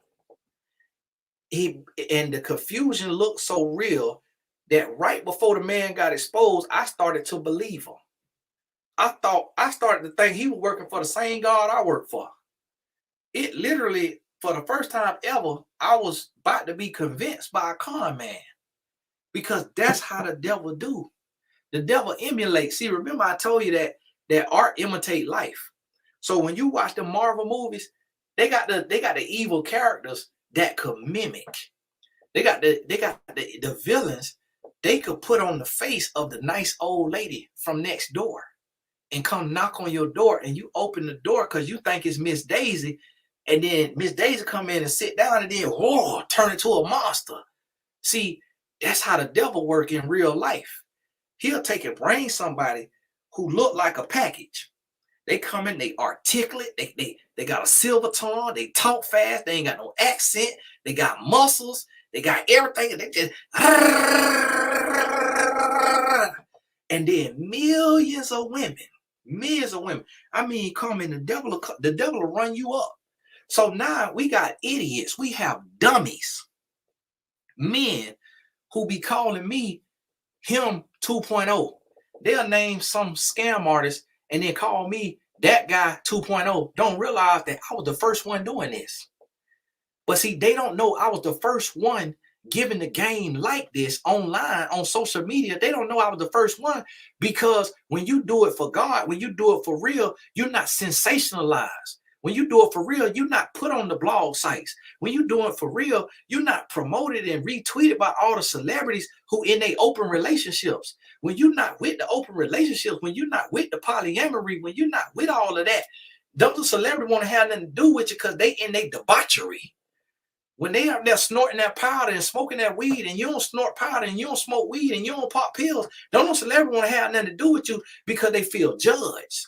And the confusion looked so real that right before the man got exposed, I started to believe him. I started to think he was working for the same God I work for. It literally, for the first time ever, I was about to be convinced by a con man, because that's how the devil do. The devil emulates. See, remember I told you that art imitate life. So when you watch the Marvel movies, they got the evil characters that could mimic. They got the villains. They could put on the face of the nice old lady from next door and come knock on your door, and you open the door because you think it's Miss Daisy, and then Miss Daisy come in and sit down, and then whoa, turn into a monster. See, that's how the devil work in real life. He'll take and bring somebody who look like a package. They come in, they articulate, they got a silver tongue, they talk fast, they ain't got no accent, they got muscles, they got everything, and they just and then millions of women. I mean, come in, the devil will run you up. So now we got idiots, we have dummies, men who be calling me him 2.0. They'll name some scam artist and then call me that guy 2.0. Don't realize that I was the first one doing this. But see, they don't know I was the first one giving the game like this online on social media. They don't know I was the first one, because when you do it for God, when you do it for real, you're not sensationalized. When you do it for real, you're not put on the blog sites. When you do it for real, you're not promoted and retweeted by all the celebrities who in their open relationships. When you're not with the open relationships, when you're not with the polyamory, when you're not with all of that, don't the celebrity want to have nothing to do with you because they in their debauchery. When they out there snorting that powder and smoking that weed, and you don't snort powder and you don't smoke weed and you don't pop pills, don't no celebrity want to have nothing to do with you because they feel judged.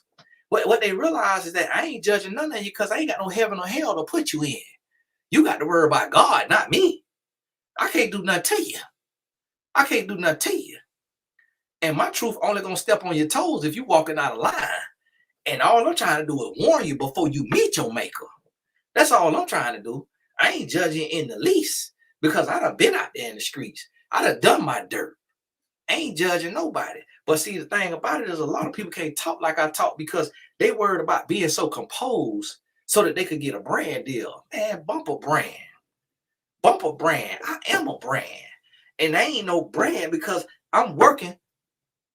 What they realize is that I ain't judging none of you because I ain't got no heaven or hell to put you in. You got to worry about God, not me. I can't do nothing to you. I can't do nothing to you. And my truth only gonna step on your toes if you walking out of line. And all I'm trying to do is warn you before you meet your maker. That's all I'm trying to do. I ain't judging in the least, because I done been out there in the streets. I done done my dirt. I ain't judging nobody. But see, the thing about it is a lot of people can't talk like I talk because they worried about being so composed so that they could get a brand deal. Man, bump a brand. Bump a brand. I am a brand. And I ain't no brand because I'm working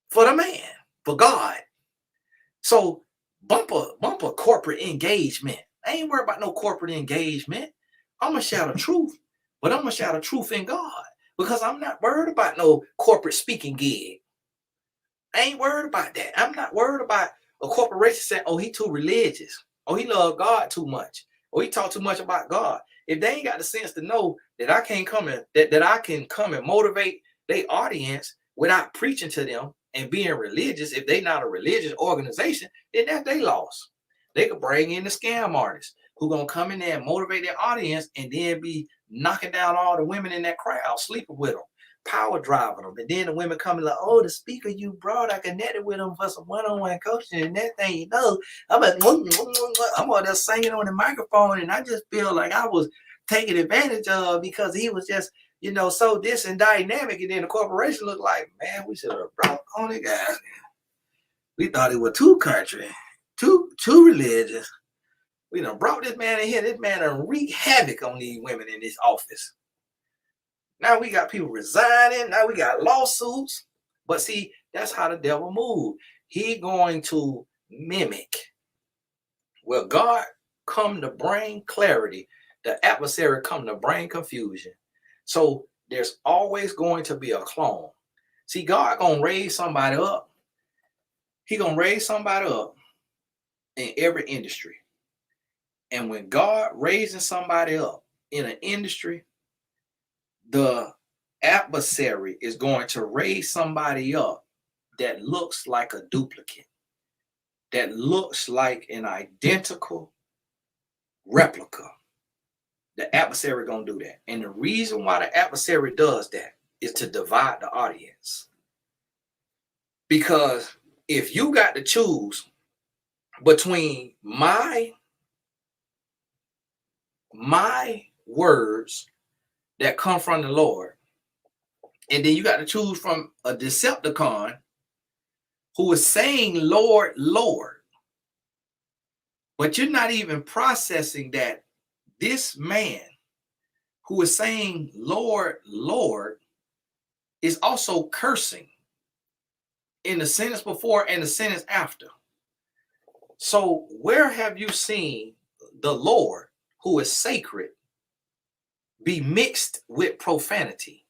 for the man, for God. So bump a corporate engagement. I ain't worried about no corporate engagement. I'm going to shout the truth, but I'm going to shout the truth in God, because I'm not worried about no corporate speaking gig. I ain't worried about that. I'm not worried about a corporation saying, oh, he too religious. Oh, he love God too much. Or he talk too much about God. If they ain't got the sense to know that I can't come and that I can come and motivate their audience without preaching to them and being religious, if they not a religious organization, then that's their loss. They could bring in the scam artists who gonna come in there and motivate their audience and then be knocking down all the women in that crowd, sleeping with them, power driving them. And then the women coming like, oh, the speaker you brought, I connected with them for some one-on-one coaching. And that thing, you know, I'm like, I'm on there singing on the microphone. And I just feel like I was taken advantage of because he was just, you know, so this and dynamic. And then the corporation looked like, man, we should have brought on the guys. We thought it was two country, two religions. We done brought this man in here. This man done wreaked havoc on these women in this office. Now we got people resigning. Now we got lawsuits. But see, that's how the devil moves. He going to mimic. Well, God come to bring clarity. The adversary come to bring confusion. So there's always going to be a clone. See, God gonna raise somebody up. He gonna raise somebody up in every industry. And when God raising somebody up in an industry, the adversary is going to raise somebody up that looks like a duplicate, that looks like an identical replica. The adversary gonna do that. And the reason why the adversary does that is to divide the audience. Because if you got to choose between my words that come from the Lord, and then you got to choose from a Decepticon who is saying, Lord, Lord, but you're not even processing that this man who is saying, Lord, Lord, is also cursing in the sentence before and the sentence after. So where have you seen the Lord, who is sacred, be mixed with profanity?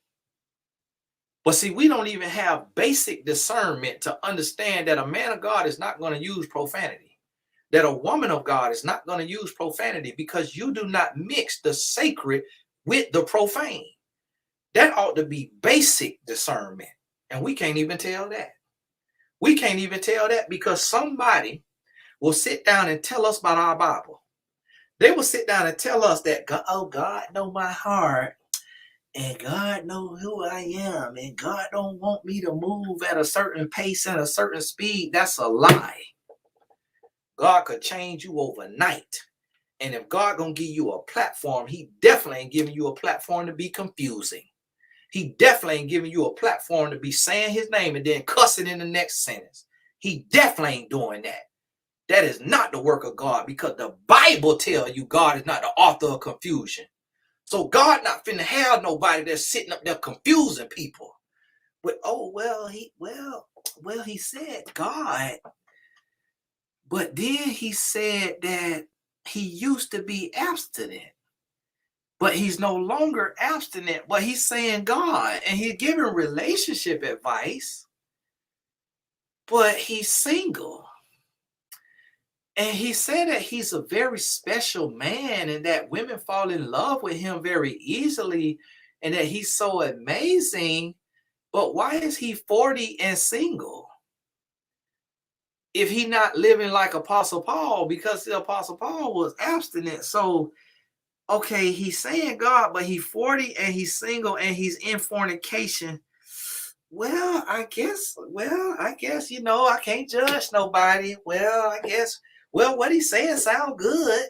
But see, we don't even have basic discernment to understand that a man of God is not going to use profanity, that a woman of God is not going to use profanity, because you do not mix the sacred with the profane. That ought to be basic discernment. And we can't even tell that. We can't even tell that because somebody will sit down and tell us about our Bible. They will sit down and tell us that, God know my heart, and God know who I am, and God don't want me to move at a certain pace and a certain speed. That's a lie. God could change you overnight. And if God gonna give you a platform, he definitely ain't giving you a platform to be confusing. He definitely ain't giving you a platform to be saying his name and then cussing in the next sentence. He definitely ain't doing that. That is not the work of God, because the Bible tells you God is not the author of confusion. So God not finna have nobody that's sitting up there confusing people. But he said God. But then he said that he used to be abstinent. But he's no longer abstinent, but he's saying God, and he's giving relationship advice, but he's single. And he said that he's a very special man and that women fall in love with him very easily and that he's so amazing. But why is he 40 and single? If he not living like Apostle Paul, because the Apostle Paul was abstinent. So okay, he's saying God, but he's 40 and he's single and he's in fornication. Well, I guess, you know, I can't judge nobody. Well, what he's saying sounds good.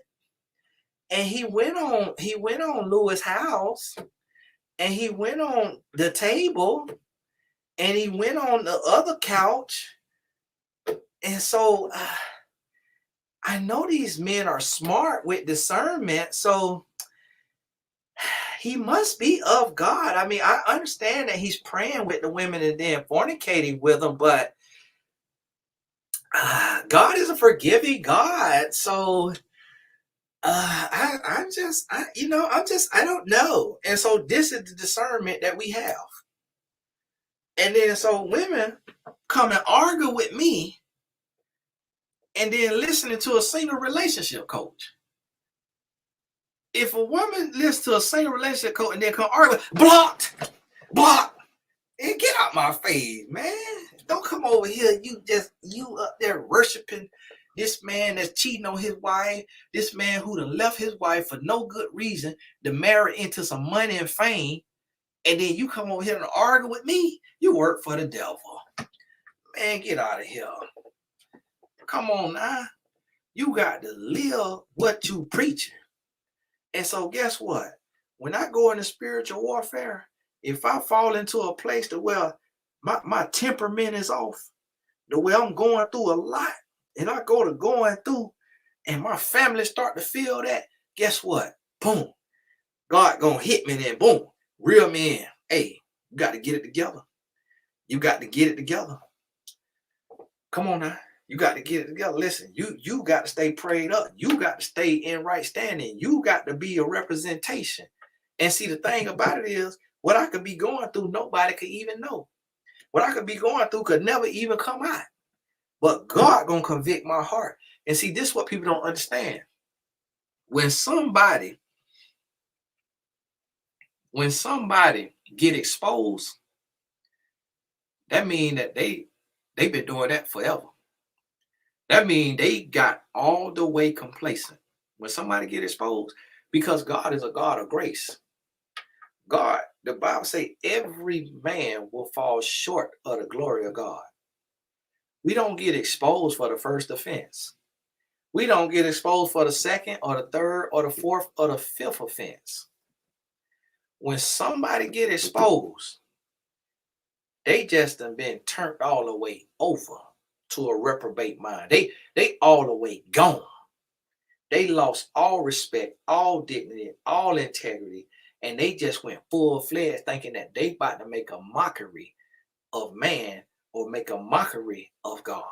And he went on Lewis' house, and he went on the table, and he went on the other couch. And so I know these men are smart with discernment. So he must be of God. I mean, I understand that he's praying with the women and then fornicating with them, but God is a forgiving God. So I don't know. And so this is the discernment that we have. And then so women come and argue with me and then listening to a single relationship coach. If a woman listens to a single relationship coach and then come argue, block, and get out my face, man. Don't come over here. You up there worshiping this man that's cheating on his wife, this man who done left his wife for no good reason to marry into some money and fame, And then you come over here and argue with me. You work for the devil. Man, get out of here. Come on now. You got to live what you preaching. And so guess what? When I go into spiritual warfare, if I fall into a place to where my temperament is off, the way I'm going through a lot, and I go to going through, and my family start to feel that, guess what? Boom. God gonna hit me then, boom. Reel me in. Hey, you got to get it together. You got to get it together. Come on now. You got to get it together. Listen, you got to stay prayed up. You got to stay in right standing. You got to be a representation. And see, the thing about it is, what I could be going through, nobody could even know. What I could be going through could never even come out. But God gonna convict my heart. And see, this is what people don't understand. When somebody get exposed, that means that they've been doing that forever. That means they got all the way complacent when somebody get exposed, because God is a God of grace. God, the Bible say every man will fall short of the glory of God. We don't get exposed for the first offense. We don't get exposed for the second or the third or the fourth or the fifth offense. When somebody get exposed, they just done been turned all the way over to a reprobate mind. They all the way gone. They lost all respect, all dignity, all integrity, and they just went full-fledged thinking that they about to make a mockery of man or make a mockery of God.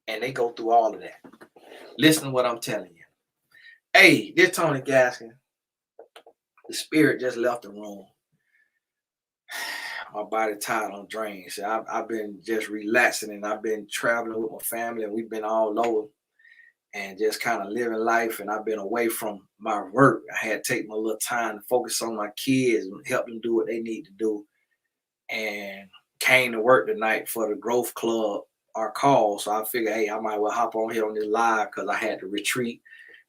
And they go through all of that. Listen to what I'm telling you. Hey, this Tony Gaskin, the spirit just left the room. My body tired on drains. So I've been just relaxing, and I've been traveling with my family, and we've been all over and just kind of living life. And I've been away from my work. I had to take my little time to focus on my kids and help them do what they need to do. And came to work tonight for the Growth Club, our call. So I figured, hey, I might well hop on here on this live because I had to retreat.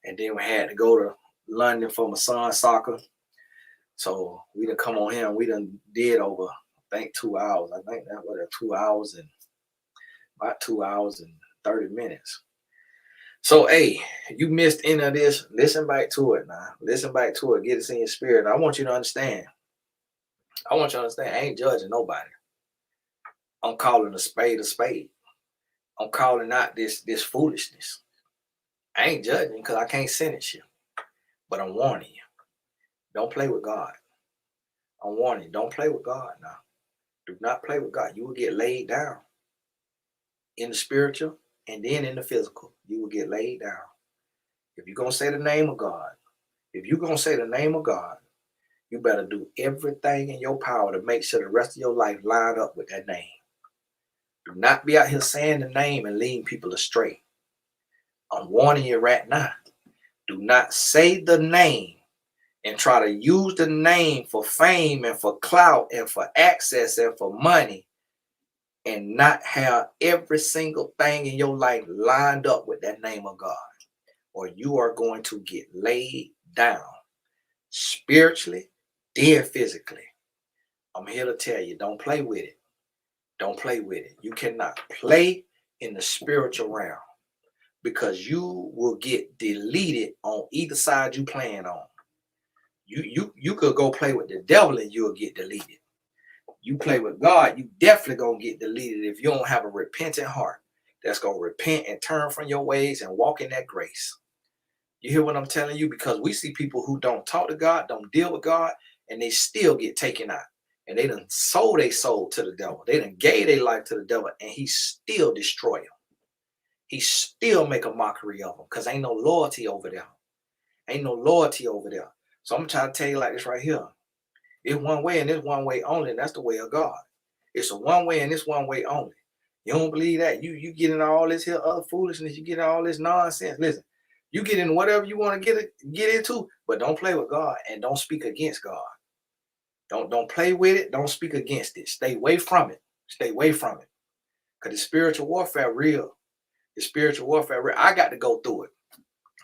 And then we had to go to London for my son's soccer. So we done come on here and we done did over, I think, 2 hours. I think that was 2 hours and about 2 hours and 30 minutes. So, hey, you missed any of this, listen back to it now. Listen back to it. Get it in your spirit. I want you to understand. I ain't judging nobody. I'm calling a spade a spade. I'm calling out this foolishness. I ain't judging because I can't sentence you. But I'm warning you. Don't play with God. I'm warning you. Don't play with God now. Do not play with God. You will get laid down in the spiritual and then in the physical. You will get laid down. If you're going to say the name of God, you better do everything in your power to make sure the rest of your life line up with that name. Do not be out here saying the name and leading people astray. I'm warning you right now. Do not say the name and try to use the name for fame and for clout and for access and for money and not have every single thing in your life lined up with that name of God, or you are going to get laid down spiritually, then physically. I'm here to tell you, don't play with it. Don't play with it. You cannot play in the spiritual realm because you will get deleted on either side you playing on. You could go play with the devil and you'll get deleted. You play with God, you definitely gonna get deleted if you don't have a repentant heart that's gonna repent and turn from your ways and walk in that grace. You hear what I'm telling you? Because we see people who don't talk to God, don't deal with God, and they still get taken out. And they done sold their soul to the devil. They done gave their life to the devil, and he still destroy them. He still make a mockery of them because ain't no loyalty over there. Ain't no loyalty over there. So I'm trying to tell you like this right here. It's one way and it's one way only, and that's the way of God. It's a one way and it's one way only. You don't believe that? You get in all this here other foolishness, you get in all this nonsense. Listen, you get in whatever you want to get into, but don't play with God and don't speak against God. Don't play with it. Don't speak against it. Stay away from it. Stay away from it. Because the spiritual warfare real. The spiritual warfare real. I got to go through it.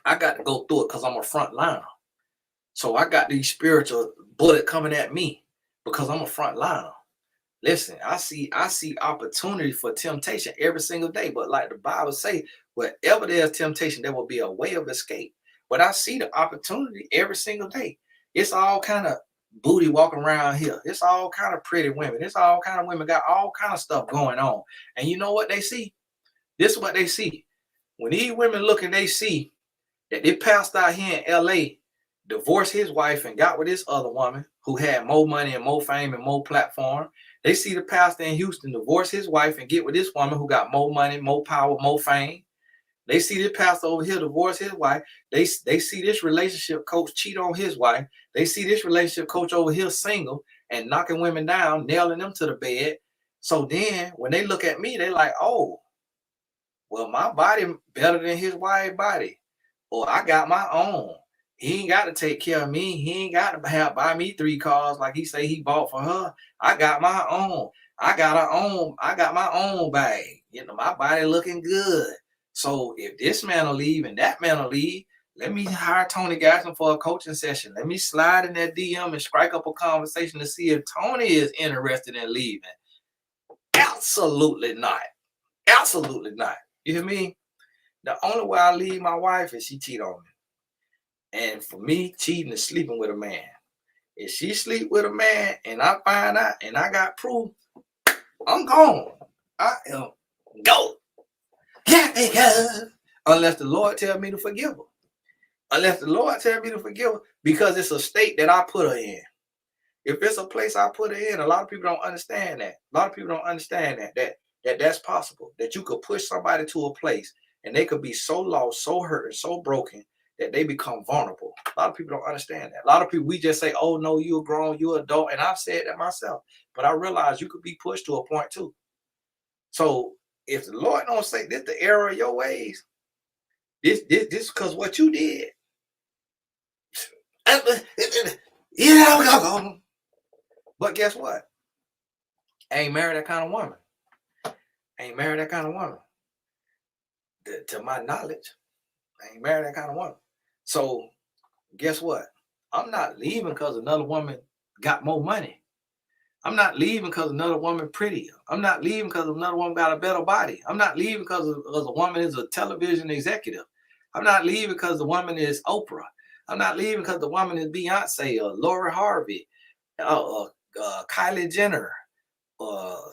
I got to go through it because I'm a front liner. So I got these spiritual bullet coming at me. because I'm a front liner. Listen, I see opportunity for temptation every single day. But like the Bible say, wherever there's temptation, there will be a way of escape. But I see the opportunity every single day. It's all kind of booty walking around here. It's all kind of pretty women. It's all kind of women got all kind of stuff going on. And you know what they see? This is what they see. When these women look and they see that this pastor out here in LA divorced his wife and got with this other woman who had more money and more fame and more platform. They see the pastor in Houston divorce his wife and get with this woman who got more money, more power, more fame. They see this pastor over here divorce his wife. They see this relationship coach cheat on his wife. They see this relationship coach over here single and knocking women down, nailing them to the bed. So then when they look at me, they're like, oh, well, my body better than his wife's body. Or I got my own. He ain't got to take care of me. He ain't got to buy me 3 cars like he say he bought for her. I got my own. I got my own bag. You know, my body looking good. So if this man will leave and that man will leave, let me hire Tony Gaston for a coaching session. Let me slide in that DM and strike up a conversation to see if Tony is interested in leaving. Absolutely not. Absolutely not. You hear me? The only way I leave my wife is she cheat on me. And for me, cheating is sleeping with a man. If she sleep with a man and I find out and I got proof, I'm gone. I am go. Yeah, because unless the Lord tell me to forgive her. Unless the Lord tell me to forgive her, because it's a state that I put her in. If it's a place I put her in, a lot of people don't understand that. A lot of people don't understand that's possible. That you could push somebody to a place and they could be so lost, so hurt, and so broken that they become vulnerable. A lot of people don't understand that. A lot of people, we just say, oh, no, you're grown, you're adult. And I've said that myself. But I realize you could be pushed to a point too. So if the Lord don't say this the error of your ways, this because what you did. Yeah, but guess what? I ain't married that kind of woman. To my knowledge, I ain't married that kind of woman. So guess what? I'm not leaving because another woman got more money. I'm not leaving because another woman prettier. I'm not leaving because another woman got a better body. I'm not leaving because a woman is a television executive. I'm not leaving because the woman is Oprah. I'm not leaving because the woman is Beyonce or Lori Harvey, Kylie Jenner,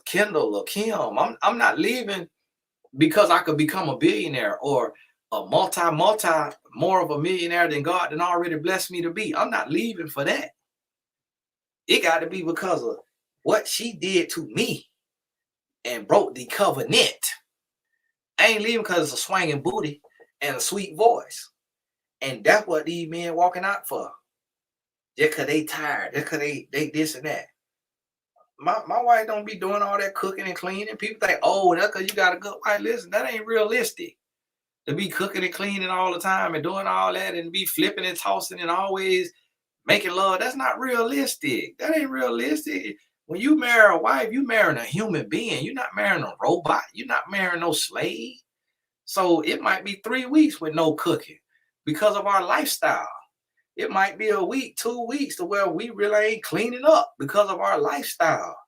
Kendall or Kim. I'm not leaving because I could become a billionaire or a multi more of a millionaire than God done already blessed me to be. I'm not leaving for that. It got to be because of what she did to me and broke the covenant. I ain't leaving because it's a swinging booty and a sweet voice. And that's what these men walking out for. Just because they tired. Just because they this and that. My wife don't be doing all that cooking and cleaning. People think, oh, that's because you got a good wife. Listen, that ain't realistic. To be cooking and cleaning all the time and doing all that and be flipping and tossing and always making love. That's not realistic. That ain't realistic. When you marry a wife, you marrying a human being. You're not marrying a robot. You're not marrying no slave. So it might be 3 weeks with no cooking because of our lifestyle. It might be a week, 2 weeks to where we really ain't cleaning up because of our lifestyle.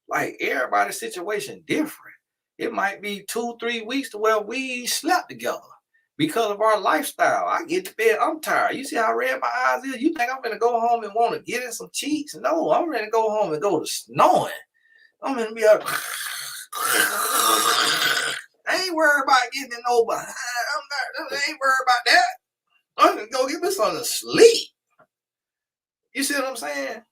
Like everybody's situation different. It might be 2, 3 weeks to where we slept together because of our lifestyle. I get to bed, I'm tired. You see how red my eyes is? You think I'm gonna go home and want to get in some cheeks? No, I'm ready to go home and go to snoring. I'm gonna be up. I ain't worried about getting in nobody. I ain't worried about that. I'm gonna go get me something to sleep. You see what I'm saying?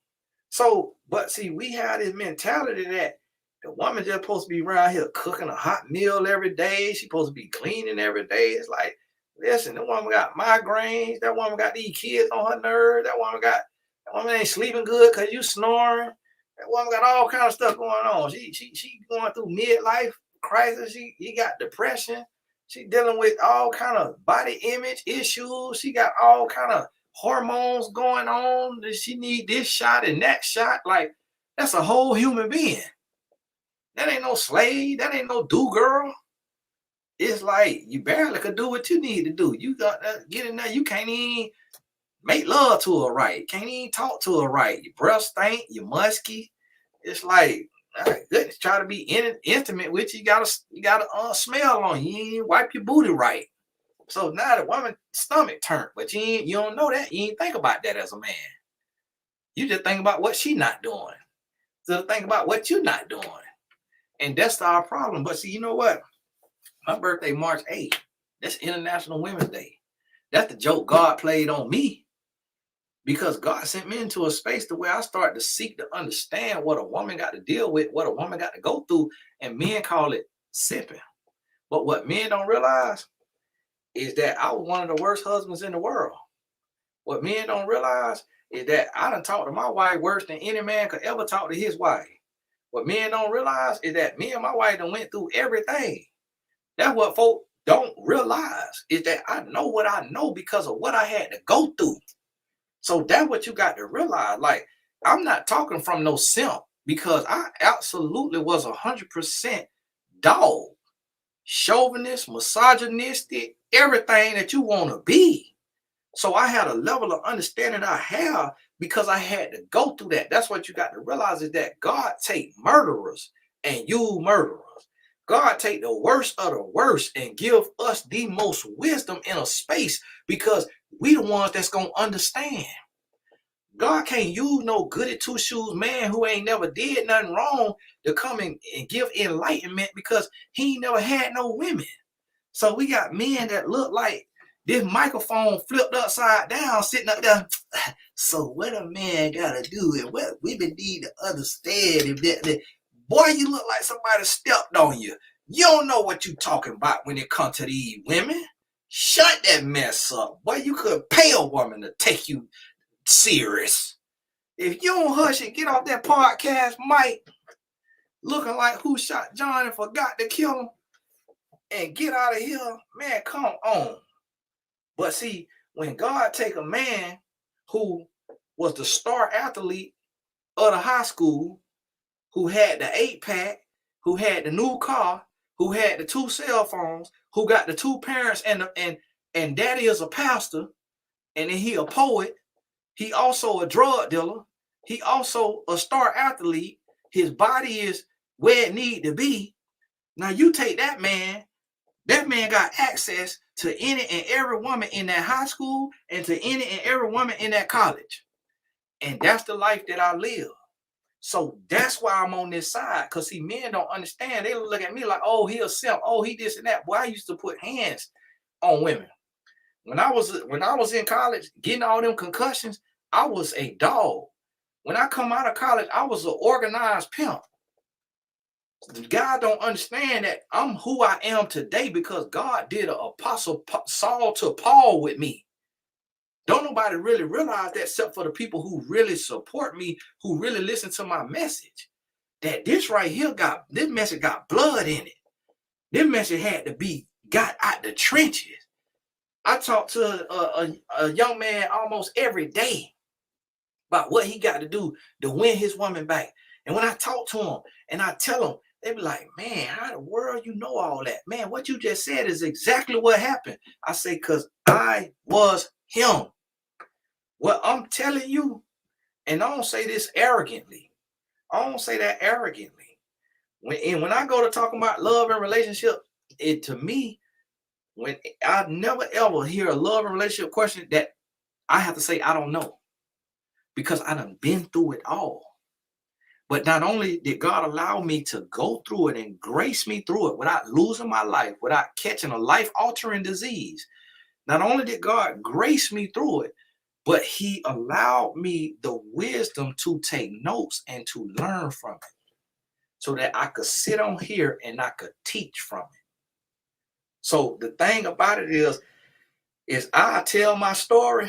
So, but see, we have this mentality that the woman just supposed to be around here cooking a hot meal every day. She supposed to be cleaning every day. It's like, listen, that woman got migraines. That woman got these kids on her nerves. That woman ain't sleeping good because you snoring. That woman got all kind of stuff going on. She going through midlife crisis. She got depression. She dealing with all kind of body image issues. She got all kind of hormones going on. She need this shot and that shot. Like, that's a whole human being. That ain't no slave. That ain't no do girl. It's like you barely could do what you need to do. You got to get in there. You can't even make love to her right. Can't even talk to her right. Your breath stink, you musky. It's like, goodness, try to be intimate with you. You gotta smell on you. You ain't wipe your booty right. So now the woman's stomach turned, but you don't know that. You ain't think about that as a man. You just think about what she not doing. So think about what you're not doing. And that's our problem. But see, you know what? My birthday, March 8th. That's International Women's Day. That's the joke God played on me. Because God sent me into a space to where I started to seek to understand what a woman got to deal with, what a woman got to go through, and men call it sipping. But what men don't realize is that I was one of the worst husbands in the world. What men don't realize is that I done talked to my wife worse than any man could ever talk to his wife. What men don't realize is that me and my wife done went through everything. That's what folk don't realize, is that I know what I know because of what I had to go through. So that's what you got to realize. Like, I'm not talking from no simp, because I absolutely was 100% dog, chauvinist, misogynistic, everything that you want to be. So I had a level of understanding I have because I had to go through that. That's what you got to realize, is that God take murderers and you murderers. God take the worst of the worst and give us the most wisdom in a space, because we the ones that's going to understand. God can't use no goody two shoes man who ain't never did nothing wrong to come and give enlightenment, because he ain't never had no women. So we got men that look like this microphone flipped upside down, sitting up there. So what a man gotta do, and what women need to understand, if that boy, you look like somebody stepped on you. You don't know what you talking about when it comes to these women. Shut that mess up. Boy, you could pay a woman to take you serious. If you don't hush and get off that podcast mic looking like Who Shot John and Forgot to Kill Him and get out of here, man, come on. But see, when God take a man who was the star athlete of the high school, who had the 8-pack, who had the new car, who had the 2 cell phones, who got the 2 parents, and daddy is a pastor, and then he a poet, he also a drug dealer, he also a star athlete, his body is where it need to be. Now you take that man got access to any and every woman in that high school and to any and every woman in that college. And that's the life that I live. So that's why I'm on this side. Because see, men don't understand. They look at me like, oh, he a simp. Oh, he this and that. Boy, I used to put hands on women. When I was in college, getting all them concussions, I was a dog. When I come out of college, I was an organized pimp. The guy don't understand that I'm who I am today because God did an apostle Saul to Paul with me. Don't nobody really realize that except for the people who really support me, who really listen to my message. That this right here this message got blood in it. This message had to be got out the trenches. I talk to a young man almost every day about what he got to do to win his woman back. And when I talk to him and I tell him, they be like, man, how the world you know all that? Man, what you just said is exactly what happened. I say, because I was him. Well, I'm telling you, and I don't say this arrogantly. I don't say that arrogantly. When I go to talking about love and relationship, it to me, when I never ever hear a love and relationship question that I have to say I don't know, because I done been through it all. But not only did God allow me to go through it and grace me through it without losing my life, without catching a life-altering disease, not only did God grace me through it, but he allowed me the wisdom to take notes and to learn from it so that I could sit on here and I could teach from it. So the thing about it is I tell my story,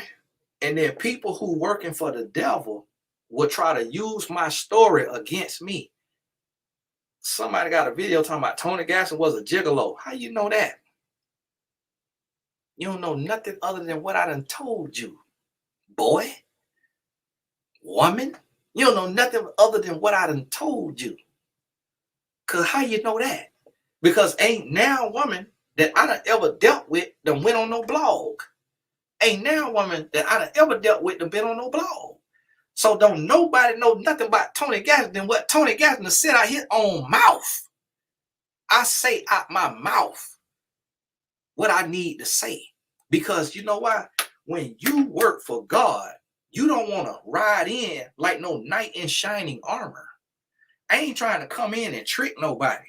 and then people who working for the devil will try to use my story against me. Somebody got a video talking about Tony Gasson was a gigolo. How you know that? You don't know nothing other than what I done told you, boy, woman. You don't know nothing other than what I done told you. Because how you know that? Because ain't now a woman that I done ever dealt with done went on no blog. Ain't now a woman that I done ever dealt with that been on no blog. So don't nobody know nothing about Tony Gatlin than what Tony Gatlin said out his own mouth. I say out my mouth what I need to say. Because you know why? When you work for God, you don't want to ride in like no knight in shining armor. I ain't trying to come in and trick nobody.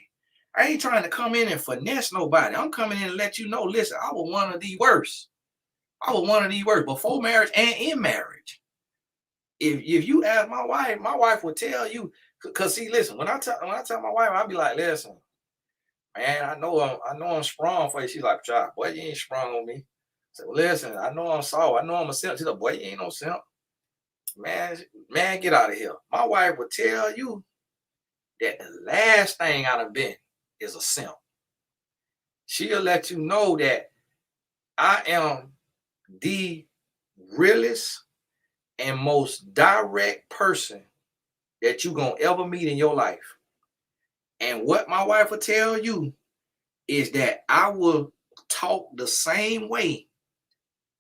I ain't trying to come in and finesse nobody. I'm coming in and let you know, listen, I was one of the worst. I was one of the worst before marriage and in marriage. If you ask my wife will tell you, because see, listen, when I tell my wife, I'll be like, listen, man, I know I'm sprung for you. She's like, child, boy, you ain't sprung on me. I said, well, listen, I know I'm soft. I know I'm a simp. She's like, boy, you ain't no simp. Man, get out of here. My wife will tell you that the last thing I'd have been is a simp. She'll let you know that I am the realest and most direct person that you're going to ever meet in your life. And what my wife will tell you is that I will talk the same way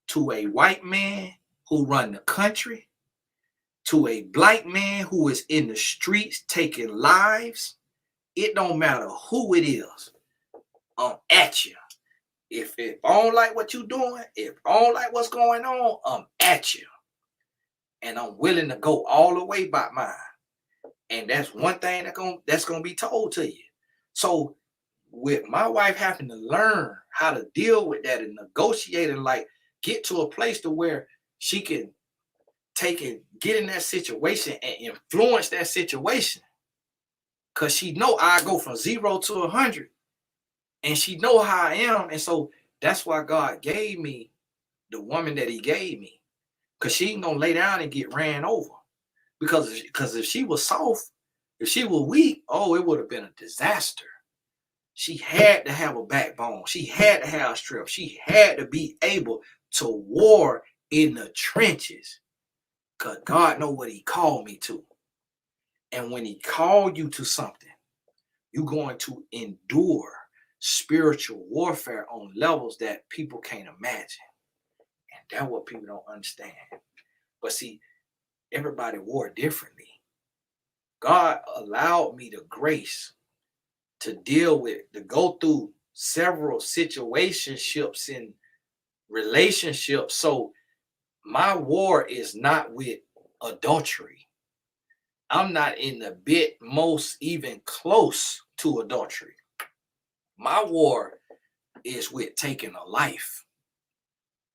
to a white man who run the country, to a black man who is in the streets taking lives. It don't matter who it is. I'm at you. If I don't like what you're doing, if I don't like what's going on, I'm at you. And I'm willing to go all the way by mine. And that's one thing that's gonna be told to you. So with my wife having to learn how to deal with that and negotiate and like get to a place to where she can take and get in that situation and influence that situation. Cause she know I go from 0 to 100 and she know how I am. And so that's why God gave me the woman that he gave me. Cause she ain't gonna lay down and get ran over. Because if she was soft, if she was weak, oh, it would have been a disaster. She had to have a backbone. She had to have strength. She had to be able to war in the trenches. Because God know what he called me to. And when he called you to something, you're going to endure spiritual warfare on levels that people can't imagine. And that's what people don't understand. But see, everybody war differently. God allowed me the grace to go through several situationships in relationships. So my war is not with adultery. I'm not in the bit most even close to adultery. My war is with taking a life.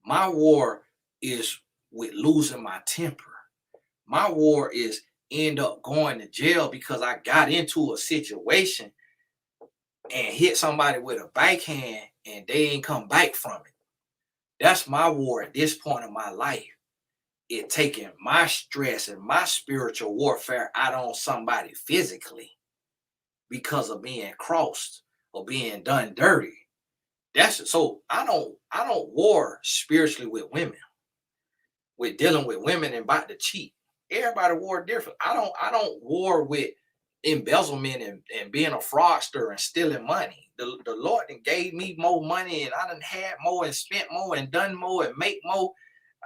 My war is with losing my temper. My war is end up going to jail because I got into a situation and hit somebody with a backhand and they ain't come back from it. That's my war at this point in my life. It taking my stress and my spiritual warfare out on somebody physically because of being crossed or being done dirty. That's so I don't war spiritually with women, with dealing with women and about to cheat. Everybody war different. I don't war with embezzlement and being a fraudster and stealing money. The Lord done gave me more money and I done had more and spent more and done more and make more.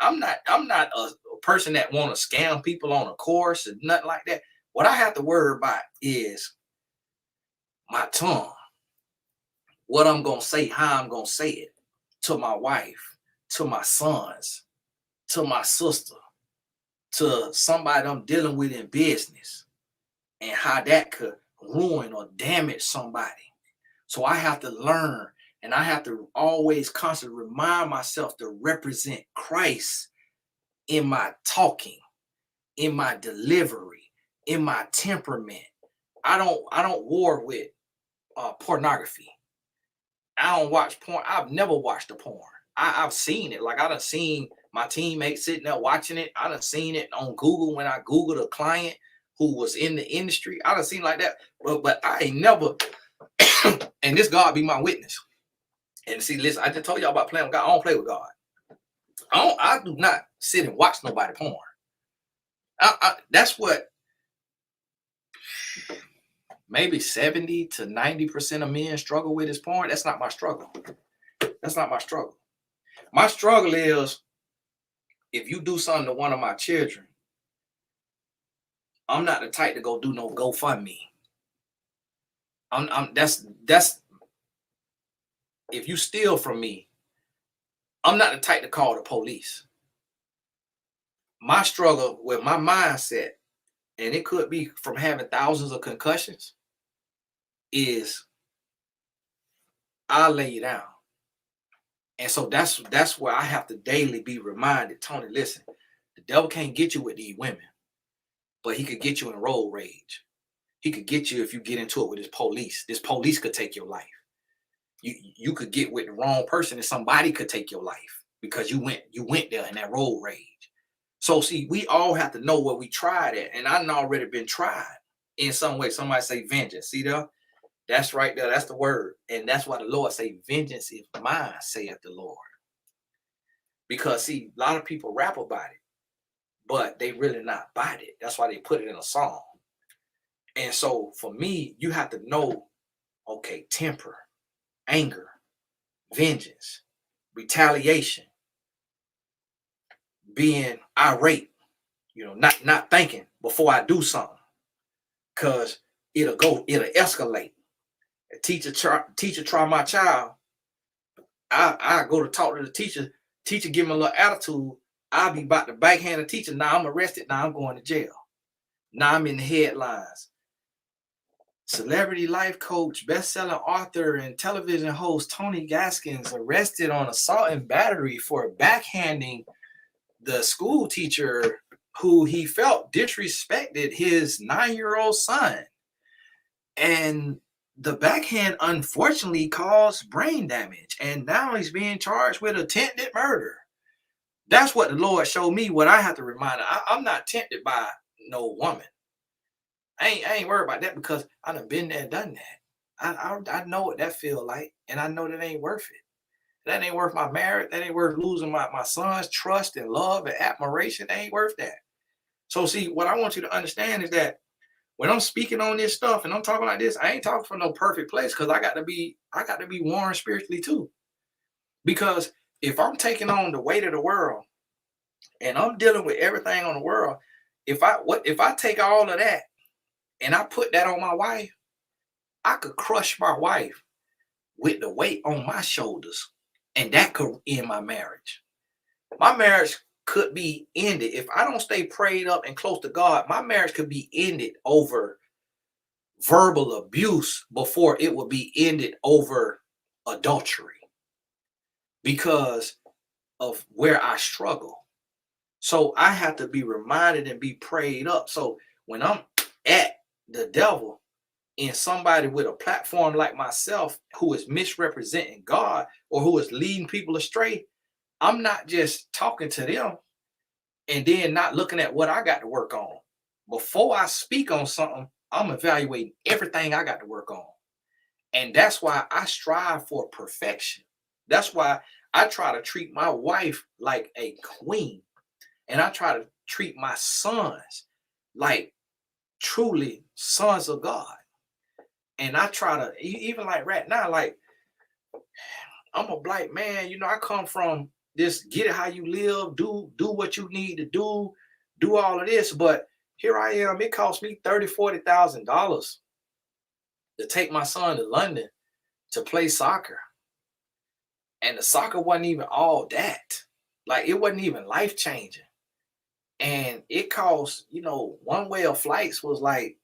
I'm not a person that want to scam people on a course and nothing like that. What I have to worry about is my tongue. What I'm gonna say, how I'm gonna say it to my wife, to my sons, to my sister, to somebody I'm dealing with in business, and how that could ruin or damage somebody. So I have to learn and I have to always constantly remind myself to represent Christ in my talking, in my delivery, in my temperament. I don't war with pornography. I don't watch porn. I've never watched a porn. I've seen it. Like I done seen my teammates sitting there watching it. I done seen it on Google when I Googled a client who was in the industry. I done seen like that. But I ain't never, and this God be my witness. And see, listen, I just told y'all about playing with God. I don't play with God. I do not sit and watch nobody porn. That's what maybe 70 to 90% of men struggle with is porn. That's not my struggle. That's not my struggle. My struggle is If you do something to one of my children, I'm not the type to go do no GoFundMe. That's if you steal from me, I'm not the type to call the police. My struggle with my mindset, and it could be from having thousands of concussions, is I lay you down. And so that's where I have to daily be reminded, Tony, listen, the devil can't get you with these women, but he could get you in road rage. He could get you if you get into it with his police. This police could take your life. You could get with the wrong person and somebody could take your life because you went there in that road rage. So see, we all have to know where we tried at. And I've already been tried in some way. Somebody say vengeance. See there? That's right there. That's the word. And that's why the Lord say, vengeance is mine, saith the Lord. Because see, a lot of people rap about it, but they really not about it. That's why they put it in a song. And so for me, you have to know, okay, temper, anger, vengeance, retaliation, being irate, not thinking before I do something. Cause it'll escalate. A teacher try my child. I go to talk to the teacher. Teacher give me a little attitude. I'll be about to backhand the teacher. Now I'm arrested. Now I'm going to jail. Now I'm in the headlines. Celebrity life coach, best-selling author, and television host Tony Gaskins arrested on assault and battery for backhanding the school teacher who he felt disrespected his 9-year-old son. And the backhand unfortunately caused brain damage. And now he's being charged with attempted murder. That's what the Lord showed me, what I have to remind her. I'm not tempted by no woman. I ain't worried about that because I done been there and done that. I know what that feel like, and I know that ain't worth it. That ain't worth my marriage. That ain't worth losing my son's trust and love and admiration. That ain't worth that. So see, what I want you to understand is that when I'm speaking on this stuff and I'm talking like this, I ain't talking from no perfect place because I got to be warned spiritually too. Because if I'm taking on the weight of the world and I'm dealing with everything on the world, if I take all of that and I put that on my wife, I could crush my wife with the weight on my shoulders, and that could end my marriage. My marriage could be ended if I don't stay prayed up and close to God. My marriage could be ended over verbal abuse before it would be ended over adultery because of where I struggle. So I have to be reminded and be prayed up. So when I'm at the devil and somebody with a platform like myself who is misrepresenting God or who is leading people astray, I'm not just talking to them and then not looking at what I got to work on. Before I speak on something, I'm evaluating everything I got to work on. And that's why I strive for perfection. That's why I try to treat my wife like a queen. And I try to treat my sons like truly sons of God. And I try to, even like right now, like I'm a black man, I come from this, get it how you live, do what you need to do all of this. But here I am, it cost me $30,000-$40,000 to take my son to London to play soccer. And the soccer wasn't even all that. Like it wasn't even life changing. And it cost, one way of flights was like,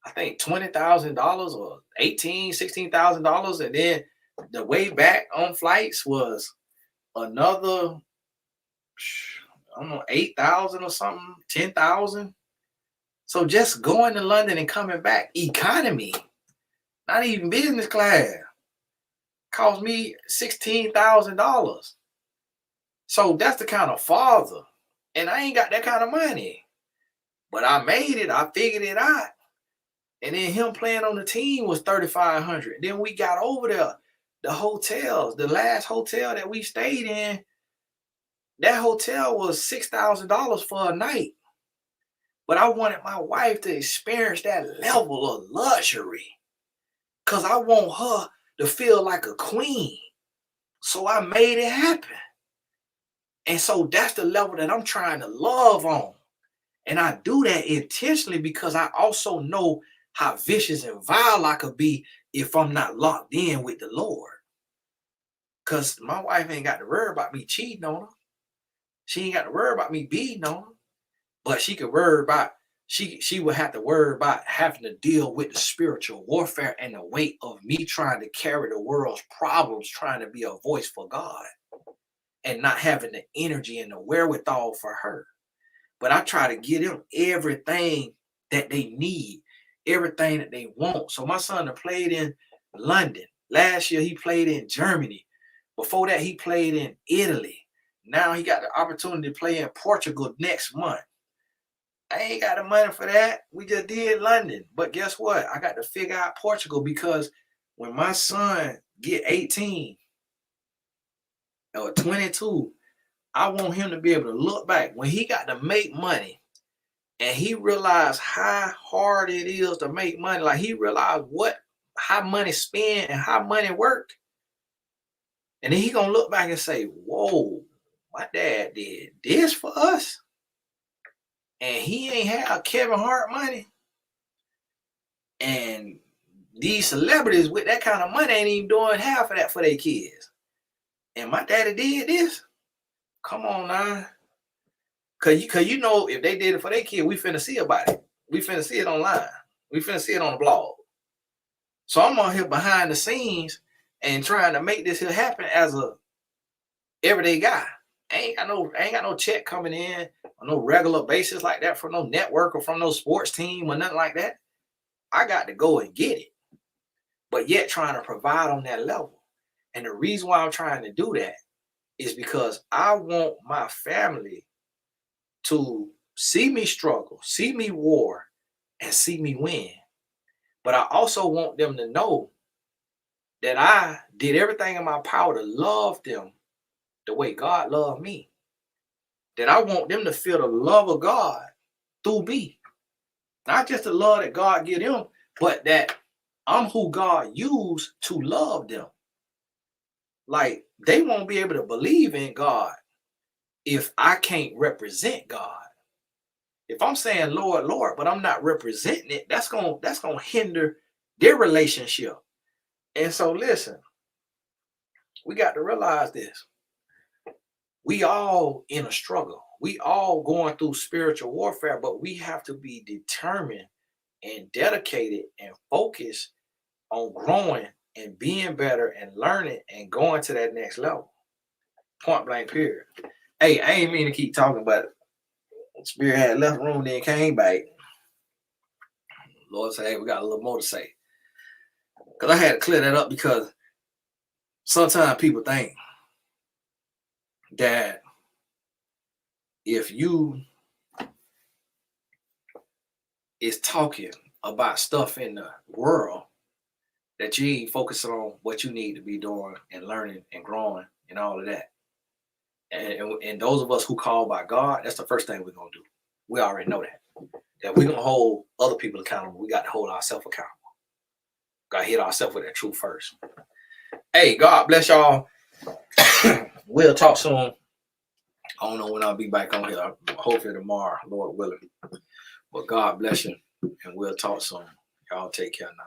I think $20,000 or $16,000. And then the way back on flights was another, I don't know, 8,000 or something, 10,000. So just going to London and coming back, economy, not even business class, cost me $16,000. So that's the kind of father. And I ain't got that kind of money. But I made it. I figured it out. And then him playing on the team was $3,500. Then we got over there. The hotels, the last hotel that we stayed in, that hotel was $6,000 for a night. But I wanted my wife to experience that level of luxury because I want her to feel like a queen. So I made it happen. And so that's the level that I'm trying to love on. And I do that intentionally because I also know how vicious and vile I could be if I'm not locked in with the Lord. Because my wife ain't got to worry about me cheating on her. She ain't got to worry about me beating on her. But she could worry about, she would have to worry about having to deal with the spiritual warfare and the weight of me trying to carry the world's problems, trying to be a voice for God and not having the energy and the wherewithal for her. But I try to give them everything that they need, everything that they want. So my son played in London. Last year he played in Germany. Before that he played in Italy. Now he got the opportunity to play in Portugal next month. I ain't got the money for that. We just did London. But guess what? I got to figure out Portugal because when my son get 18 or 22, I want him to be able to look back when he got to make money and he realized how hard it is to make money. Like he realized how money spend and how money work. And then he gonna look back and say, whoa, my dad did this for us. And he ain't have Kevin Hart money. And these celebrities with that kind of money ain't even doing half of that for their kids. And my daddy did this. Come on now. Cause you know if they did it for their kid, we finna see about it. We finna see it online. We finna see it on the blog. So I'm on here behind the scenes and trying to make this here happen as a everyday guy. I ain't got no check coming in on no regular basis like that from no network or from no sports team or nothing like that. I got to go and get it. But yet trying to provide on that level. And the reason why I'm trying to do that is because I want my family to see me struggle, see me war, and see me win. But I also want them to know that I did everything in my power to love them the way God loved me. That I want them to feel the love of God through me. Not just the love that God give them, but that I'm who God used to love them. Like they won't be able to believe in God if I can't represent God. If I'm saying Lord, Lord, but I'm not representing it, that's gonna hinder their relationship. And so listen, we got to realize this. We all in a struggle. We all going through spiritual warfare, but we have to be determined and dedicated and focused on growing and being better and learning and going to that next level. Point blank period. Hey, I ain't mean to keep talking, but Spirit had left the room, then came back. Lord said, hey, we got a little more to say. Because I had to clear that up because sometimes people think that if you is talking about stuff in the world, that you ain't focusing on what you need to be doing and learning and growing and all of that. And those of us who call by God, that's the first thing we're going to do. We already know that. That we're going to hold other people accountable. We got to hold ourselves accountable. Got to hit ourselves with that truth first. Hey, God bless y'all. We'll talk soon. I don't know when I'll be back on here. Hopefully tomorrow, Lord willing. But God bless you, and we'll talk soon. Y'all take care now.